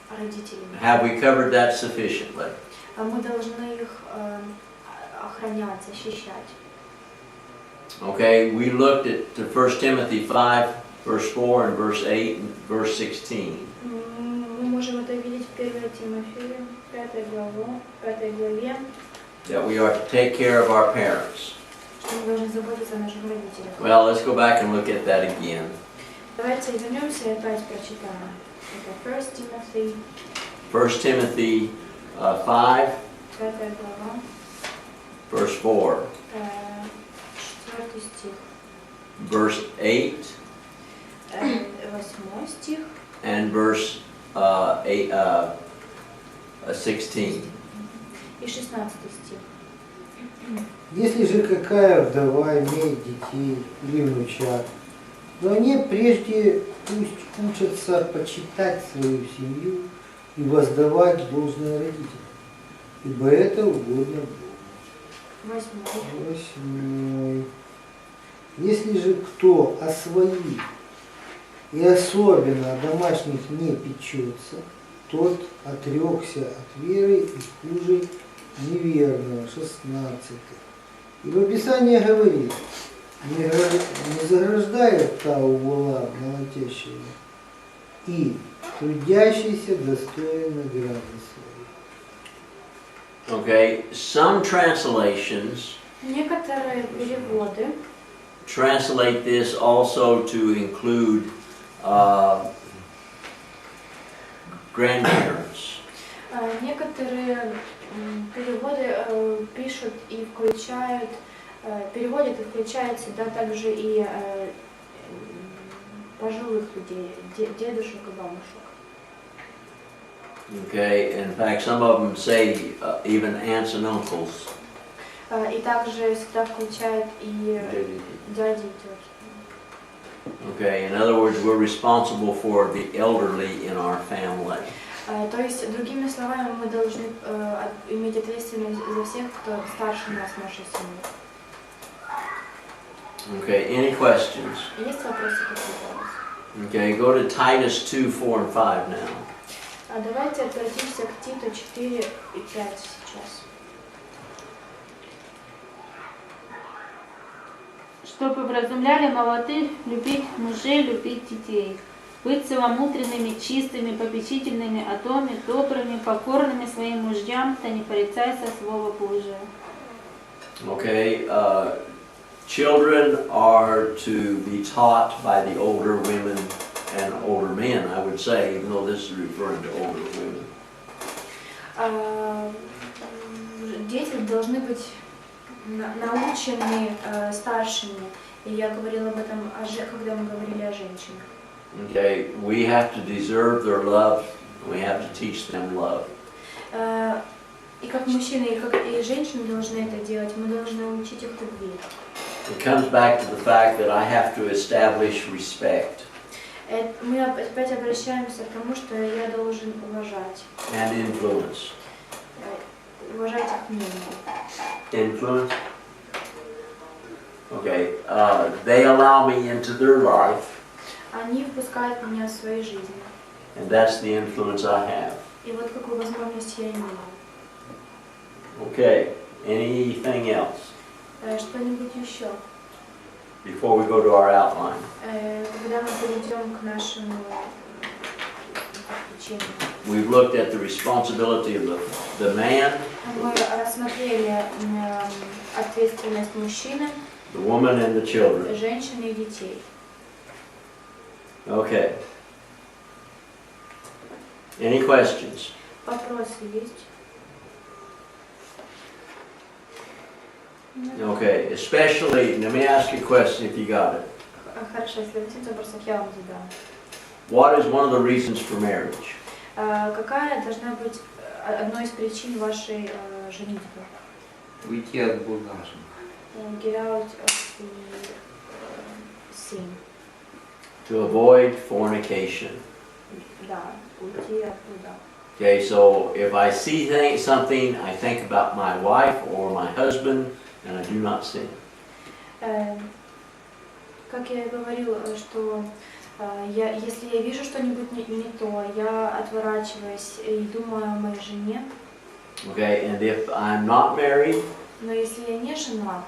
родителей. Have we covered that sufficiently? Мы должны их охранять, защищать. Okay, we looked at 1 Timothy 5, verse 4 and verse 8 and verse 16. Мы можем это видеть в 1 Тимофею, 5 главе. That we are to take care of our parents. Что мы должны заботиться о наших родителях. Well, let's go back and look at that again. Давайте вернемся и опять прочитаем. Это 1 Timothy 5, 5 глава, verse 4, 4 стих, verse 8, 8 стих and verse 16. и 16 стих. Если же какая вдова имеет детей или внучат, то они прежде пусть учатся почитать свою семью и воздавать должное родителям, ибо это угодно Богу. 8. Если же кто о своих и особенно о домашних не печется, тот отрекся от веры и хуже неверного. 16. Ибо Писание говорит: не заграждает та у вола молотящего, и трудящийся достоин награды своей. Okay, some translations Некоторые переводы translate this also to include grandparents. Некоторые переводы пишут и включают, переводят и включают сюда также и пожилых людей, дедушек и бабушек. Okay, in fact, some of them say even aunts and uncles. И также сюда включают и дяди и тети. Okay, in other words, we're responsible for the elderly in our family. То есть, другими словами, мы должны иметь ответственность за всех, кто старше нас в нашей семье. Okay, any questions? Есть вопросы какие-то у вас? Okay, go to Titus 2, 4 and 5 now. Давайте обратимся к Титу 4 и 5 сейчас. Чтобы вразумляли молодых, любить мужей, любить детей, быть целомудренными, чистыми, попечительными о доме, добрыми, покорными своим мужьям, да не порицайся Слова Божия. Okay, children are to be taught by the older women and older men, I would say, even though this is referring to older women. Дети должны быть научены старшими. И я говорила об этом, когда мы говорили о женщинах. Okay, we have to deserve their love. We have to teach them love. И как мужчины, и как и женщины должны это делать, мы должны учить их любви. It comes back to the fact that I have to establish respect. Мы опять обращаемся к тому, что я должен уважать. And influence. Уважать их мнение. Influence? Okay, they allow me into their life. Они впускают меня в свою жизнь. And that's the influence I have. И вот какую возможность я имею. Okay, anything else? Что-нибудь еще? before we go to our outline. Когда мы перейдем к нашему заключению, We've looked at the responsibility of the man, мы рассмотрели ответственность мужчины, the woman, and the children. женщины и детей. Okay. Any questions? Вопросы есть? Okay, especially, let me ask you a question if you got it. Хорошо, если вы хотите вопросов, я вам задам. What is one of the reasons for marriage? Какая должна быть одной из причин вашей женитьбы? Уйти от блуда. Get out of the sin. To avoid fornication. Да, уйти от блуда. Okay, so if I see something, I think about my wife or my husband, and I do not sin. Как я и говорила, что если я вижу что-нибудь не то, я отворачиваюсь и думаю о моей жене. Okay, and if I'm not married, Но если я не женат,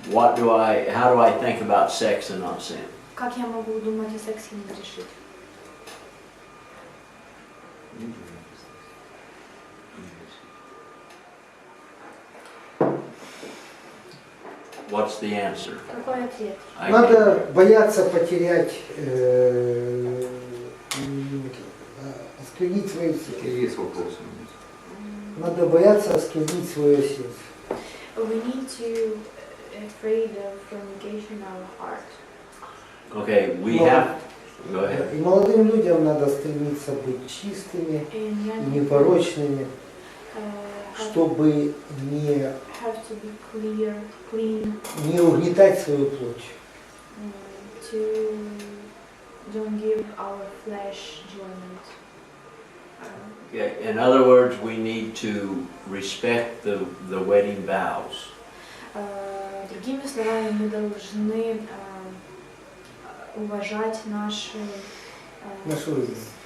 how do I think about sex and not sin? как я могу думать о сексе и не грешить? What's the answer? Какой ответ? Надо бояться потерять, осквернить свое сердце. Есть вопросы? Надо бояться осквернить свое сердце. We need to afraid of fornication in our heart. Okay, we have. Go ahead. И молодым людям надо стремиться быть чистыми и непорочными, чтобы не угнетать свою плоть. In other words, we need to respect the wedding vows. Другими словами, мы должны уважать нашу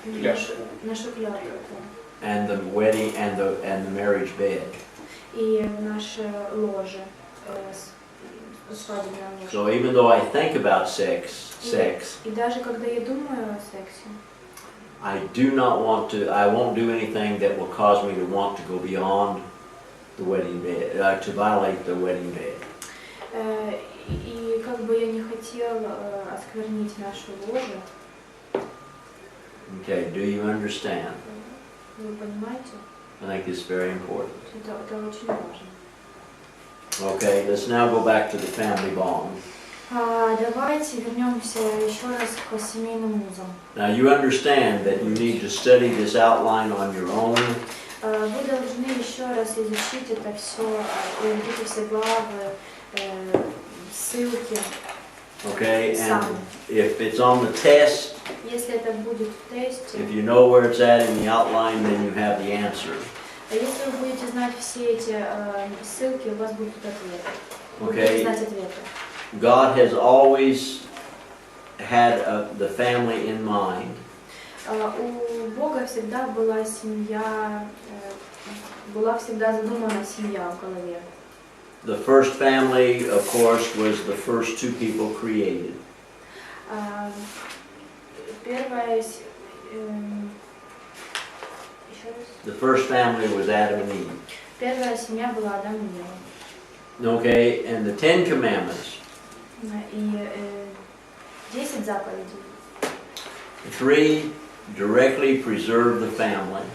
клятву. And the wedding and the marriage bed. И наше ложе, свадебное ложе. So even though I think about sex, И даже когда я думаю о сексе, I won't do anything that will cause me to want to go beyond the wedding bed, to violate the wedding bed. И как бы я не хотела осквернить наше ложе. Okay, do you understand? Вы понимаете? I think it's very important. Это очень важно. Okay, let's now go back to the family bond. Давайте вернемся еще раз к семейным узам. Now you understand that you need to study this outline on your own. Вы должны еще раз изучить это все, эти все главы, ссылки. Okay, and if it's on the test, если это будет в тесте, if you know where it's at in the outline, then you have the answer. Если вы будете знать все эти ссылки, у вас будут ответы. Вы Okay. будете знать ответы. God has always had the family in mind. У Бога всегда была семья, была всегда задумана семья в голове. The first family, of course, was the first two people created. The first family was Adam and Eve. Первая семья была Адам и Ева. Okay, and the 10 Commandments. И 10 заповедей. 3 directly preserve the family.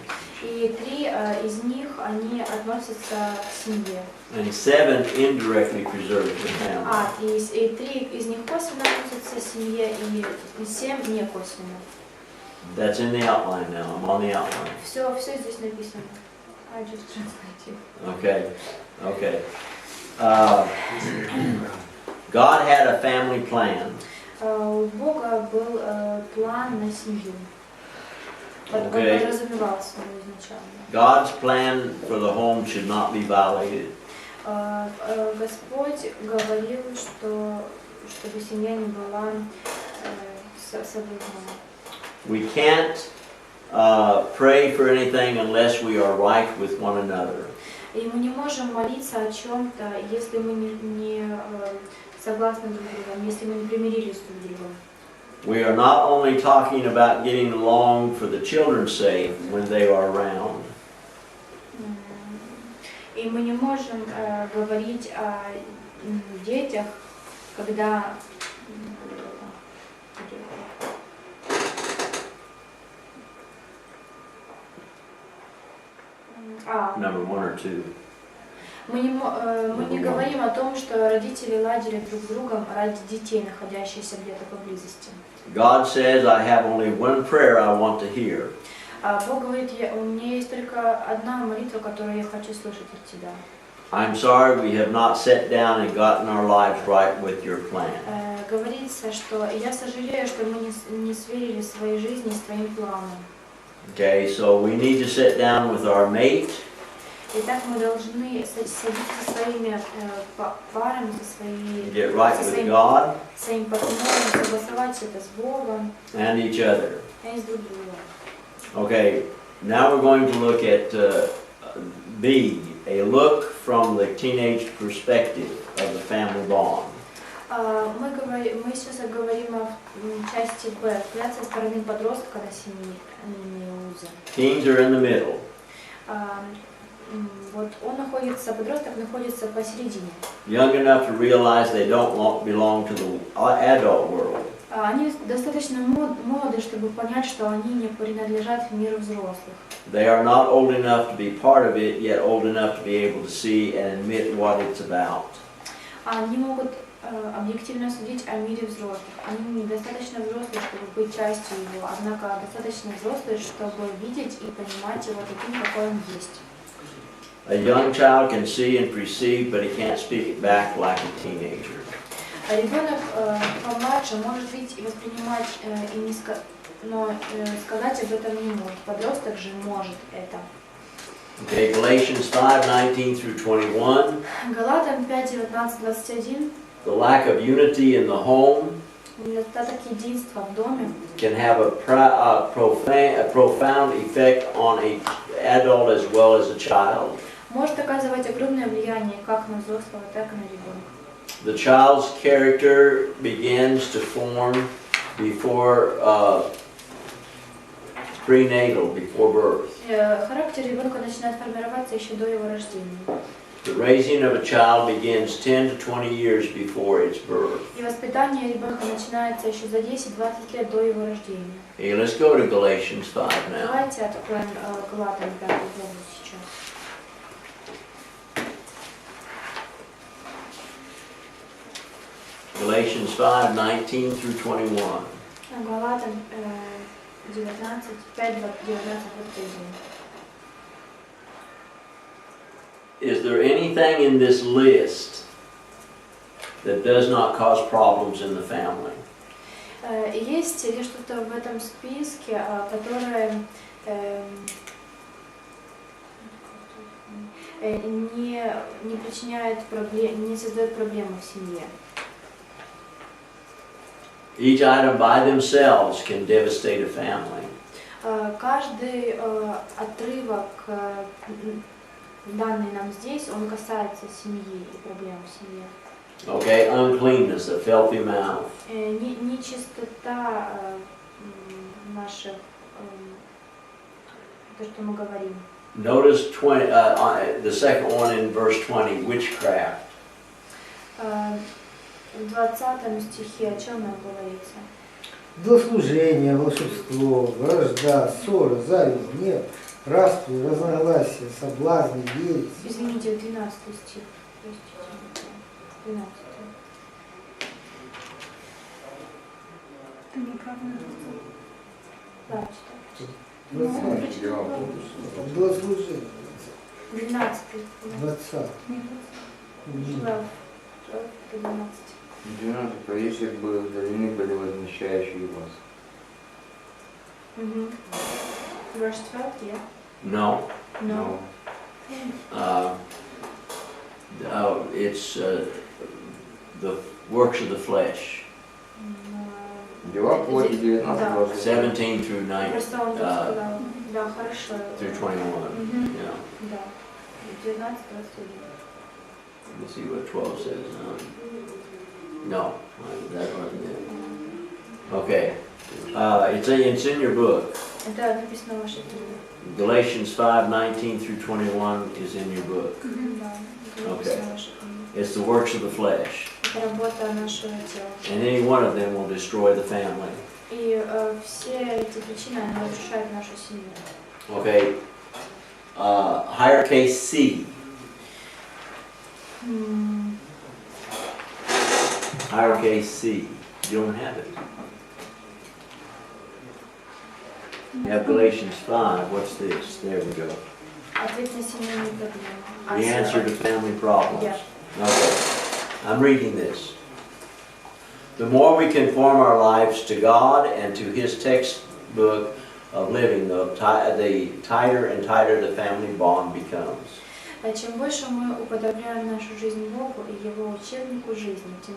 И 3 из них, они относятся к семье. And 7 indirectly preserve the family. И 3 из них косвенно относятся к семье, и 7 не косвенно. That's in the outline now. I'm on the outline. Все здесь написано. I just translated. Okay. God had a family plan. У Бога был план на семью. Okay. Подразумевался изначально. God's plan for the home should not be violated. Господь говорил, чтобы семья не была соблюдена. We can't pray for anything unless we are right with one another. И мы не можем молиться о чем-то, если мы не согласны друг с другом, если мы не примирились друг с другом. We are not only talking about getting along for the children's sake when they are around. И мы не можем говорить о детях, когда Number 1 or 2. мы не говорим о том, что родители ладили друг с другом ради детей, находящихся где-то поблизости. God says, I have only one prayer I want to hear. Бог говорит, у меня есть только одна молитва, которую я хочу слышать от тебя. I'm sorry we have not sat down and gotten our lives right with your plan. Говорится, что я сожалею, что мы не сверили свои жизни с твоим планом. Okay, so we need to sit down with our mate. Итак, мы должны садиться со своими парами, Get right with God. Своим партнером, согласовать это с Богом. And each other. И с друг другом. Okay, now we're going to look at B, a look from the teenage perspective of the family bond. Мы сейчас говорим о части Б, взгляд со стороны подростка на семейные узы. Teens are in the middle. Вот подросток находится посередине. Young enough to realize they don't belong to the adult world. Они достаточно молоды, чтобы понять, что они не принадлежат миру взрослых. They are not old enough to be part of it, yet old enough to be able to see and admit what it's about. Они могут объективно судить о мире взрослых. Они недостаточно взрослые, чтобы быть частью его, однако достаточно взрослые, чтобы видеть и понимать его таким, какой он есть. A young child can see and perceive, but he can't speak it back like a teenager. Ребенок помладше может видеть и воспринимать, но сказать об этом не может. Подросток же может это. Okay, Galatians 5:19 through 21. Галатам 5:19-21. The lack of unity in the home Недостаток единства в доме can have a profound effect on an adult as well as a child. Может оказывать огромное влияние как на взрослого, так и на ребенка. The child's character begins to form before prenatal, before birth. Характер ребенка начинает формироваться еще до его рождения. The raising of a child begins 10 to 20 years before its birth. И воспитание ребенка начинается еще за 10-20 лет до его рождения. Hey, let's go to Galatians 5 now. Давайте откроем Галатам 5 главу сейчас. Galatians 5:19 through 21. Галатам 19, 5:19-21. Is there anything in this list that does not cause problems in the family? Есть ли что-то в этом списке, которое не причиняет проблем, не создает проблемы в семье? Each item by themselves can devastate a family. Каждый отрывок, данный нам здесь, он касается семьи и проблем в семье. Okay, uncleanness, a filthy mouth. Нечистота наших, то, что мы говорим. Notice the second one in verse 20, witchcraft. В 20 стихе о чем нам говорится? Злослужение, волшебство, вражда, ссора, зависть, гнев, распри, разногласия, соблазны, ересь. Извините, 12 стих. 12. Это неправильно. Да, читай. Злослужение. 12. 20. 12. 12, если бы удалены были возмущающие вас. Verse 12, yeah? No. No. It's the works of the flesh. Дела плоти 19, 17 through 9, Просто он так сказал. Да, хорошо. through 21. Yeah. Да. 19, 21. Let's see what 12 says now. No, that wasn't it. Okay. It's in your book. Это написано в вашей книге. Galatians 5:19 through 21 is in your book. Да, это написано в вашей книге. It's the works of the flesh. Это работа нашего тела. And any one of them will destroy the family. И все эти причины, они разрушают нашу семью. Okay. Higher case C. Higher case C. You don't have it. You have Galatians 5. What's this? There we go. Ответ на семейные проблемы. The answer to family problems. Yeah. Okay. I'm reading this. The more we conform our lives to God and to His textbook of living, the tighter and tighter the family bond becomes. Чем больше мы уподобляем нашу жизнь Богу и Его учебнику жизни, тем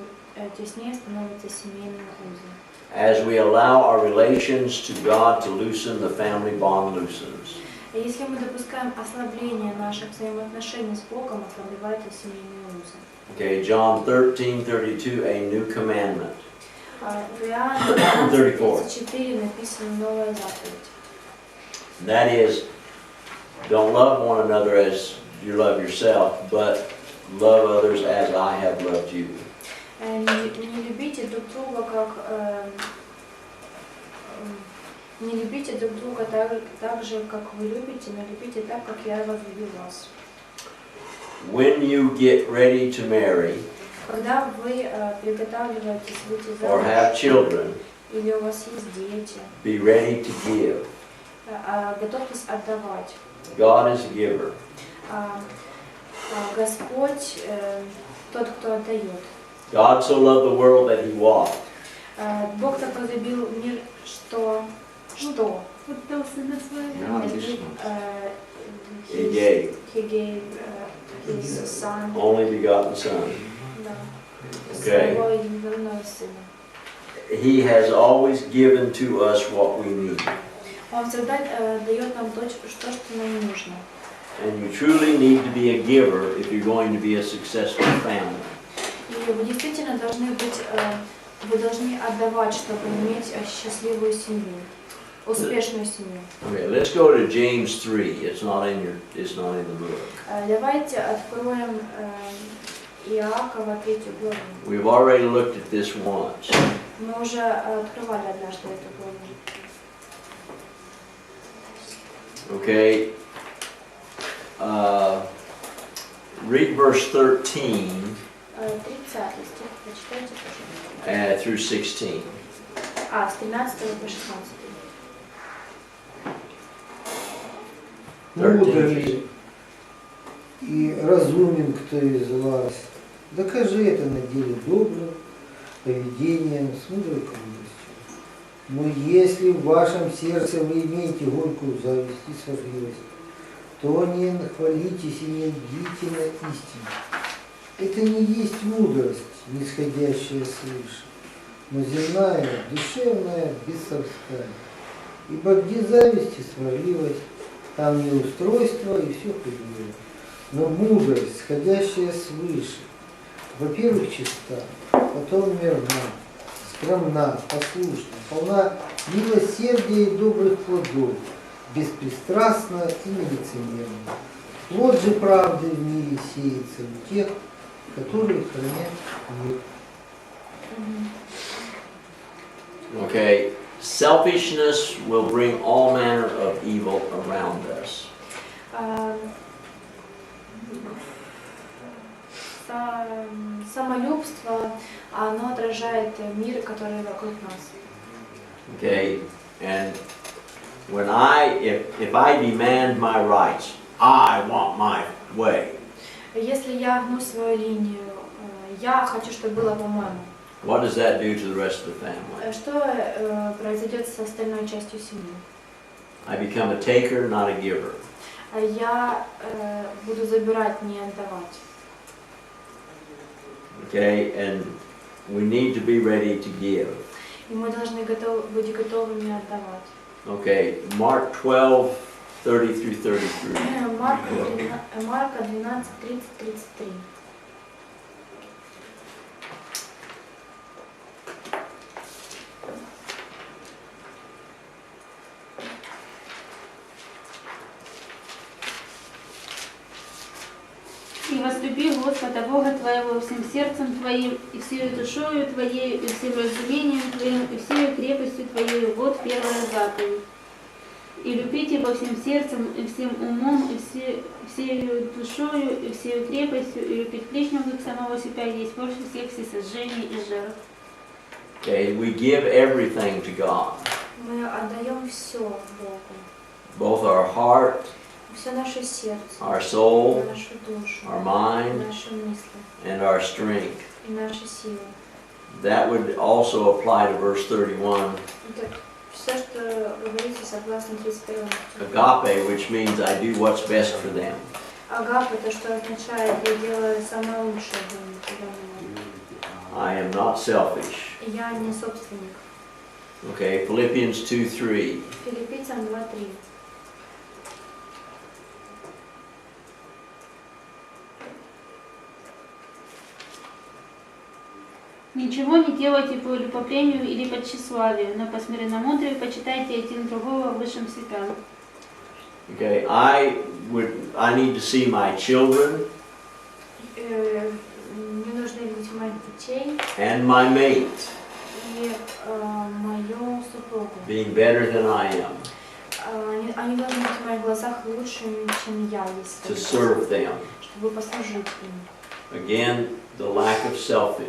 теснее становятся семейные узы. As we allow our relations to God to loosen, the family bond loosens. Если мы допускаем ослабление наших взаимоотношений с Богом, ослабевают и семейные узы. Okay, John 13:32, a new commandment. В Иоанна 12:34 написана новая заповедь. That is, don't love one another as you love yourself, but love others as I have loved you. Не любите друг друга не любите друг друга так же, как вы любите, но любите так, как я возлюбил вас. When you get ready to marry, Когда вы приготавливаетесь выйти or have замуж, children, или у вас есть дети, be ready to give. готовьтесь отдавать. God is a giver. Господь тот, кто отдает. God so loved the world that He what? Бог так возлюбил мир, что Отдал Сына Своего. He gave. He gave His Son. Only begotten Son. Да. Okay. Своего единородного Сына. He has always given to us what we need. Он всегда дает нам то, что нам нужно. And you truly need to be a giver if you're going to be a successful family. И вы действительно должны быть, вы должны отдавать, чтобы иметь счастливую семью, успешную семью. Okay, let's go to James 3. It's not in the book. Давайте откроем Иакова 3 главу. We've already looked at this once. Мы уже открывали однажды эту главу. Okay. Read verse 13 30 стих, прочитайте, пожалуйста. through 16. С 13 по 16. Мудрый и разумен кто из вас, докажи это на деле добрым поведением, с мудрой премудростью. Но если в вашем сердце вы имеете горькую зависть и сварливость, то не хвалитесь и не лгите на истине. Это не есть мудрость, нисходящая свыше, но земная, душевная, бесовская. Ибо где зависть и сварливость, там неустройство и все худое. Но мудрость, сходящая свыше, во-первых, чиста, потом мирна, скромна, послушна, полна милосердия и добрых плодов, беспристрастна и нелицемерна. Вот же правды в мире сеется у тех, которые хранят мир. Okay. Selfishness will bring all manner of evil around us. Самолюбство, оно отражает мир, который вокруг нас. Okay, and when if I demand my rights, I want my way. Если я гну свою линию, я хочу, чтобы было по-моему. What does that do to the rest of the family? Что произойдет с остальной частью семьи? I become a taker, not a giver. Я буду забирать, не отдавать. Okay, and we need to be ready to give. И мы должны быть готовыми отдавать. Okay, Mark 12, 30 through 33. Марка 12, 30, 33. Господа Бога твоего всем сердцем твоим, и всею душою твоею, и всем разумением твоим, и всею крепостью твоею. Вот первая заповедь. И любите во всем сердцем, и всем умом, и всею душою, и всею крепостью, и любить ближнего как самого себя, есть больше всех всесожжений и жертв. Okay, we give everything to God. Мы отдаем все Богу. Both our heart, Все наше сердце, our soul, нашу душу, our mind, наши мысли and our strength. и наши силы. That would also apply to verse 31. Это все, что говорится согласно 31 стиху. Agape, which means I do what's best for them. Агап, это что означает, я делаю самое лучшее для меня. I am not selfish. Я не собственник. Okay, Philippians 2:3. Филиппийцам 2:3. Ничего не делайте по любопрению или по тщеславию, но по смиренномудрию почитайте один другого высшим себя. Okay, I need to see my children Мне нужно видеть моих детей and my mate и мою супругу. being better than I am, Они должны быть в моих глазах лучшими, чем я есть, to serve them. чтобы послужить им. Again, the lack of self.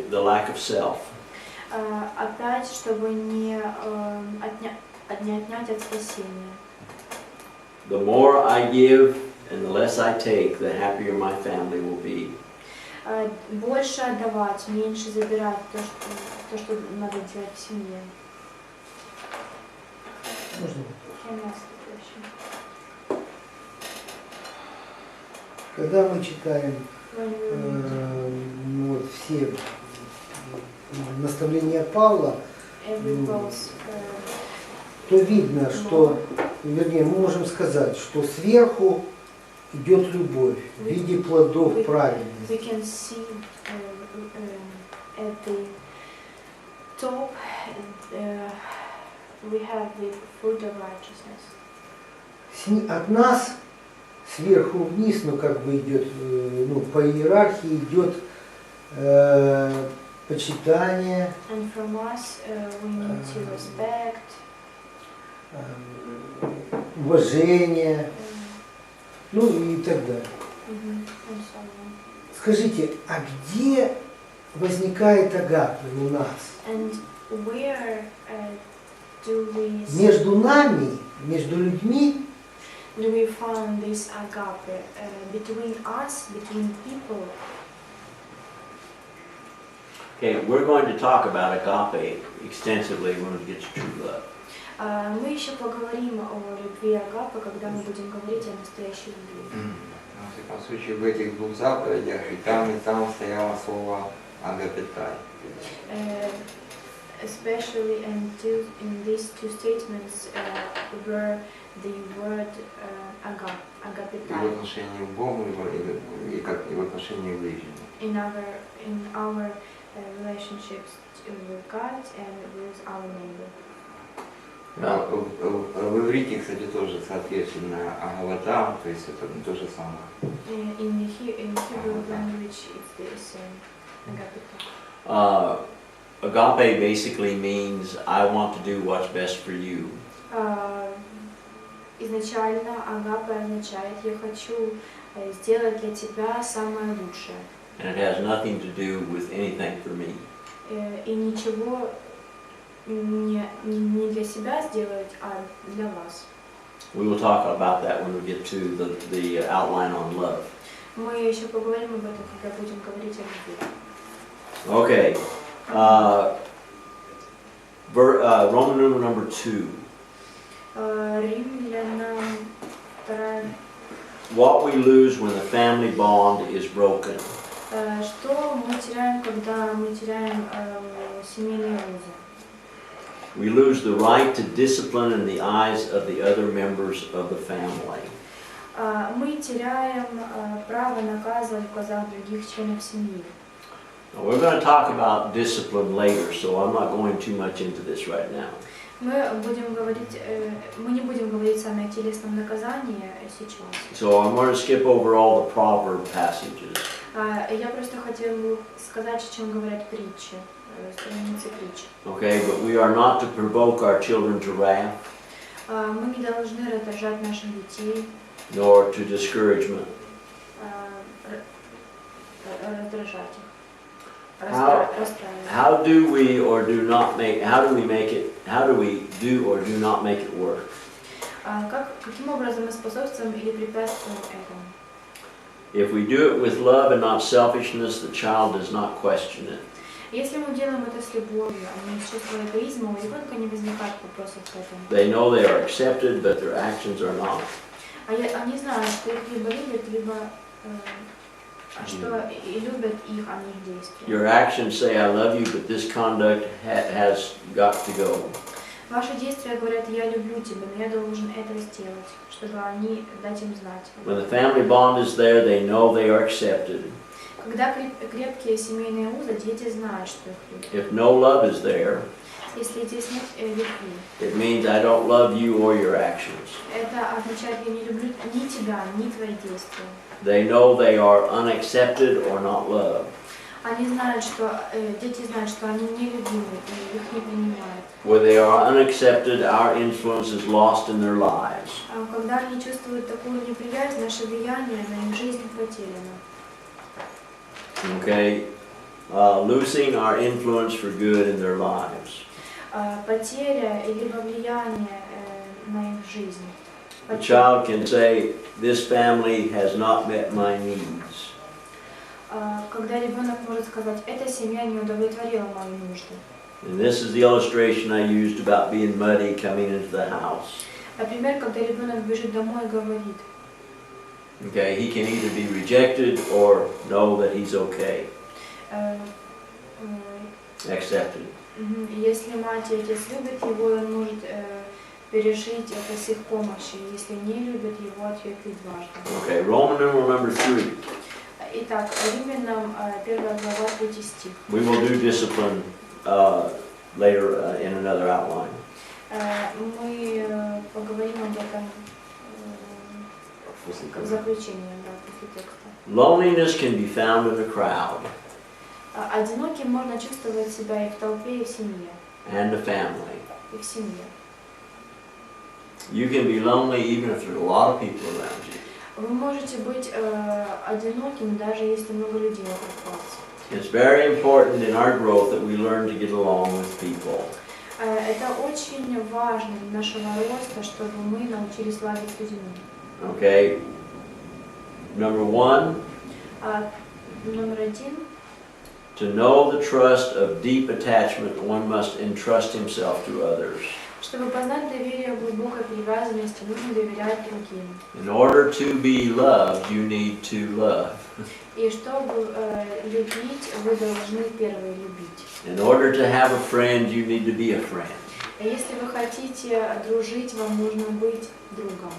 Опять, чтобы не отнять от спасения. The more I give and the less I take, the happier my family will be. Больше отдавать, меньше забирать то, что надо делать в семье. Можно? Я Когда мы читаем не вот все наставления Павла, то видно, что, вернее, мы можем сказать, что сверху идет любовь в виде плодов праведности. We can see at the top we have the fruit of righteousness. От нас сверху вниз, ну как бы идет, ну по иерархии идет почитание, And from us we need to respect, уважение, ну и так далее. and so on. Скажите, а где возникает агапе у нас? And where do we Между нами, между людьми, find this agape between us, between people? Okay, we're going to talk about agape extensively when we get to true love. Мы еще поговорим о любви агапы, когда мы будем говорить о настоящей любви. Во всяком случае, в этих двух заповедях и там стояло слово агапетай. Especially in these two statements were the word И в agapetai отношении к Богу, и в отношении к ближнему. in our relationships with God and with our neighbor. В иврите, кстати, тоже соответственно агавата, то есть это то же самое. In Hebrew language, it's the same agapetai. Agape basically means I want to do what's best for you. Изначально агапе означает я хочу сделать для тебя самое лучшее. And it has nothing to do with anything for me. И ничего не для себя сделать, а для вас. We will talk about that when we get to the outline on love. Мы еще поговорим об этом, когда будем говорить о любви. Okay. Roman numeral number 2. Римлянам 2. What we lose when the family bond is broken. Что мы теряем, когда мы теряем семейные узы? We lose the right to discipline in the eyes of the other members of the family. Мы теряем право наказывать в глазах других членов семьи. Now, we're going to talk about discipline later, so I'm not going too much into this right now. Мы не будем говорить сами о телесном наказании сейчас. So I'm going to skip over all the proverb passages. Я просто хотела сказать, о чем говорят притчи, страницы притч. Okay, but we are not to provoke our children to wrath, Мы не должны раздражать наших детей, nor to discouragement. Раздражать их. How do we do or do not make it work? Каким образом мы способствуем или препятствуем этому? If we do it with love and not selfishness, the child does not question it. Если мы делаем это с любовью, а не из чувства эгоизма, у ребенка не возникает вопросов к этому. They know they are accepted, but their actions are not. Они знают, что их либо любят, либо что и любят их, а не их действия. Your actions say I love you, but this conduct has got to go. Ваши действия говорят, я люблю тебя, но я должен это сделать, чтобы они дать им знать. When the family bond is there, they know they are accepted. Когда крепкие семейные узы, дети знают, что их любят. If no love is there, если здесь нет любви, it means I don't love you or your actions. Это означает, я не люблю ни тебя, ни твои действия. They know they are unaccepted or not loved. Они знают, что дети знают, что они не любимы и их не принимают. Where they are unaccepted, our influence is lost in their lives. Когда они чувствуют такую неприязнь, наше влияние на их жизнь потеряно. Okay, losing our influence for good in their lives. Потеря либо влияние на их жизнь. The child can say, "This family has not met my needs." Когда ребенок может сказать, эта семья не удовлетворила мои нужды. And this is the illustration I used about being muddy coming into the house. Например, когда ребенок бежит домой и говорит. Okay, he can either be rejected or know that he's okay. Accepted. Если мать и отец любят его, он может пережить это с их помощью. Если не любят его, ответить дважды. Okay, Roman numeral number 3. Итак, Римлянам 1 глава 3 стих. We will do discipline later in another outline. Мы поговорим об этом в заключении, да, после текста. Loneliness can be found in the crowd. Одиноким можно чувствовать себя и в толпе, и в семье. And the family. И в семье. You can be lonely even if there are a lot of people around you. Вы можете быть одиноким, даже если много людей вокруг вас. It's very important in our growth that we learn to get along with people. Это очень важно для нашего роста, чтобы мы научились ладить с людьми. Okay. Number 1. Номер 1. To know the trust of deep attachment, one must entrust himself to others. Чтобы познать доверие глубокой привязанности, нужно доверять другим. In order to be loved, you need to love. И чтобы любить, вы должны первые любить. In order to have a friend, you need to be a friend. Если вы хотите дружить, вам нужно быть другом.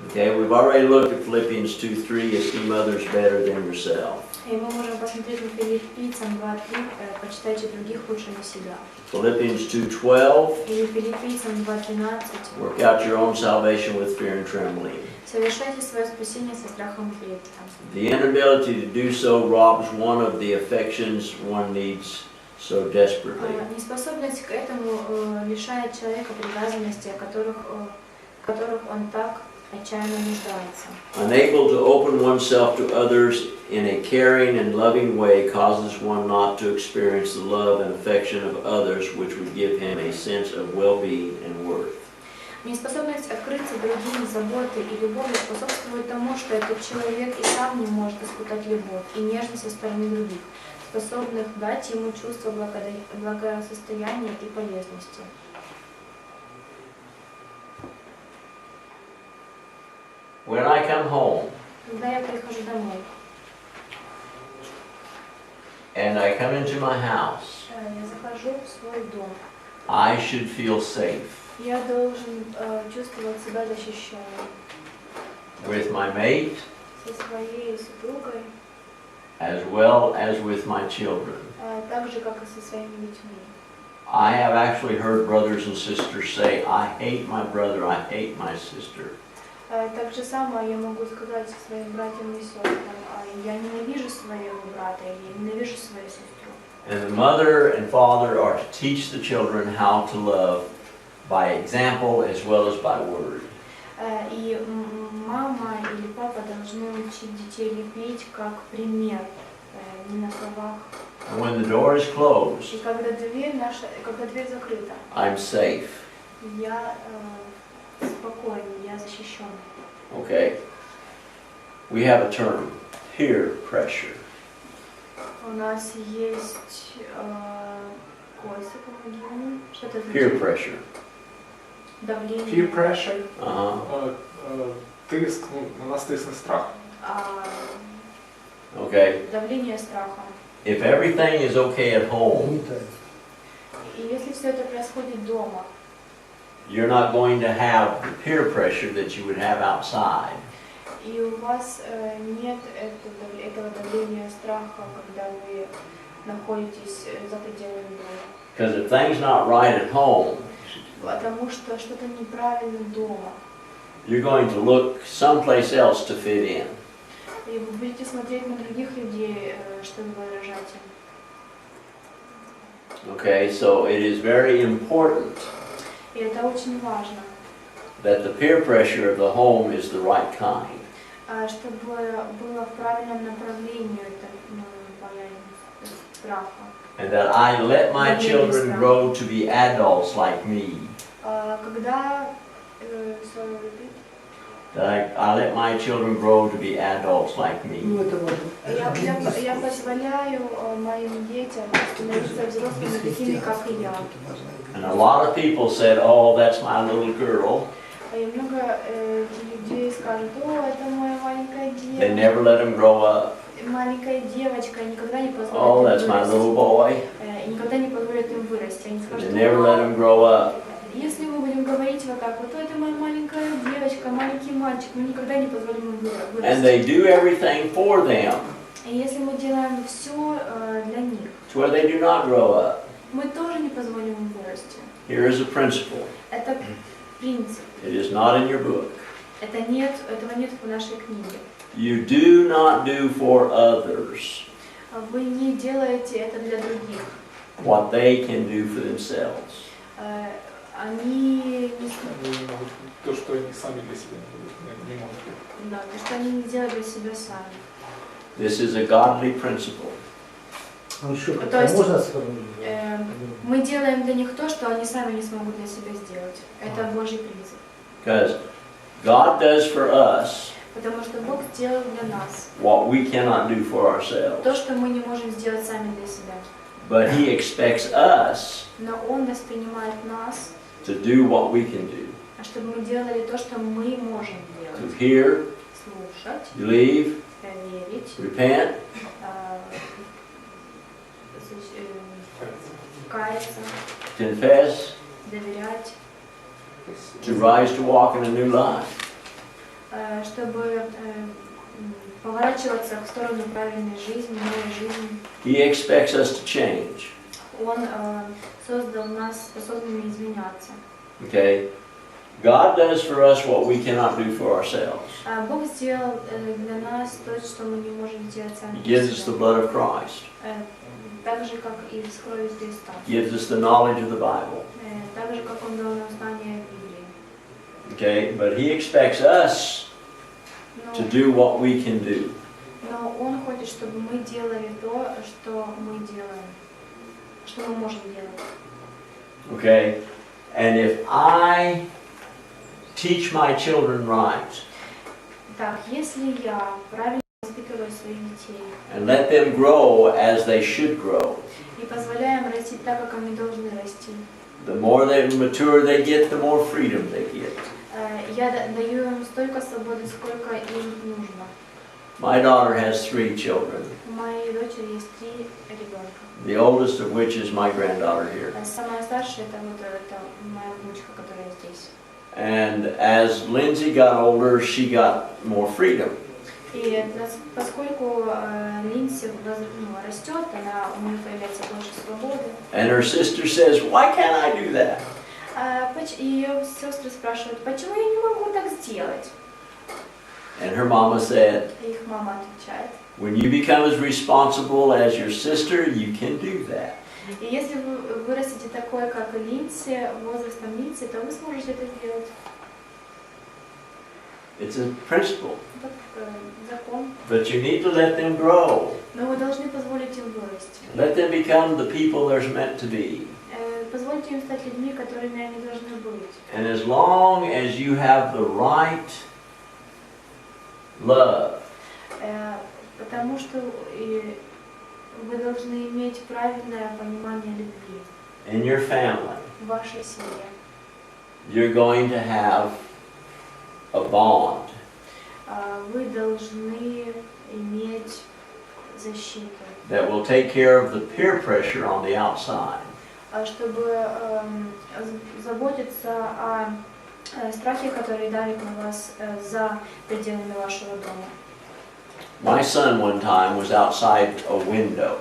Okay, we've already looked at Philippians 2:3, esteem others better than yourself. И мы можем посмотреть на Филиппийцам 2:3, почитайте других лучше на себя. Philippians 2:12, Или Филиппийцам 2:13, work out your own salvation with fear and trembling. совершайте свое спасение со страхом и трепетом. The inability to do so robs one of the affections one needs so desperately. Неспособность к этому лишает человека привязанности, которых он так отчаянно нуждается. Unable to open oneself to others in a caring and loving way causes one not to experience the love and affection of others, which would give him a sense of well-being and worth. Неспособность открыться другим заботой и любовью способствует тому, что этот человек и сам не может испытать любовь и нежность со стороны других, способных дать ему чувство благосостояния и полезности. When I come home Когда я прихожу домой, and I come into my house, я захожу в свой дом, I should feel safe я должен чувствовать себя защищенным with my mate со своей супругой, as well as with my children. так же, как и со своими детьми. I have actually heard brothers and sisters say, I hate my brother, I hate my sister. Так же самое я могу сказать своим братьям и сестрам, я ненавижу своего брата, или я ненавижу свою сестру. And the mother and father are to teach the children how to love by example as well as by word. И мама или папа должны учить детей любить как пример, не на словах. And when the door is closed, И когда дверь закрыта, I'm safe. я спокоен, я защищен. Okay. We have a term, peer pressure. У нас есть Костя, помоги мне. Что это Peer значит? pressure. Давление. Peer pressure, Uh-huh. тиск, на нас тисне страх. Okay. Давление страха. If everything is okay at home, И если все это происходит дома, you're not going to have the peer pressure that you would have outside. и у вас нет этого давления страха, когда вы находитесь за пределами дома. Because if things not right at home, Потому что что-то неправильно дома. you're going to look someplace else to fit in. И вы будете смотреть на других людей, чтобы выражать им. Okay, so it is very important И это очень важно, that the peer pressure of the home is the right kind. чтобы было в правильном направлении это страха. And that I let my children grow to be adults like me. Когда That I let my children grow to be adults like me. я позволяю моим детям становиться взрослыми такими, как и я. And a lot of people said, oh, that's my little girl. И много людей скажут, о, это моя маленькая They девочка. never let them grow up. Маленькая девочка, никогда не Oh, позволят that's им my little вырасти. boy. И никогда не позволят им вырасти. Они They скажут, never let them grow up. если мы будем говорить вот так, вот это моя маленькая девочка, маленький мальчик, мы никогда не позволим им And вырасти. they do everything for them И если мы делаем все для них, to where they do not grow up. мы тоже не позволим им вырасти. Here is a principle. Это принцип. It is not in your book. Этого нет в нашей книге. You do not do for others Вы не делаете это для других. what they can do for themselves. Они То, что они сами для себя не могут. да, то, что они не делают для себя сами. This is a godly principle. То есть мы делаем для них то, что они сами не смогут для себя сделать. Это Божий принцип. Because God does for us Потому что Бог сделал для нас what we cannot do for то, ourselves. что мы не можем сделать сами для себя. But He expects us Но Он воспринимает нас, to do what we can do. чтобы мы делали то, что мы можем To делать. hear, Слушать, believe, верить, repent, каяться, confess, доверять, to rise to walk in a new life. чтобы поворачиваться в сторону правильной жизни, новой жизни. He expects us to change. Он создал нас способными изменяться. Okay? God does for us what we cannot do for ourselves. Бог сделал для нас то, что мы не можем сделать сами. He gives us the blood of Christ. Так же, как и с кровью Христа. He gives us the knowledge of the Bible. Так же, как Он дал нам знание Библии. Okay? But He expects us to do what we can do. Но Он хочет, чтобы мы делали то, что мы делаем, что мы можем делать. Okay? And if I teach my children right Так, если я правильно воспитываю своих детей and let them grow as they should grow, и позволяю им расти так, как они должны расти, the more they mature they get, the more freedom they get. я даю им столько свободы, сколько им нужно. My daughter has 3 children, У моей дочери есть 3 ребенка. the oldest of which is my granddaughter here. Самая старшая это моя внучка, которая здесь. And as Lindsay got older, she got more freedom. И поскольку Линдси растет, у нее появляется больше свободы. And her sister says, why can't I do that? И ее сестры спрашивают, почему я не могу так сделать? And her mama said, И их мама отвечает, When you become as responsible as your sister, you can do that. И если вы вырастете такой, как Линдси, возрастом Линдси, то вы сможете это сделать. It's a principle. Это закон. But you need to let them grow. Но вы должны позволить им вырасти. Let them become the people they're meant to be. Позвольте им стать людьми, которыми они должны быть. And as long as you have the right love, Потому что вы должны иметь правильное понимание любви in your family, в вашей семье. you're going to have a bond. Вы должны иметь защиту, That will take care of the peer pressure on the outside. чтобы заботиться о страхе, который давит на вас за пределами вашего дома. My son one time was outside a window.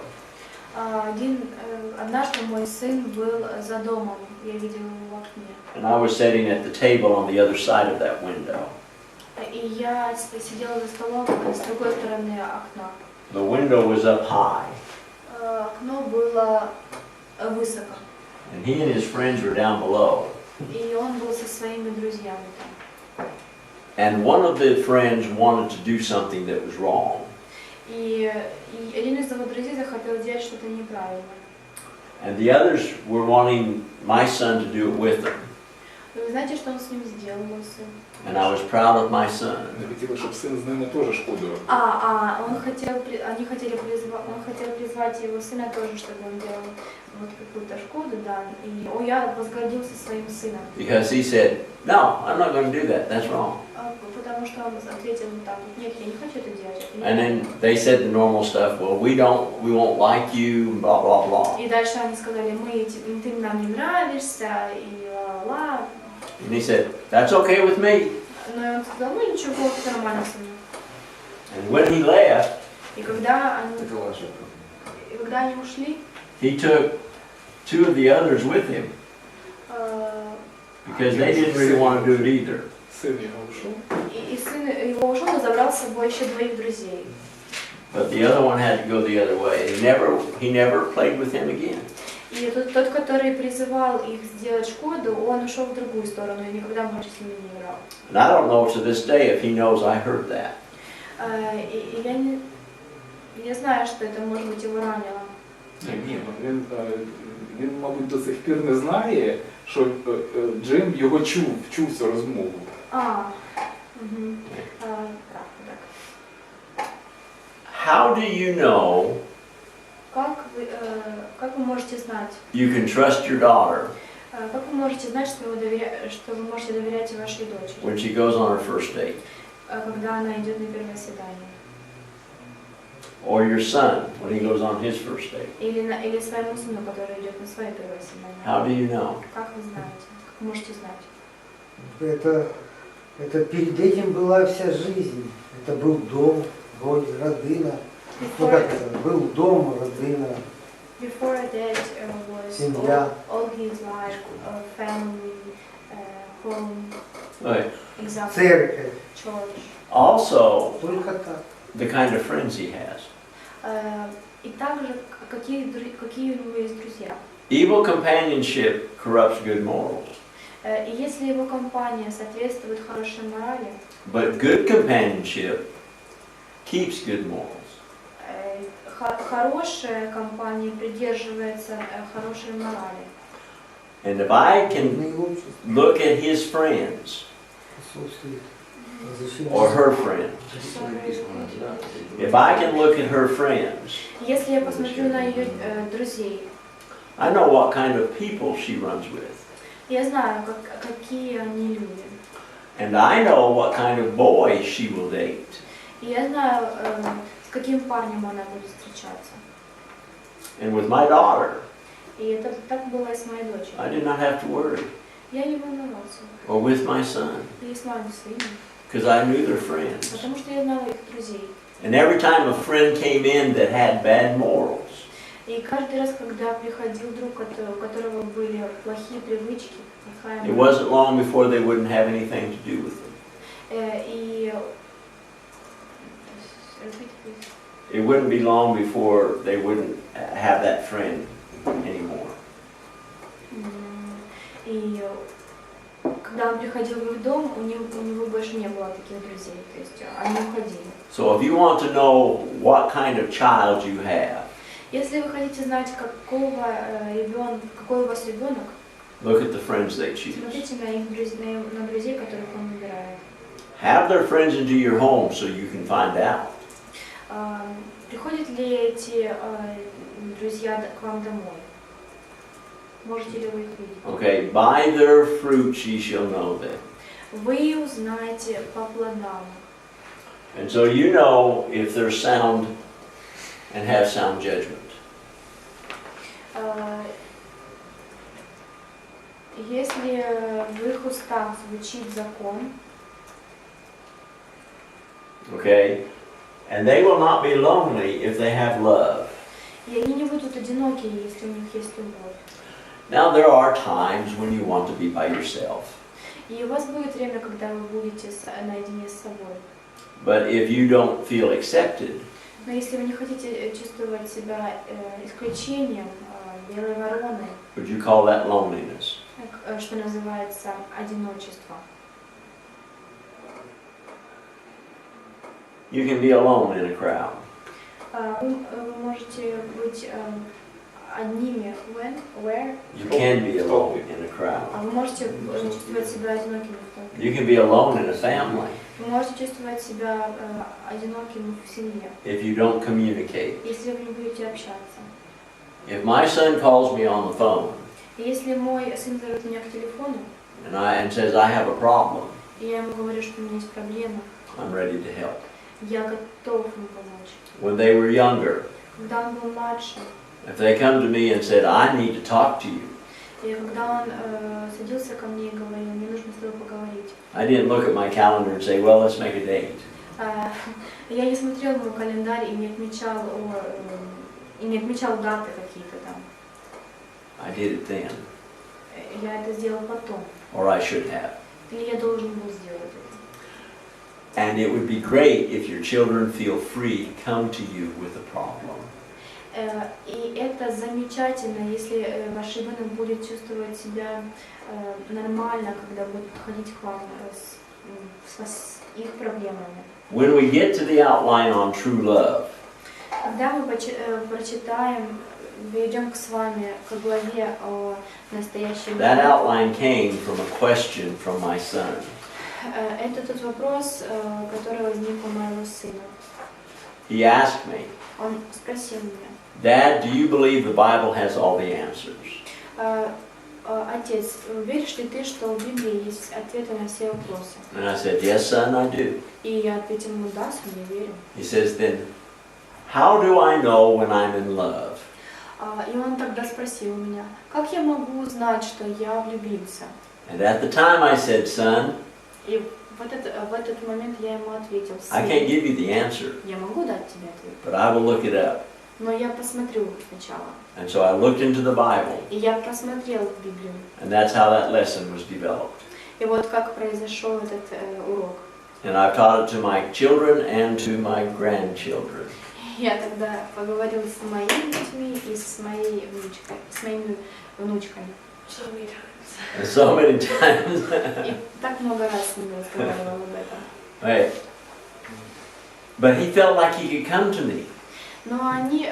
Однажды мой сын был за домом, я видела его в окне. And I was sitting at the table on the other side of that window. И я сидела за столом с другой стороны окна. The window was up high, Окно было высоко, and he and his friends were down below. и он был со своими друзьями там. And one of the friends wanted to do something that was wrong. И один из его друзей захотел делать что-то неправильно. And the others were wanting my son to do it with them. И вы знаете, что он с ним сделал, мой сын? And I was proud of my son. Не хотіли, щоб син з ними теж шкодив. Он хотел призвать его сына тоже, чтобы он делал вот какую-то шкоду, да. И я возгордился своим сыном. Because he said, no, I'm not going to do that, that's wrong. Потому что он ответил так, нет, я не хочу это делать. And then they said the normal stuff, well, we won't like you, blah, blah, blah. И дальше они сказали, ты нам не нравишься, и ла-ла. And he said, that's okay with me. Но он сказал, ну ничего, это нормально со мной. And when he left, И когда Это ваша они ушли, he took two of the others with him because they didn't really want to do it either. Син його ушов. и сын его ушел, но забрал с собой еще двоих друзей. But the other one had to go the other way. He never played with him again. И тот, который призывал их сделать шкоду, он ушел в другую сторону и никогда больше с ними не играл. And I don't know to this day if he knows I heard that. И я не знаю, что это, может быть, его ранило. Ні, він, мабуть, до сих пір не знає, що Джим його чув цю розмову. Так. How do you know как вы можете знать? you can trust your daughter Как вы можете знать, что вы можете доверять вашей дочери, when she goes on her first date? когда она идет на первое свидание? Or your son when he goes on his first date? Или своему сыну, который идет на свое первое свидание? How do you know? Как вы знаете? Как можете знать? Это перед этим была вся жизнь. Это был дом, родина. Ну как это? Был дом, родина. Before that was Семья. all his life, family, home, Right. example, Церковь. church. Also, Только так. the kind of friends he has. И также какие у него есть друзья. Evil companionship corrupts good morals, И если его компания соответствует хорошей морали, but good companionship keeps good morals. хорошая компания придерживается хорошей морали. And if I can look at his friends or her friends, if I can look at her friends, Если я посмотрю на ее друзей, I know what kind of people she runs with. я знаю, какие они люди. And I know what kind of boys she will date. И я знаю, с каким парнем она будет встречаться. And with my daughter, И это так было и с моей дочерью. I did not have to worry. Я не волновался. Or with my son, И с моим сыном. because I knew their friends. Потому что я знала их друзей. And every time a friend came in that had bad morals, И каждый раз, когда приходил друг, у которого были плохие привычки, it wasn't long before they wouldn't have anything to do with them. и it wouldn't be long before they wouldn't have that friend anymore. И когда он приходил в их дом, у него больше не было таких друзей, то есть они уходили. So if you want to know what kind of child you have, Если вы хотите знать, какой у вас ребенок, look at the friends they choose. смотрите на друзей, которых он выбирает. Have their friends into your home so you can find out. Приходят ли эти друзья к вам домой? Можете ли вы их видеть? Okay, by their fruits ye shall know them. Вы узнаете по плодам. And so you know if they're sound and have sound judgment. Если в их устах звучит закон, Okay? And they will not be lonely if they have love. и они не будут одиноки, если у них есть любовь. Now there are times when you want to be by yourself. И у вас будет время, когда вы будете наедине с собой. But if you don't feel accepted, Но если вы не хотите чувствовать себя исключением, белой вороной, would you call that loneliness? что называется одиночество. You can be alone in a crowd. Вы можете быть одними, where? You can be alone in a crowd. Вы можете чувствовать себя одинокими в толпе. You can be alone in a family Вы можете чувствовать себя одиноким в семье, if you don't communicate. если вы не будете общаться. If my son calls me on the phone И если мой сын зовет меня к телефону, and says I have a problem, и я ему говорю, что у меня есть проблема, I'm ready to help. я готов ему помочь. When they were younger, Когда он был младше, if they come to me and said, I need to talk to you, и когда он садился ко мне и говорил, мне нужно с тобой поговорить, I didn't look at my calendar and say, well, let's make a date. я не смотрел в мой календарь и не отмечал даты какие-то там. I did it then, Я это сделал потом. or I should have. Или я должен был сделать это. And it would be great if your children feel free to come to you with a problem. И это замечательно, если ваш ребенок будет чувствовать себя нормально, когда будет подходить к вам с их проблемами. When we get to the outline on true love, Когда мы прочитаем, перейдем с вами к главе о настоящей that любви, outline came from a question from my son. это тот вопрос, который возник у моего сына. He asked me, Он спросил меня: Dad, do you believe the Bible has all the answers? Отец, веришь ли ты, что в Библии есть ответы на все вопросы? And I said, yes, son, I do. И я ответил ему: да, сын, я верю. He says, then, how do I know when I'm in love? И он тогда спросил меня: как я могу узнать, что я влюбился? And at the time I said, son, И в этот момент я ему ответил: I сын, can't give you the answer, я могу дать тебе ответ, but I will look it up. но я посмотрю сначала. And so I looked into the Bible, И я просмотрел Библию. and that's how that lesson was developed. И вот как произошел этот урок. And I've taught it to my children and to my grandchildren. Я тогда поговорила с моими детьми и с моими внучками. And so many times. И так много раз с ними разговаривала об этом. Right. But he felt like he could come to me. Но они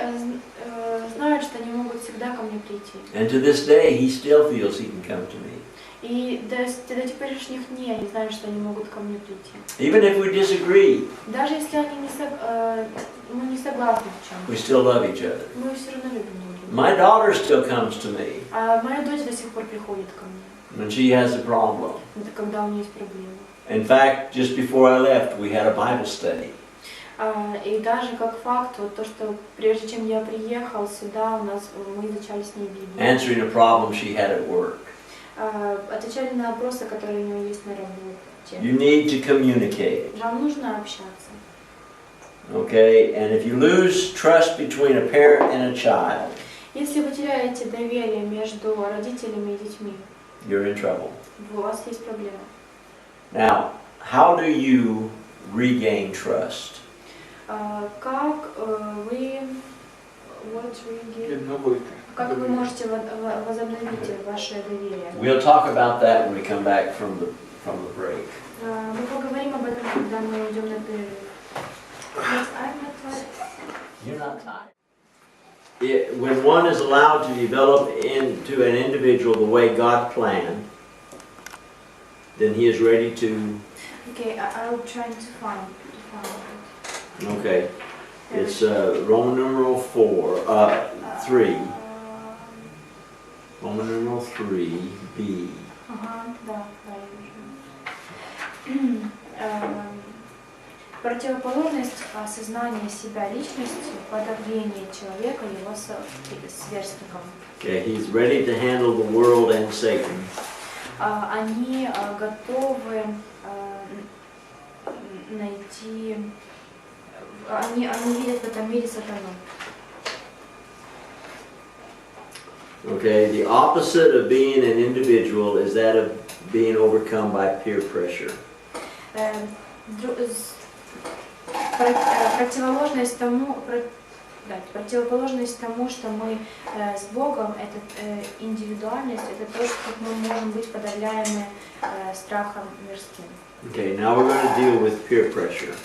знают, что они могут всегда ко мне прийти. And to this day, he still feels he can come to me. И до теперешних дней они знают, что они могут ко мне прийти. Even if we disagree, Даже если они не согласны в чем-то, we still love each other. мы все равно любим друг друга. My daughter still comes to me А моя дочь до сих пор приходит ко мне, when she has a problem. это когда у нее есть проблемы. In fact, just before I left, we had a Bible study. И даже как факт, вот то, что прежде чем я приехал сюда, мы изучали с ней Библию. Answering a problem she had at work. Отвечали на вопросы, которые у нее есть на работе. You need to communicate, Вам нужно общаться. okay? And if you lose trust between a parent and a child, Если вы теряете доверие между родителями и детьми, you're in trouble. у вас есть проблема. Now, how do you regain trust? Как вы, Відновити. как вы можете возобновить ваше доверие? We'll talk about that when we come back from the break. Мы поговорим об этом, когда мы уйдем на перерыв. Yes, I'm not tired. You're not tired. When one is allowed to develop into an individual the way God planned, then he is ready to. Okay, I'll try to find it. Okay, it's Roman numeral 3. Roman numeral 3b. Да, правильно. Противоположность осознания себя личностью, подавление человека его сверстникам. Okay, he's ready to handle the world and Satan. Они готовы найти, они видят в этом мире сатану. Okay, the opposite of being an individual is that of being overcome by peer pressure. Противоположность тому, что мы с Богом, это индивидуальность, это то, как мы можем быть подавляемы страхом мирским. Okay, now we're going to deal with peer pressure.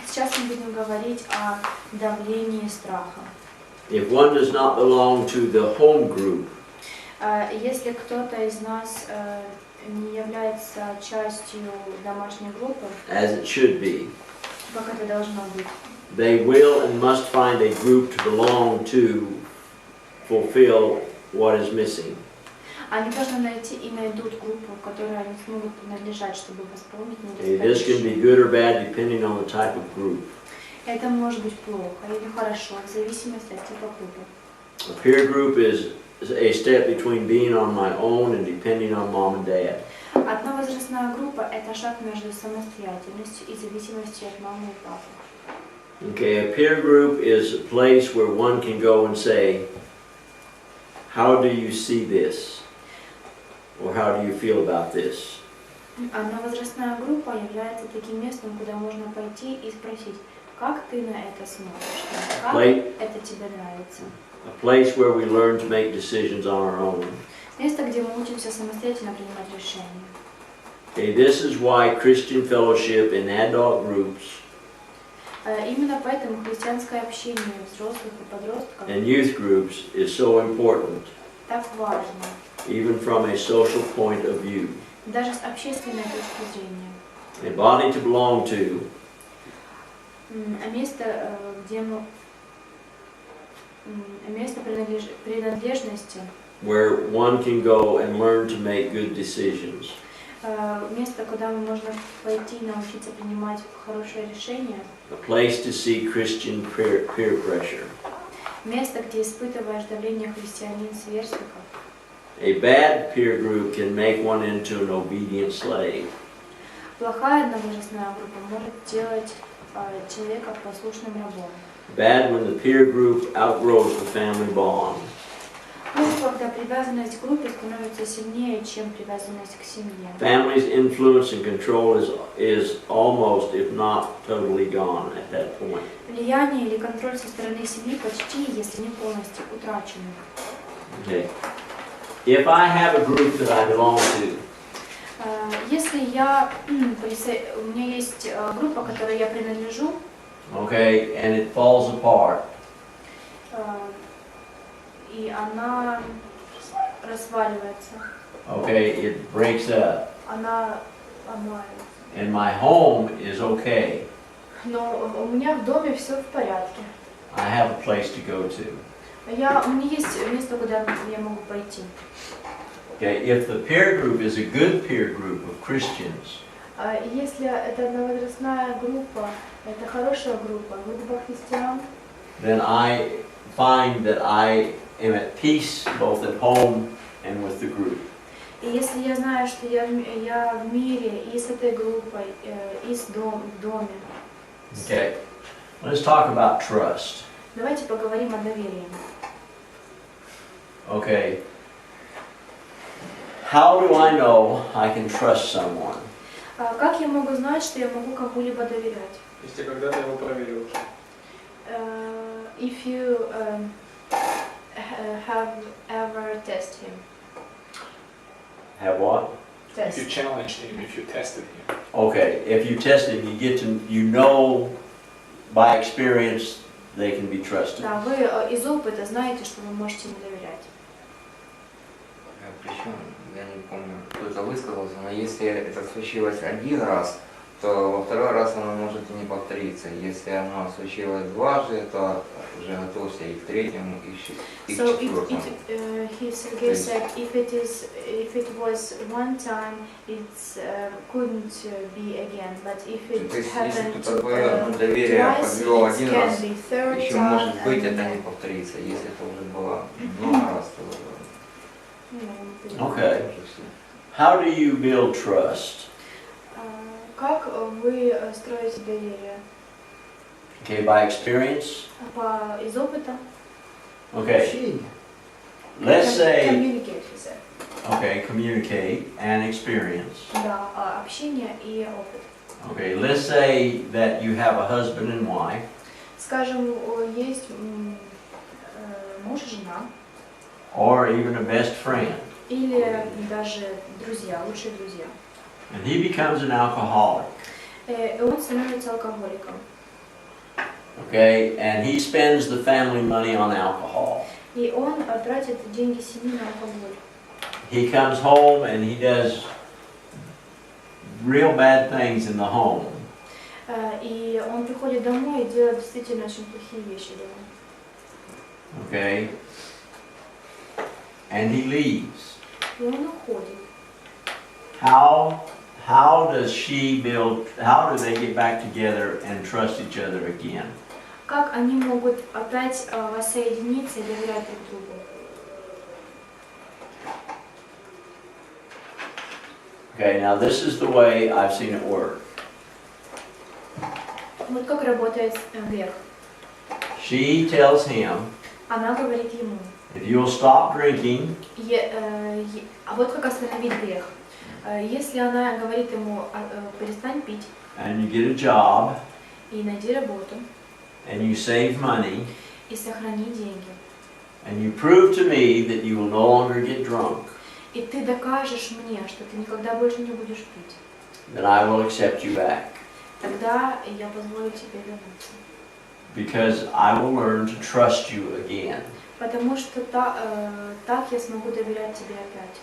Сейчас мы будем говорить о давлении страха. If one does not belong to the home group, если кто-то из нас не является частью домашней группы, as it should be, как это должно быть, they will and must find a group to belong to fulfill what is missing. они должны найти и найдут группу, которой они смогут принадлежать, чтобы восполнить This can be недостаточность. good or bad depending on the type of group. Это может быть плохо или хорошо, в зависимости от типа группы. A peer group is a step between being on my own and depending on mom and dad. Одна возрастная группа – это шаг между самостоятельностью и зависимостью от мамы и папы. Okay, a peer group is a place where one can go and say, how do you see this? Or how do you feel about this? Одна возрастная группа является таким местом, куда можно пойти и спросить, как ты на это смотришь, как это тебе нравится. A place where we learn to make decisions on our own. Место, где мы учимся самостоятельно принимать решения. Okay, this is why Christian fellowship in adult groups Именно поэтому христианское общение взрослых и подростков and youth groups is so important, так важно, even from a social point of view. даже с общественной точки зрения. A body to belong to Место, где мы, место принадлежности, where one can go and learn to make good decisions. место, куда можно пойти и научиться принимать хорошие решения. A place to see Christian peer pressure. Место, где испытываешь давление христианин-сверстников. A bad peer group can make one into an obedient slave. Плохая одновозрастная группа может делать человека послушным рабом. Bad when the peer group outgrows the family bond. Когда привязанность к группе становится сильнее, чем привязанность к семье. Family's influence and control is almost, if not totally, gone at that point. Влияние или контроль со стороны семьи почти, если не полностью, утрачены. Okay. If I have a group that I belong to, если у меня есть группа, которой я принадлежу, okay, and it falls apart, и она разваливается, okay, it breaks up, она ломается. and my home is okay, Но у меня в доме все в порядке. I have a place to go to. У меня есть место, куда я могу пойти. Okay, if the peer group is a good peer group of Christians, Если это одновозрастная группа, это хорошая группа христиан, then I find that I am at peace both at home and with the group. и если я знаю, что я в мире и с этой группой, и в доме. Okay, let's talk about trust. Давайте поговорим о доверии. Okay, how do I know I can trust someone? Как я могу знать, что я могу кому-либо доверять? Если когда-то его проверил. If you have ever tested him. Have what? If you Test. challenged him, if you tested him. Okay, if you test him, you get to, you know by experience they can be trusted. Да, вы из опыта знаете, что вы можете ему доверять. Причем, я не помню, кто это высказался, но если это случилось один раз, то во второй раз оно может и не повториться. Если оно случилось дважды, то уже готовься и к третьему, и к So четвертому. Sergey said, if it was one time, it couldn't be again. But if То it есть, если happened кто-то твое доверие twice, подвел it один can раз, be third еще time. может быть это and не повторится. Если это уже было много раз, то Okay. How do you build trust? Как вы строите доверие? Okay, by experience? Из опыта? Okay, Общение. let's say, Communicate, he said. okay, communicate and experience. Да, общение и опыт. Okay, let's say that you have a husband and wife, Скажем, есть муж и жена, or even a best friend, или даже друзья, лучшие друзья. and he becomes an alcoholic, И он становится алкоголиком. okay, and he spends the family money on alcohol. И он тратит деньги семьи на алкоголь. He comes home and he does real bad things in the home. И он приходит домой и делает действительно очень плохие вещи дома. Okay, and he leaves. И он уходит. How does she build, how do they get back together and trust each other again? Как они могут опять воссоединиться и доверять друг другу? Okay, now this is the way I've seen it work. Вот как работает грех. She tells him, Она говорит ему. if you'll stop drinking, А вот как остановить грех. Если она говорит ему, перестань пить and you get a job, и найди работу, and you save money, и сохрани деньги, and you prove to me that you will no longer get drunk, и ты докажешь мне, что ты никогда больше не будешь пить, then I will accept you back. тогда я позволю тебе вернуться. Because I will learn to trust you again. Потому что так я смогу доверять тебе опять.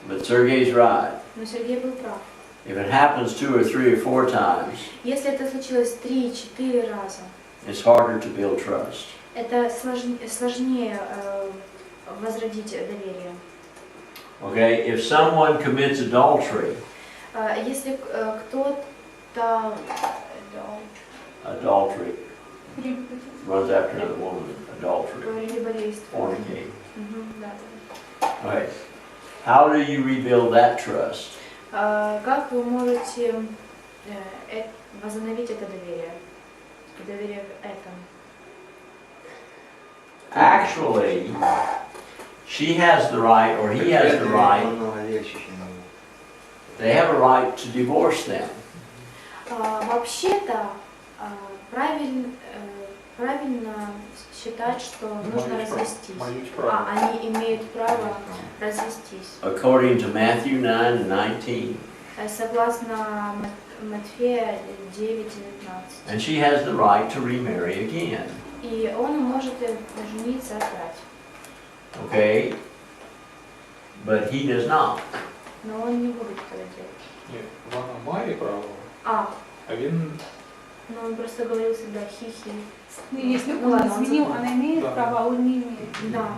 But Sergey's right. Но Сергей был прав. If it happens 2 or 3 or 4 times, Если это случилось 3-4 раза, it's harder to build trust. это сложнее возродить доверие. Okay, if someone commits adultery, Если кто-то adultery, runs after another woman, adultery, прелюбодействует. fornicate. Да. Okay, how do you rebuild that trust? Как вы можете возобновить это доверие? Доверие в этом. Actually, she has the right, or he has the right, they have a right to divorce them. Вообще-то правильно считать, что нужно развестись. Они имеют право развестись. According to Matthew 9:19. Согласно Матфея 9:19. And she has the right to remarry again. И он может жениться опять. Okay? But he does not. Но он не будет этого делать. Ні, вона має право, А він... но он просто говорил всегда хи-хи. Ну, если Ну он ладно, он изменил, забыл. она имеет Да. право, а он не имеет. Да.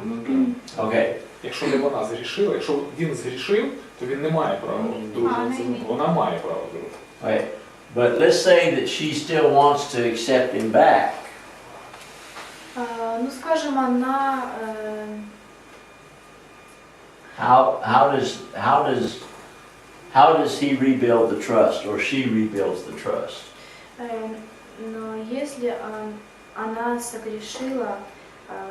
Okay. Якщо не вона згрішила, якщо він згрішив, то він не має права дружитися. Вона має право дружити. Right. But let's say that she still wants to accept him back. Ну, скажем, она How does he rebuild the trust, or she rebuilds the trust? но если она согрешила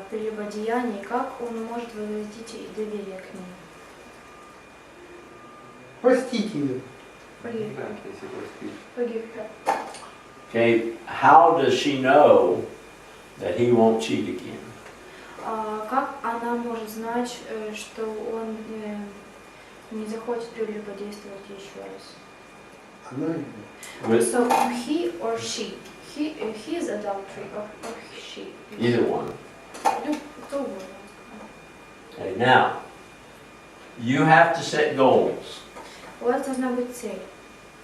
прелюбодеяние, как он может возродить доверие к ней? Простите ее. Forgive her. если простить. Forgive her. Okay, how does she know that he won't cheat again? Как она может знать, что он не захочет прелюбодействовать еще раз? Она With So he or she, his adultery or she. either one. Кто угодно. Okay, now, you have to set goals. У вас должна быть цель.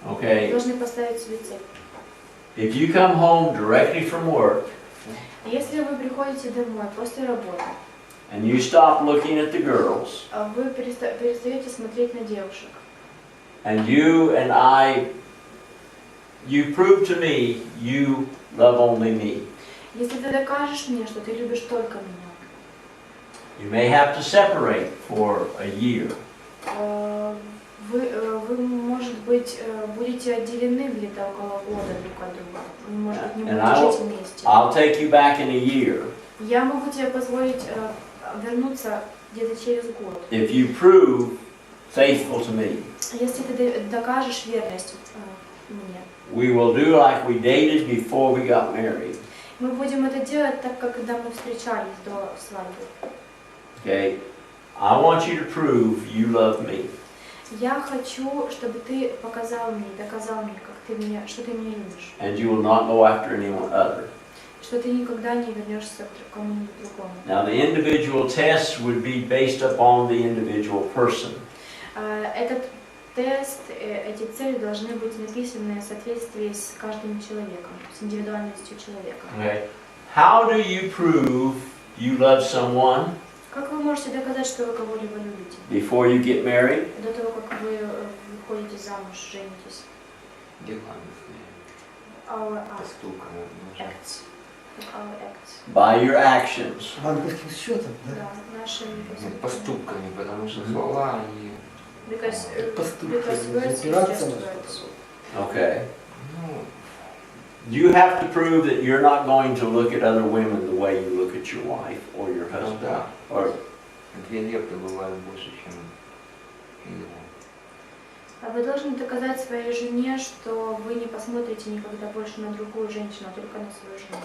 Вы Okay, должны поставить себе цель. if you come home directly from work Если вы приходите домой после работы, and you stop looking at the girls, вы перестаете смотреть на девушек, and you prove to me you love only me. если ты докажешь мне, что ты любишь только меня, You may have to separate for a year. вы, может быть, будете отделены где-то около года друг от друга. Вы, может быть, не And будете жить вместе. I'll take you back in a year Я могу тебе позволить вернуться где-то через год, if you prove faithful to me. если ты докажешь верность мне. We will do like we dated before we got married. Мы будем это делать так, как когда мы встречались до свадьбы. Okay? I want you to prove you love me. Я хочу, чтобы ты показал мне, доказал мне, что ты меня любишь. And you will not go after anyone other. Что ты никогда не вернешься к кому-нибудь другому. Now the individual tests would be based upon the individual person. Этот тест, эти цели должны быть написаны в соответствии с каждым человеком, с индивидуальностью человека. Okay? How do you prove you love someone Как вы можете доказать, что вы кого-либо любите? before you get married? До того, как вы выходите замуж, женитесь. Our acts. Our acts. By your actions. банковским счетом, да? Да, нашими Поступками, потому что слова, они... Because Поступки, words is запираться just на words. Okay. Ну, You have to prove that you're not going to look at other women the way you look at your wife or your husband. да. Or, Две лепты бывают больше, чем его. Вы должны доказать своей жене, что вы не посмотрите никогда больше на другую женщину, а только на свою жену.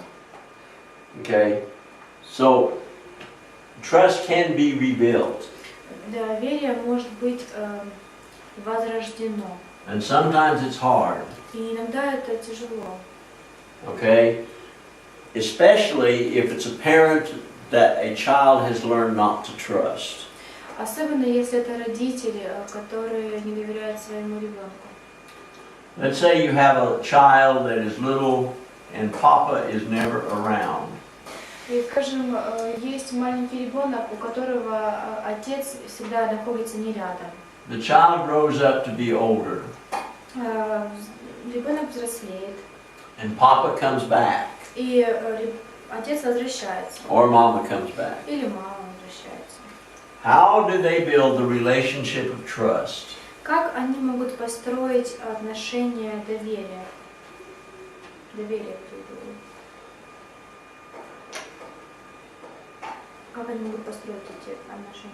okay? So, trust can be rebuilt. Доверие может быть возрождено. And sometimes it's hard. И иногда это тяжело. Okay? Especially if it's apparent that a child has learned not to trust. Особенно если это родители, которые не доверяют своему ребенку. Let's say you have a child that is little and Papa is never around. И, скажем, есть маленький ребенок, у которого отец всегда находится не рядом. The child grows up to be older Ребенок взрослеет, and Papa comes back и отец возвращается, or Mama comes back. или мама возвращается. How do they build the relationship of trust? Как они могут построить отношения доверия? Доверие друг к другу. Как они могут построить эти отношения?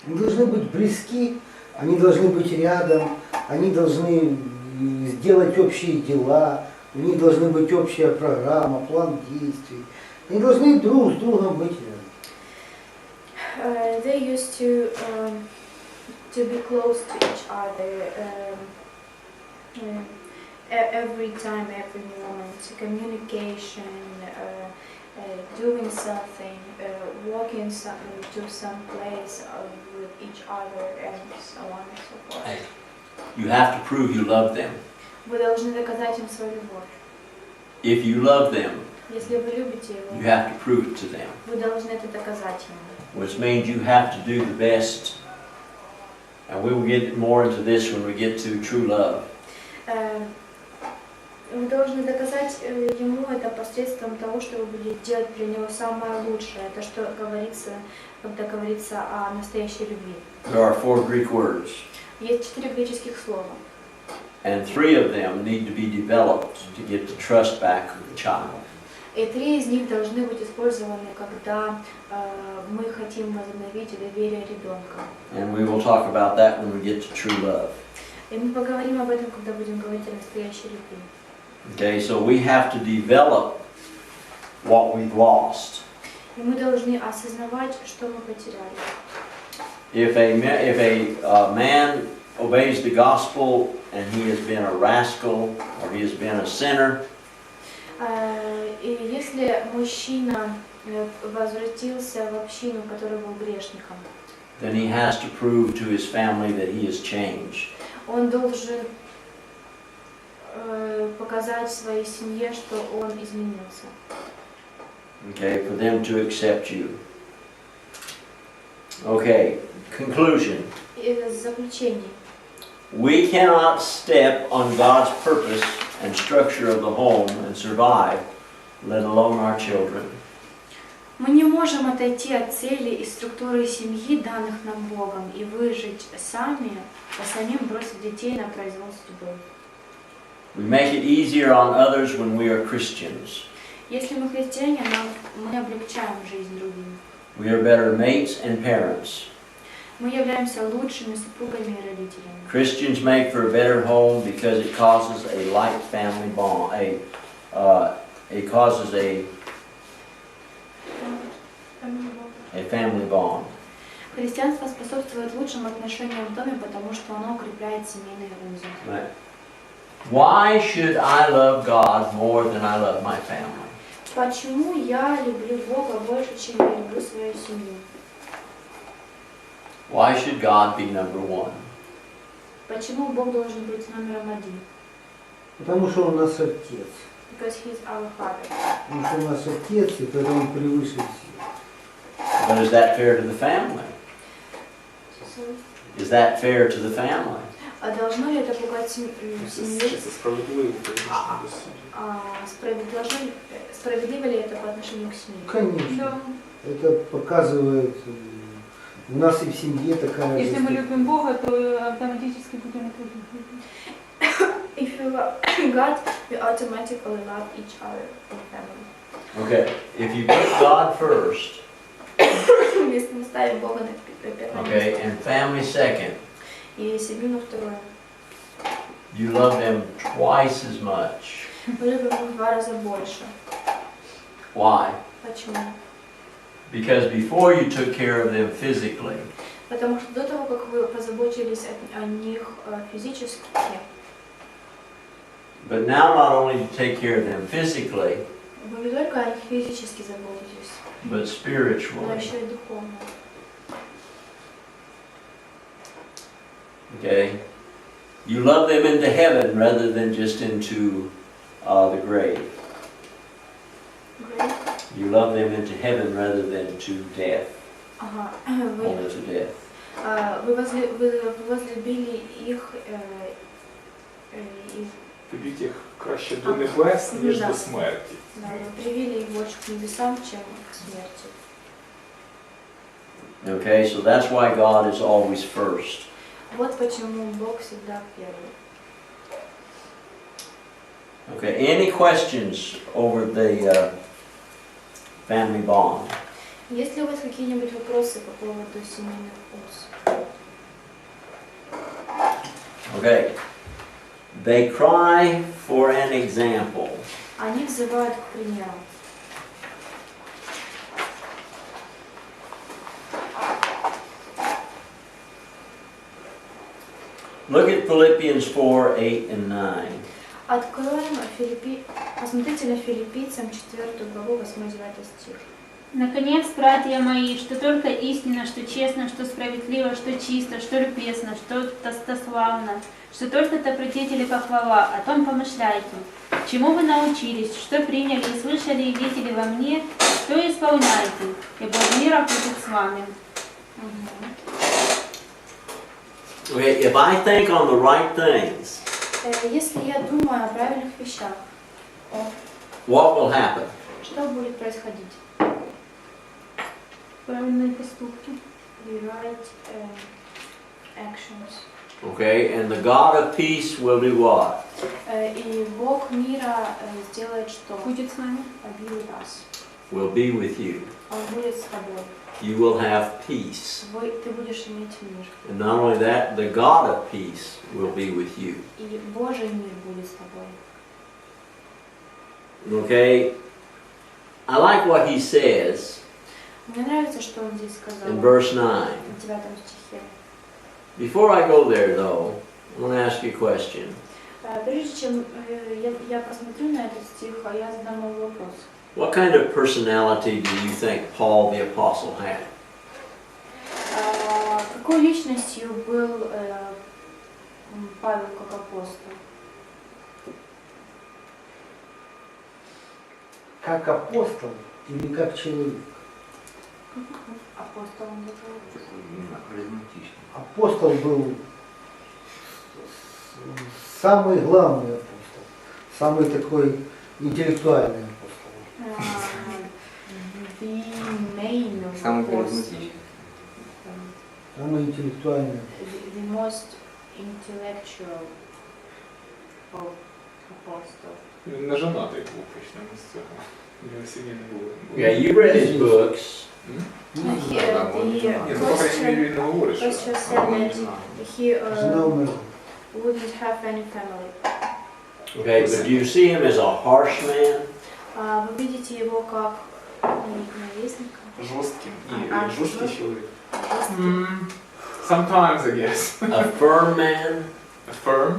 Они должны быть близки, они должны быть рядом, они должны сделать общие дела, у них должны быть общая программа, план действий. Они должны друг с другом быть рядом. They used to be close to each other every time, every moment. Communication, doing something, walking to some place with each other, and so on and so forth. You have to prove you love them. Вы должны доказать им свою любовь. If you love them, Если вы любите его, you have to prove it to them. вы должны это доказать ему. Which means you have to do the best. And we will get more into this when we get to true love. Вы должны доказать ему это посредством того, что вы будете делать для него самое лучшее. Это что говорится, когда говорится о настоящей любви. There are 4 Greek words. Есть 4 греческих слова. And 3 of them need to be developed to get the trust back of the child. И 3 из них должны быть использованы, когда мы хотим возобновить доверие ребенка. And we will talk about that when we get to true love. И мы поговорим об этом, когда будем говорить о настоящей любви. Okay, so we have to develop what we've lost. И мы должны осознавать, что мы потеряли. If a man obeys the gospel and he has been a rascal or he has been a sinner, И если мужчина возвратился в общину, который был грешником, then he has to prove to his family that he has changed. он должен показать своей семье, что он изменился. Okay, for them to accept you. Okay, conclusion. И заключение. We cannot step on God's purpose and structure of the home and survive, let alone our children. Мы не можем отойти от цели и структуры семьи, данных нам Богом, и выжить сами, а самим бросить детей на произвол судьбы. We make it easier on others when we are Christians. Если мы христиане, мы облегчаем жизнь другим. We are better mates and parents. Мы являемся лучшими супругами и родителями. Christians make for a better home because it causes a light family bond. It causes a family bond. Христианство способствует лучшим отношениям в доме, потому что оно укрепляет семейные узы. Right. Why should I love God more than I love my family? Почему я люблю Бога больше, чем я люблю свою семью? Why should God be number one? Почему Бог должен быть номером один? Потому что Он наш Отец. Because He's our Father. Потому что Он наш Отец, и поэтому Он превыше всех. But is that fair to the family? So, Is that fair to the family? а должно ли это пугать семью? Це справедливо, конечно, Справедливо ли это по отношению к семье? Конечно. Это показывает, у нас и в семье такая Если мы жестокость. любим Бога, то автоматически будем это любить. If you love God, you automatically love each other in family. Okay, if you put God first, Если мы ставим Бога на первое okay, место and family second, и семью на второе, you love them twice as much. мы любим их в 2 раза больше. Why? Почему? Because before you took care of them physically, Потому что до того, как вы позаботились о них физически, but now not only to take care of them physically, вы не только о них физически заботитесь, but но spiritually. еще и духовно. Okay? You love them into heaven rather than just into the grave. Great. You love them into heaven rather than to death, Ага. only to death. Вы возлюбили их Любіть їх краще до небес, ніж Да. до смерті. да, вы привели их больше к небесам, чем к смерти. Okay, so that's why God is always first. Вот почему Бог всегда первый. Okay, any questions over the family bond? Есть ли у вас какие-нибудь вопросы по поводу семейных уз? Okay, they cry for an example. Они взывают к примеру. Look at Philippians 4, 8 and 9. Откроем посмотрите на Филиппийцам 4 главу 8-9 стих. Наконец, братья мои, что только истинно, что честно, что справедливо, что чисто, что любезно, что достославно, что только добродетель и похвала, о том помышляйте. Чему вы научились, что приняли и слышали и видели во мне, то исполняйте, и Бог мира будет с вами. Okay, if I think on the right things, Если я думаю о правильных вещах, what will happen? что будет происходить? Правильные поступки. The right actions. Okay, and the God of peace will do what? И Бог мира сделает что? Будет с нами. Be with us. will be with you. Он будет с тобой. You will have peace. Ты будешь иметь мир. And not only that, the God of peace will be with you. И Божий мир будет с тобой. Okay? I like what he says Мне нравится, что он здесь сказал. in verse 9. В 9 стихе. Before I go there, though, I want to ask you a question. Прежде чем я посмотрю на этот стих, я задам вам вопрос. What kind of personality do you think Paul the Apostle had? Какой личностью был Павел как апостол? Как апостол или как человек? Апостолом был. Апостол был самый главный апостол, самый такой интеллектуальный апостол. Самый харизматичный. Самый интеллектуальный. The most intellectual apostle. Він не женатий був, почнемо з цього. У нього сім'ї не було. Yeah, you read his books. Ні, ну, по крайній мірі, він не говорить, що... Question said that he Жена умерла. wouldn't have any family. Okay, but do you see him as a harsh man? Вы видите его как ненавистника? Жорстким А, і жорсткий чоловік. Жесткий. Sometimes, I guess. A firm man? A firm?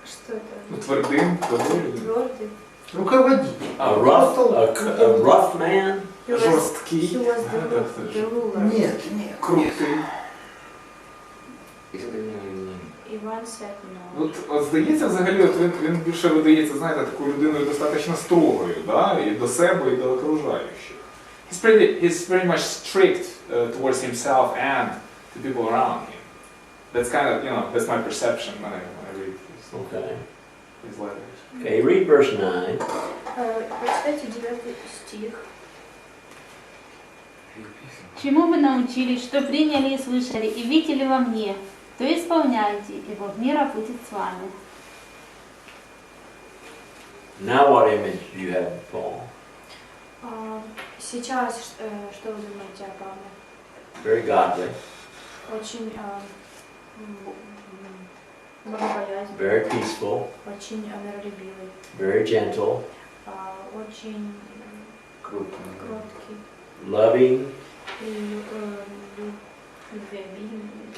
Что это? Ну, твердим, твердим. Твердый. Руководитель. A rough man? Жорсткий. He was the ruler. Нет, нет. Крутий. Иван said no. От здається, взагалі, от він більше видається, знаєте, такою людиною достатньо строгою, да? І до себе, і до окружаючих. He's very much strict towards himself and the people around him. That's kind of, that's my perception when I read his letters. Okay, read verse 9. Прочитайте 9 стих. Чему вы научились, что приняли и слышали, и видели во мне, то исполняйте, и Бог мира будет с вами. Now what image do you have of Paul? Сейчас, что вы думаете о Павле? Very godly. Очень богобоязненный. Very peaceful. Очень миролюбивый. Very gentle. Очень кроткий. Loving. И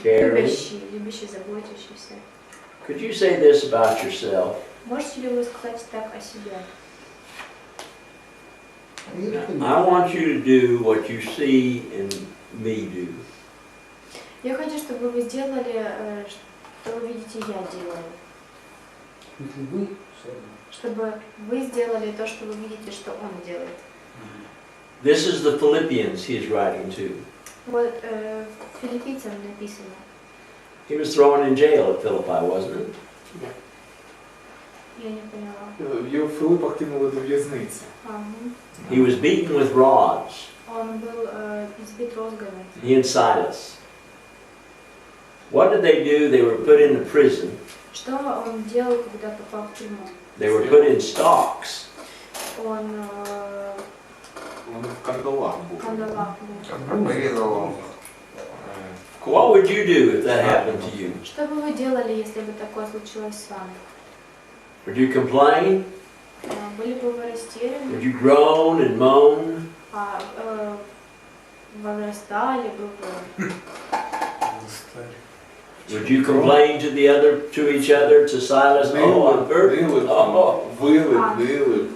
Caring. любящий, заботящийся. Could you say this about yourself? Можете ли вы сказать так о себе? I want you to do what you see in me do. Я хочу, чтобы вы сделали, что вы видите, я делаю. Чтобы вы сделали то, что вы видите, что он делает. This is the Philippians he is writing to. Вот филиппийцам написано. He was thrown in jail at Philippi, wasn't it? Я не поняла. Його в Филиппах кинули до в'язниці. He was beaten with rods. Он был избит розгами. He and Silas. What did they do? They were put into prison. Что он делал, когда попал в тюрьму? They were put in stocks. Он в кандалах був. был. What would you do if that happened to you? Что бы вы делали, если бы такое случилось с вами? Would you complain? Были бы вы растеряны? Would you groan and moan? Возрастали бы вы? Would you complain to each other, to Silas? Oh, I'm burdened. Вили.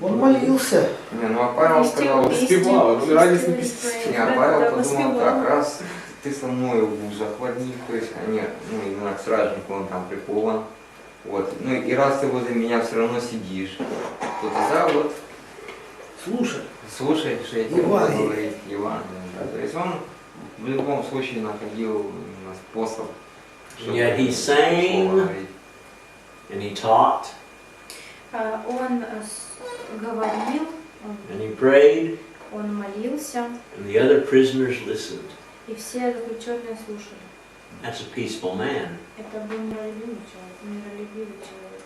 Он молился. Не, ну а Павел сказал, Співали, вони радісні пісні. не, а Павел подумал, так, раз ты со мной в захватник, то есть, нет, ну именно к стражнику он там прикован, вот, ну и раз ты возле меня все равно сидишь, то тогда вот слушай, что я тебе буду говорить, Евангелие, да, то есть он в любом случае находил способ, чтобы Yet he sang and he taught Он говорил, and he prayed он молился, and the other prisoners listened. и все заключенные слушали. That's a peaceful man. Это был миролюбивый человек.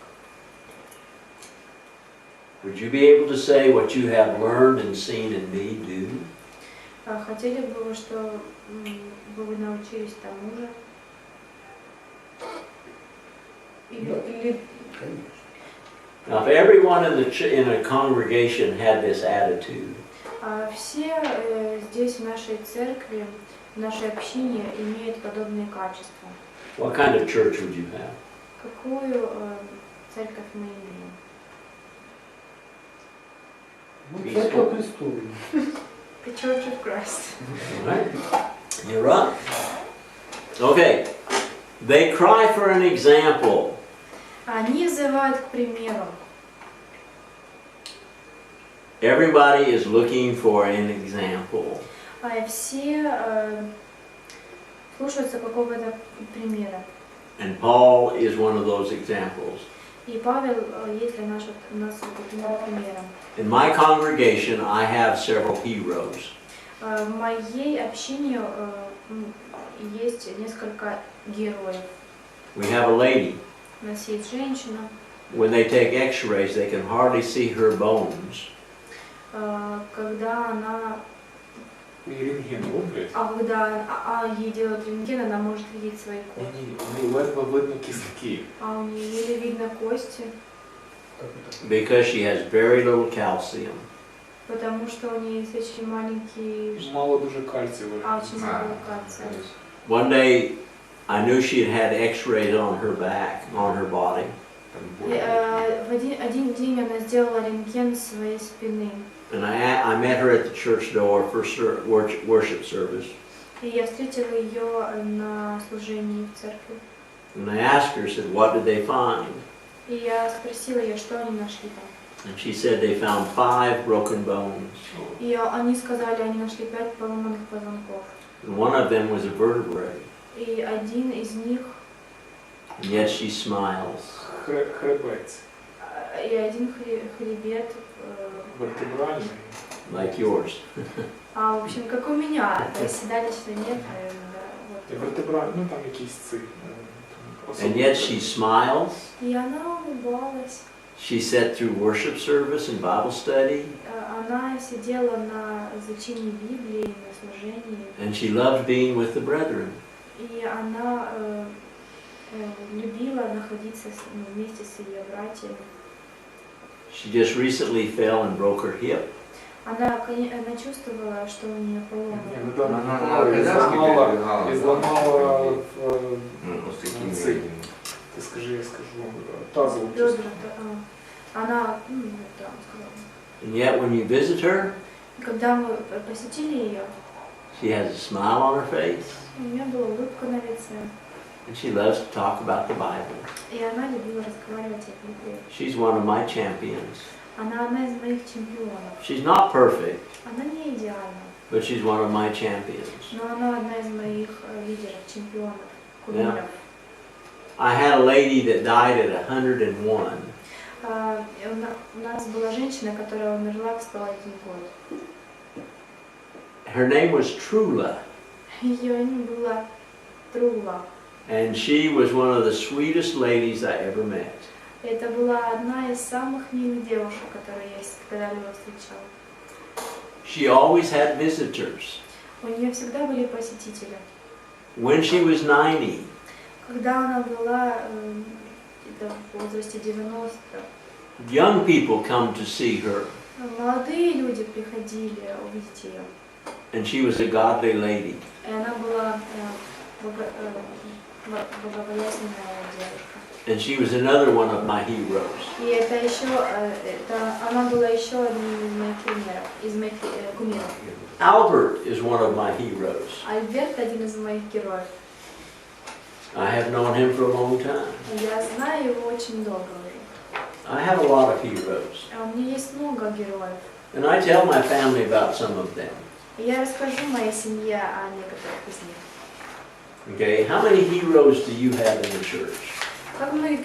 Would you be able to say what you have learned and seen in me do? Хотели бы вы, что бы вы научились тому же? Или Now, if everyone in a congregation had this attitude, все здесь в нашей церкви, в нашей общине имеют подобные качества. what kind of church would you have? Какую церковь мы имеем? Ну, церковь Христова. The Church of Christ. All right. You're right. Okay. They cry for an example. Они взывают к примеру. Everybody is looking for an example. Все слушаются какого-то примера. And Paul is one of those examples. И Павел есть для нас таким примером. In my congregation, I have several heroes. В моей общине есть несколько героев. We have a lady. У нас есть женщина. When they take x-rays, they can hardly see her bones. Когда она... И рентген роблять. Когда ей делают рентген, она может видеть свои кости. У неї ледве видно кістки. А у нее еле видно кости. Because she has very little calcium. Потому что у нее есть очень маленький... Мало дуже кальцію. Очень мало кальция. One day, I knew she had had x-rays on her back, on her body. В один день она сделала рентген своей спины. And I met her at the church door for worship service. И я встретила ее на служении в церкви. And I asked her, said, what did they find? И я спросила ее, что они нашли там. And she said they found 5 broken bones. И они сказали, они нашли 5 поломанных позвонков. And one of them was a vertebrae. И один из них... And yet she smiles. Хребець. И один хребет... Вертебральний. Like yours. В общем, как у меня. То есть седалищной нет. Вертебральний, ну там якісь ці. And yet she smiles. И она улыбалась. She sat through worship service and Bible study. Она сидела на изучении Библии, на служении. And she loved being with the brethren. И она любила находиться вместе с ее братьями. She just recently fell and broke her hip. Она чувствовала, что у нее поломано. І зламала цей. Ти скажи, я скажу. Тазову частину. Она, да, сказала. And yet when you visit her, Когда мы посетили ее, she has a smile on her face. у нее была улыбка на лице. And she loves to talk about the Bible. И она любила разговаривать о Библии. She's one of my champions. Она одна из моих чемпионов. She's not perfect, Она не идеальна, but she's one of my champions. но она одна из моих лидеров, чемпионов, кумиров. I had a lady that died at 101. У нас была женщина, которая умерла в 101 год. Her name was Trula. Ее имя было Трула. And she was one of the sweetest ladies I ever met. Это была одна из самых милых девушек, которые я когда-либо встречала. She always had visitors. У нее всегда были посетители. When she was 90, Когда она была в возрасте 90, young people come to see her. молодые люди приходили увидеть ее. And she was a godly lady. И она была богобоязненная девушка. And she was another one of my heroes. И она была еще одним из моих примеров, из моих кумиров. Albert is one of my heroes. Альберт один из моих героев. I have known him for a long time. Я знаю его очень долго уже. I have a lot of heroes. У меня есть много героев. And I tell my family about some of them. Я расскажу моей семье о некоторых из них. Okay, how many heroes do you have in the church? Как много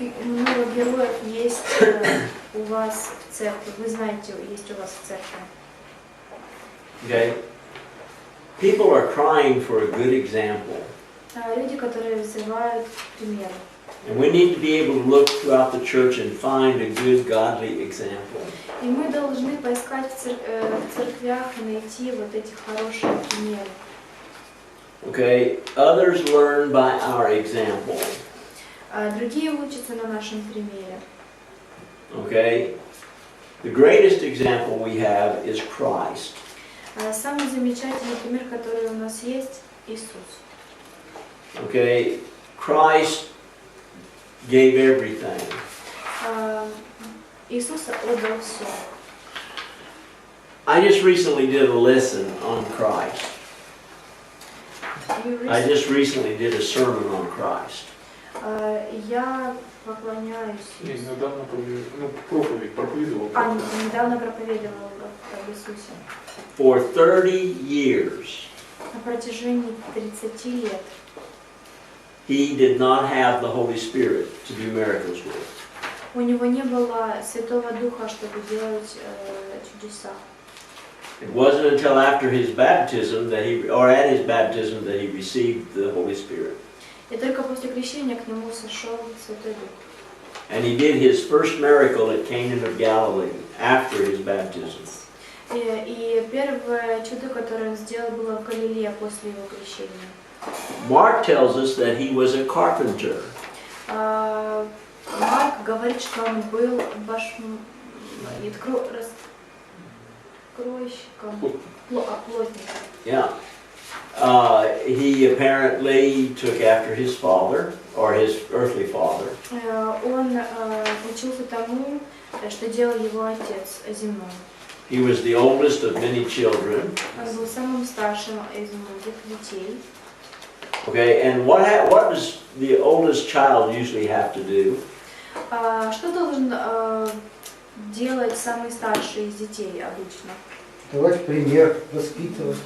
героев есть у вас в церкви? Вы знаете, есть у вас в церкви. Okay, people are crying for a good example. Люди, которые взывают к примеру. And we need to be able to look throughout the church and find a good, godly example. И мы должны поискать в церквях и найти вот эти хорошие примеры. Okay, others learn by our example. Другие учатся на нашем примере. Okay, the greatest example we have is Christ. Самый замечательный пример, который у нас есть, Иисус. Okay, Christ gave everything. Иисус отдал все. I just recently did a lesson on Christ. I just recently did a sermon on Christ. Я поклоняюсь. Недавно проповедовал. Недавно проповедовал об Иисусе. For 30 years, На протяжении 30 лет he did not have the Holy Spirit to do miracles with. у него не было Святого Духа, чтобы делать чудеса. It wasn't until after his baptism that at his baptism that he received the Holy Spirit. И только после крещения к нему сошел Святой Дух. And he did his first miracle at Cana of Galilee after his baptism. И первое чудо, которое он сделал, было в Галилее после его крещения. Mark tells us that he was a carpenter. Марк говорит, что он был плотником. Yeah. He apparently took after his father, or his earthly father. Он учился тому, что делал его отец земной. He was the oldest of many children. Он был самым старшим из многих детей. Okay, and what does the oldest child usually have to do? Что должен делать самый старший из детей обычно? Давать пример, воспитывать,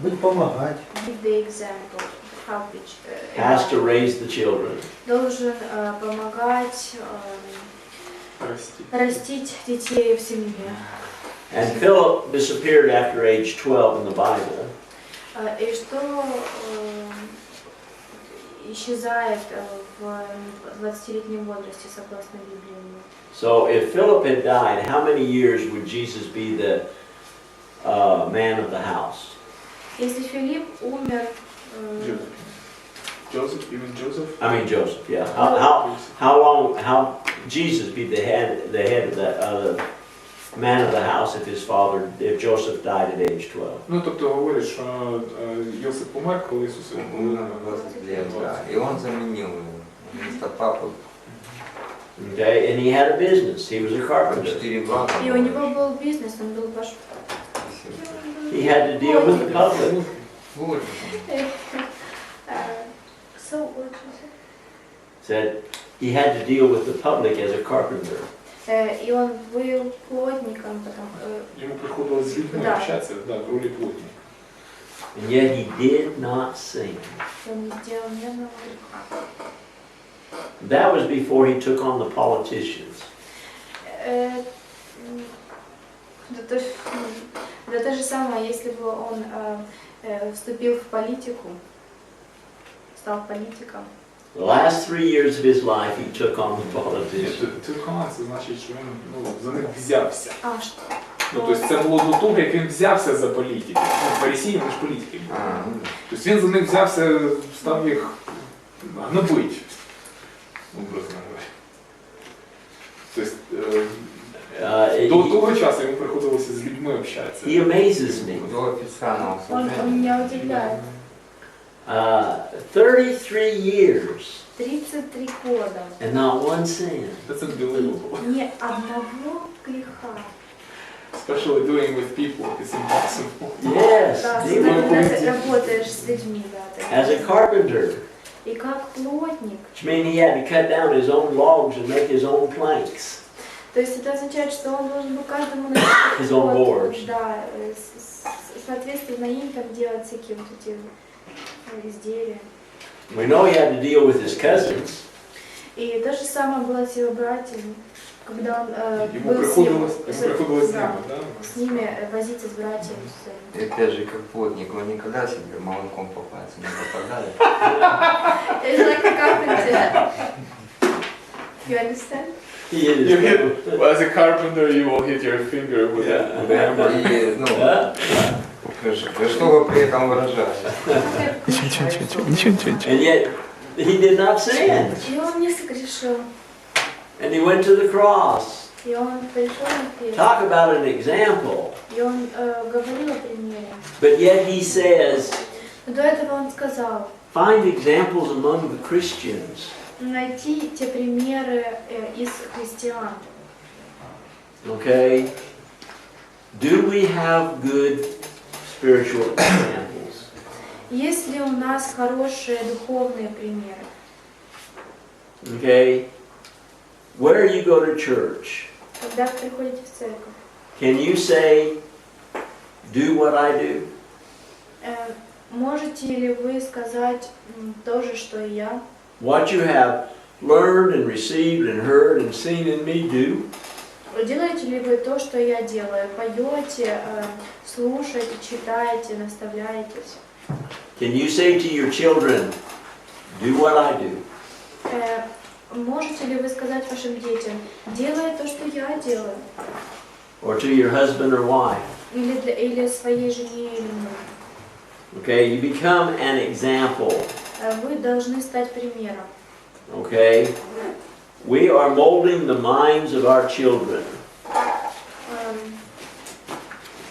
быть помогать. Give the example, help each. Has to raise the children. Должен помогать растить детей в семье. And Philip disappeared after age 12 in the Bible. И что исчезает в 20-летнем возрасте, согласно Библии. So if Philip had died, how many years would Jesus be the man of the house? Если Филипп умер, Joseph, even Joseph? I mean Joseph, yeah. How Jesus be the head of the man of the house if Joseph died at age 12? Ну, тобто говорять, що Йосип помер, коли Ісус Ему 20 лет, да. И он заменил его вместо папы. Okay, and he had a business. He was a carpenter. 4 брата. и у него был бизнес, он был He had to deal with the public. Вот. Said he had to deal with the public as a carpenter. И он был плотником, Ему приходилось з людьми Да. общатися, да, в ролі плотника. And yet he did not sin. он не сделал ни одного греха. That was before he took on the politicians. Да то же самое, если бы он вступил в политику, стал политиком. The last 3 years of his life he took on the politicians. Тюркан, це значить, що він за них взявся. Что? Ну, тобто це було до того, як він взявся за політики. Ну, фарисії, вони ж політики були. Тобто він за них взявся, став їх гнобити, образно говоря. Тобто до того часу йому приходилося з людьми общатися. He amazes me. До официального Он меня удивляет. 33 years 33 года. and not one sin. Це unbelievable. Ни одного греха. Especially doing with people, it's impossible. Yes, Да, he когда was ты работаешь с людьми, да. as a carpenter, И как плотник. which means he had to cut down his own logs and make his own planks. То есть это означает, что он должен был каждому His own boards. Да, соответственно им там делать всякие вот эти изделия. We know he had to deal with his cousins. И то же самое было с его братьями, когда он Ему был приходилось с з ними, да? с ними возиться с братьями. И опять же, как плотник, вы никогда себе молотком по пальцам не попадали? It's like a carpenter. You understand? He hit his You hit, well, as a carpenter, you will hit your finger with Yeah. the hammer. И, ну, Yeah. что вы при этом выражаете? And yet, he did not sin. И он не согрешил. And he went to the cross. И он пришел на крест. Talk about an example. И он говорил о примере. But yet he says, Но до этого он сказал, find examples among the Christians. найти те примеры из христиан. Okay? Do we have good spiritual examples? Есть ли у нас хорошие духовные примеры? Okay? Where you go to church, Когда вы приходите в церковь, can you say, do what I do? можете ли вы сказать то же, что и я? What you have learned and received and heard and seen in me, do? Делаете ли вы то, что я делаю? Поете, слушаете, читаете, наставляетесь? Can you say to your children, do what I do? Можете ли вы сказать вашим детям, делай то, что я делаю? Or to your husband or wife? Или своей жене или мужу? Okay, you become an example. Вы должны стать примером. Okay? We are molding the minds of our children.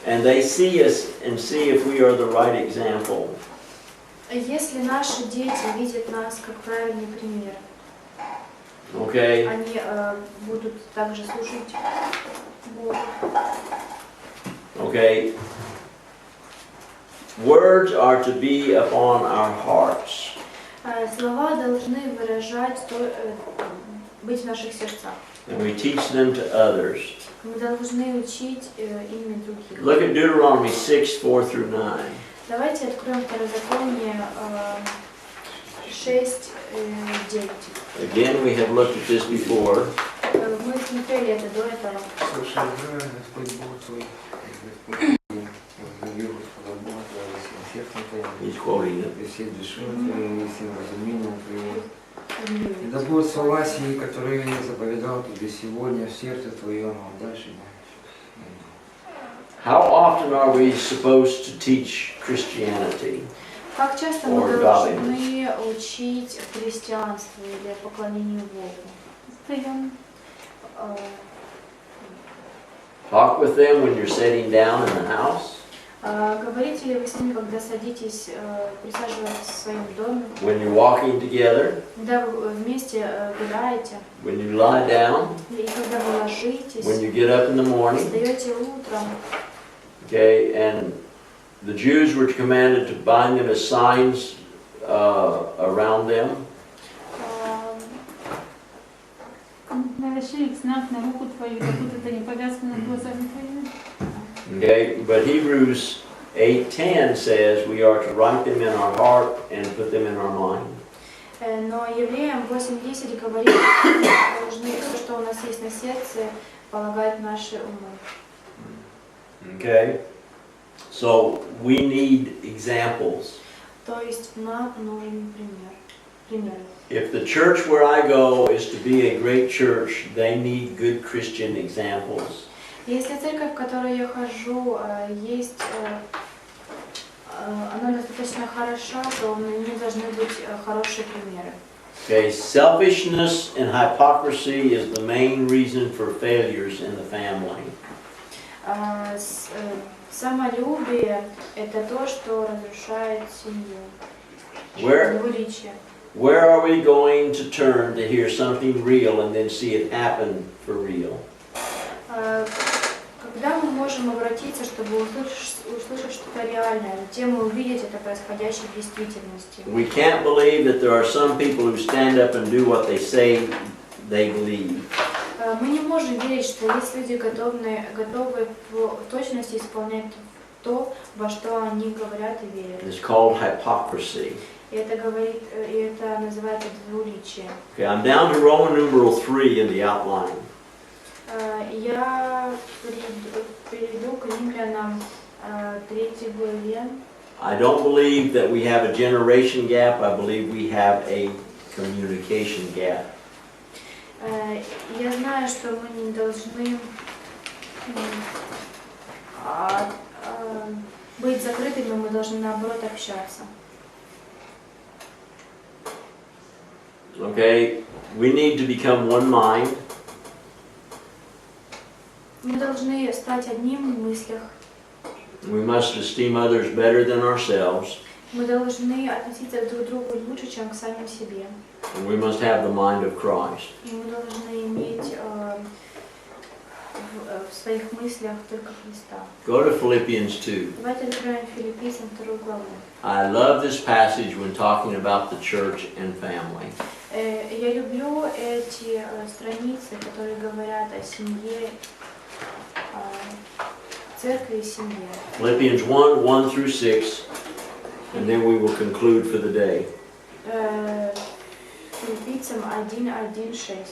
And they see us and see if we are the right example. Если наши дети видят нас как правильный пример, Okay? они будут также слушать Бога. Okay? Words are to be upon our hearts. Слова должны выражать быть в наших сердцах. And we teach them to others. Мы должны учить ими других. Look at Deuteronomy 6, 4 through 9. Давайте откроем Второзаконие 6, 9. Again, we have looked at this before. Мы смотрели это до этого. Слушай, да, Господь Бог твой, Господь возлюбил Господа Бога твоего всем сердцем твоим, He's quoting it. и всей душой твоей, и всем разумением твоим. И да будут слова сии, которые я заповедал тебе сегодня в сердце твоем, а дальше How often are we supposed to teach Christianity? Как часто мы должны учить христианству или поклонению Богу? Постоянно. Talk with them when you're sitting down in the house, Говорите ли вы с ними, когда садитесь, присаживаетесь в своем доме? when you're walking together, Когда вы вместе гуляете? when you lie down, И когда вы ложитесь? when you get up in the morning. Встаете утром? Okay, and the Jews were commanded to bind them as signs around them. Наложи их знак на руку твою, как будто это не повязка над глазами твоими. Okay, but Hebrews 8:10 says we are to write them in our heart and put them in our mind. Но Евреям 8:10 говорит, что мы должны все, что у нас есть на сердце, полагать в наши умы. Okay, so we need examples. То есть нам нужен пример. If the church where I go is to be a great church, they need good Christian examples. Если церковь, в которую я хожу, есть, она достаточно хороша, то на ней должны быть хорошие примеры. Okay, selfishness and hypocrisy is the main reason for failures in the family. Самолюбие – это то, что разрушает семью. Двуличие. Where are we going to turn to hear something real and then see it happen for real? Когда мы можем обратиться, чтобы услышать что-то реальное, затем увидеть это происходящее в действительности? We can't believe that there are some people who stand up and do what they say they believe. Мы не можем верить, что есть люди, готовы в точности исполнять то, во что они говорят и верят. It's called hypocrisy. И это называется двуличие. Okay, I'm down to Roman numeral 3 in the outline. Я перейду к Римлянам 3 главе. I don't believe that we have a generation gap. I believe we have a communication gap. Я знаю, что мы не должны быть закрытыми, мы должны наоборот общаться. Okay, we need to become one mind. Мы должны стать одним в мыслях. We must esteem others better than ourselves. Мы должны относиться друг к другу лучше, чем к самим себе. And we must have the mind of Christ. И мы должны иметь в своих мыслях только Христа. Go to Philippians 2. Давайте откроем Филиппийцам 2 главу. I love this passage when talking about the church and family. Я люблю эти страницы, которые говорят о семье, церкви и семье. Philippians 1, 1 through 6, and then we will conclude for the day. Филиппийцам 1:1-6.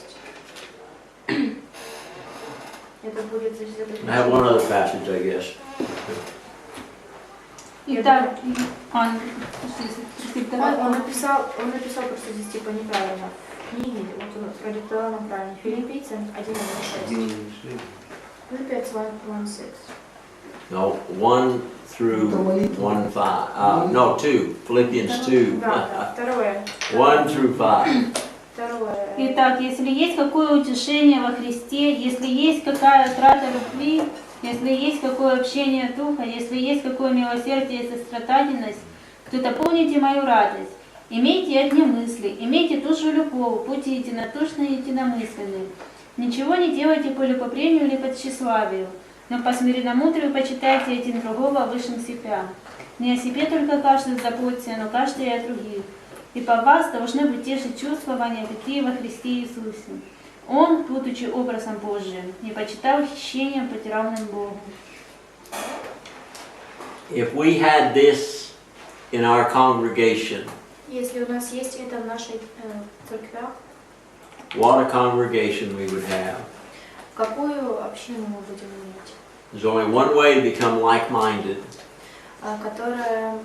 Это будет I have one other passage, I guess. Итак, он написал просто здесь типа неправильно в книге, вот он продиктовал нам правильно. Филиппийцам 1:1-6. Philippians 1:1-6. No, 1 through 1:5. No, 2. Philippians 2. Да, второе. 1 through 5. Второе. Итак, если есть какое утешение во Христе, если есть какая трата любви, если есть какое общение духа, если есть какое милосердие и сострадательность, то дополните мою радость. Имейте одни мысли, имейте ту же любовь, будьте единодушны и единомысленны. Ничего не делайте по любопрению или по тщеславию, но по смиренномудрию почитайте один другого высшим себя. Не о себе только каждый заботится, но каждый и о других. Ибо в вас должны быть те же чувствования, какие во Христе Иисусе. Он, будучи образом Божиим, не почитал хищением протиравным Богу. If we had this in our congregation, Если у нас есть это в нашей церквях, what a congregation we would have. какую общину мы будем иметь? There's only one way to become like-minded. Которая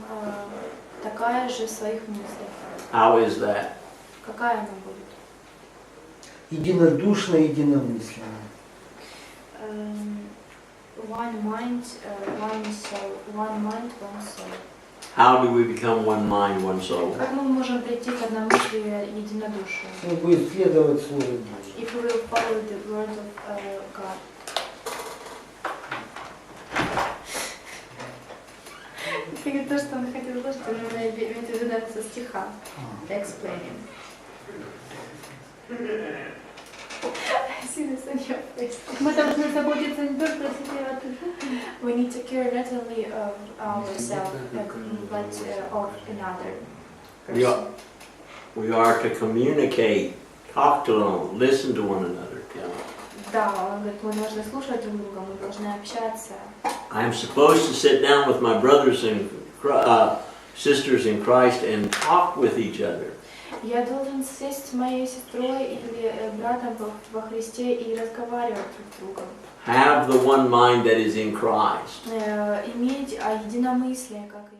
такая же в своих мыслях. How is that? Какая она будет? Единодушно, единомысленно. One mind, one soul. One mind, one soul. How do we become one mind, one soul? Как мы можем прийти к одномыслию и единодушию? Он будет следовать Слову Божьему. If we will follow the word of God. Это то, что он хотел сказать, что нужно иметь в виду со стиха. Explaining. I see this on your face. Мы должны заботиться не только о себе, а также. We need to care not only of ourselves, but of another person. We are to communicate, talk to them, listen to one another. Yeah. Да, он говорит, мы должны слушать друг друга, мы должны общаться. I'm supposed to sit down with my brothers and sisters in Christ and talk with each other. Я должен сесть с моей сестрой или братом во Христе и разговаривать друг с другом. Have the one mind that is in Christ. Иметь единомыслие, как и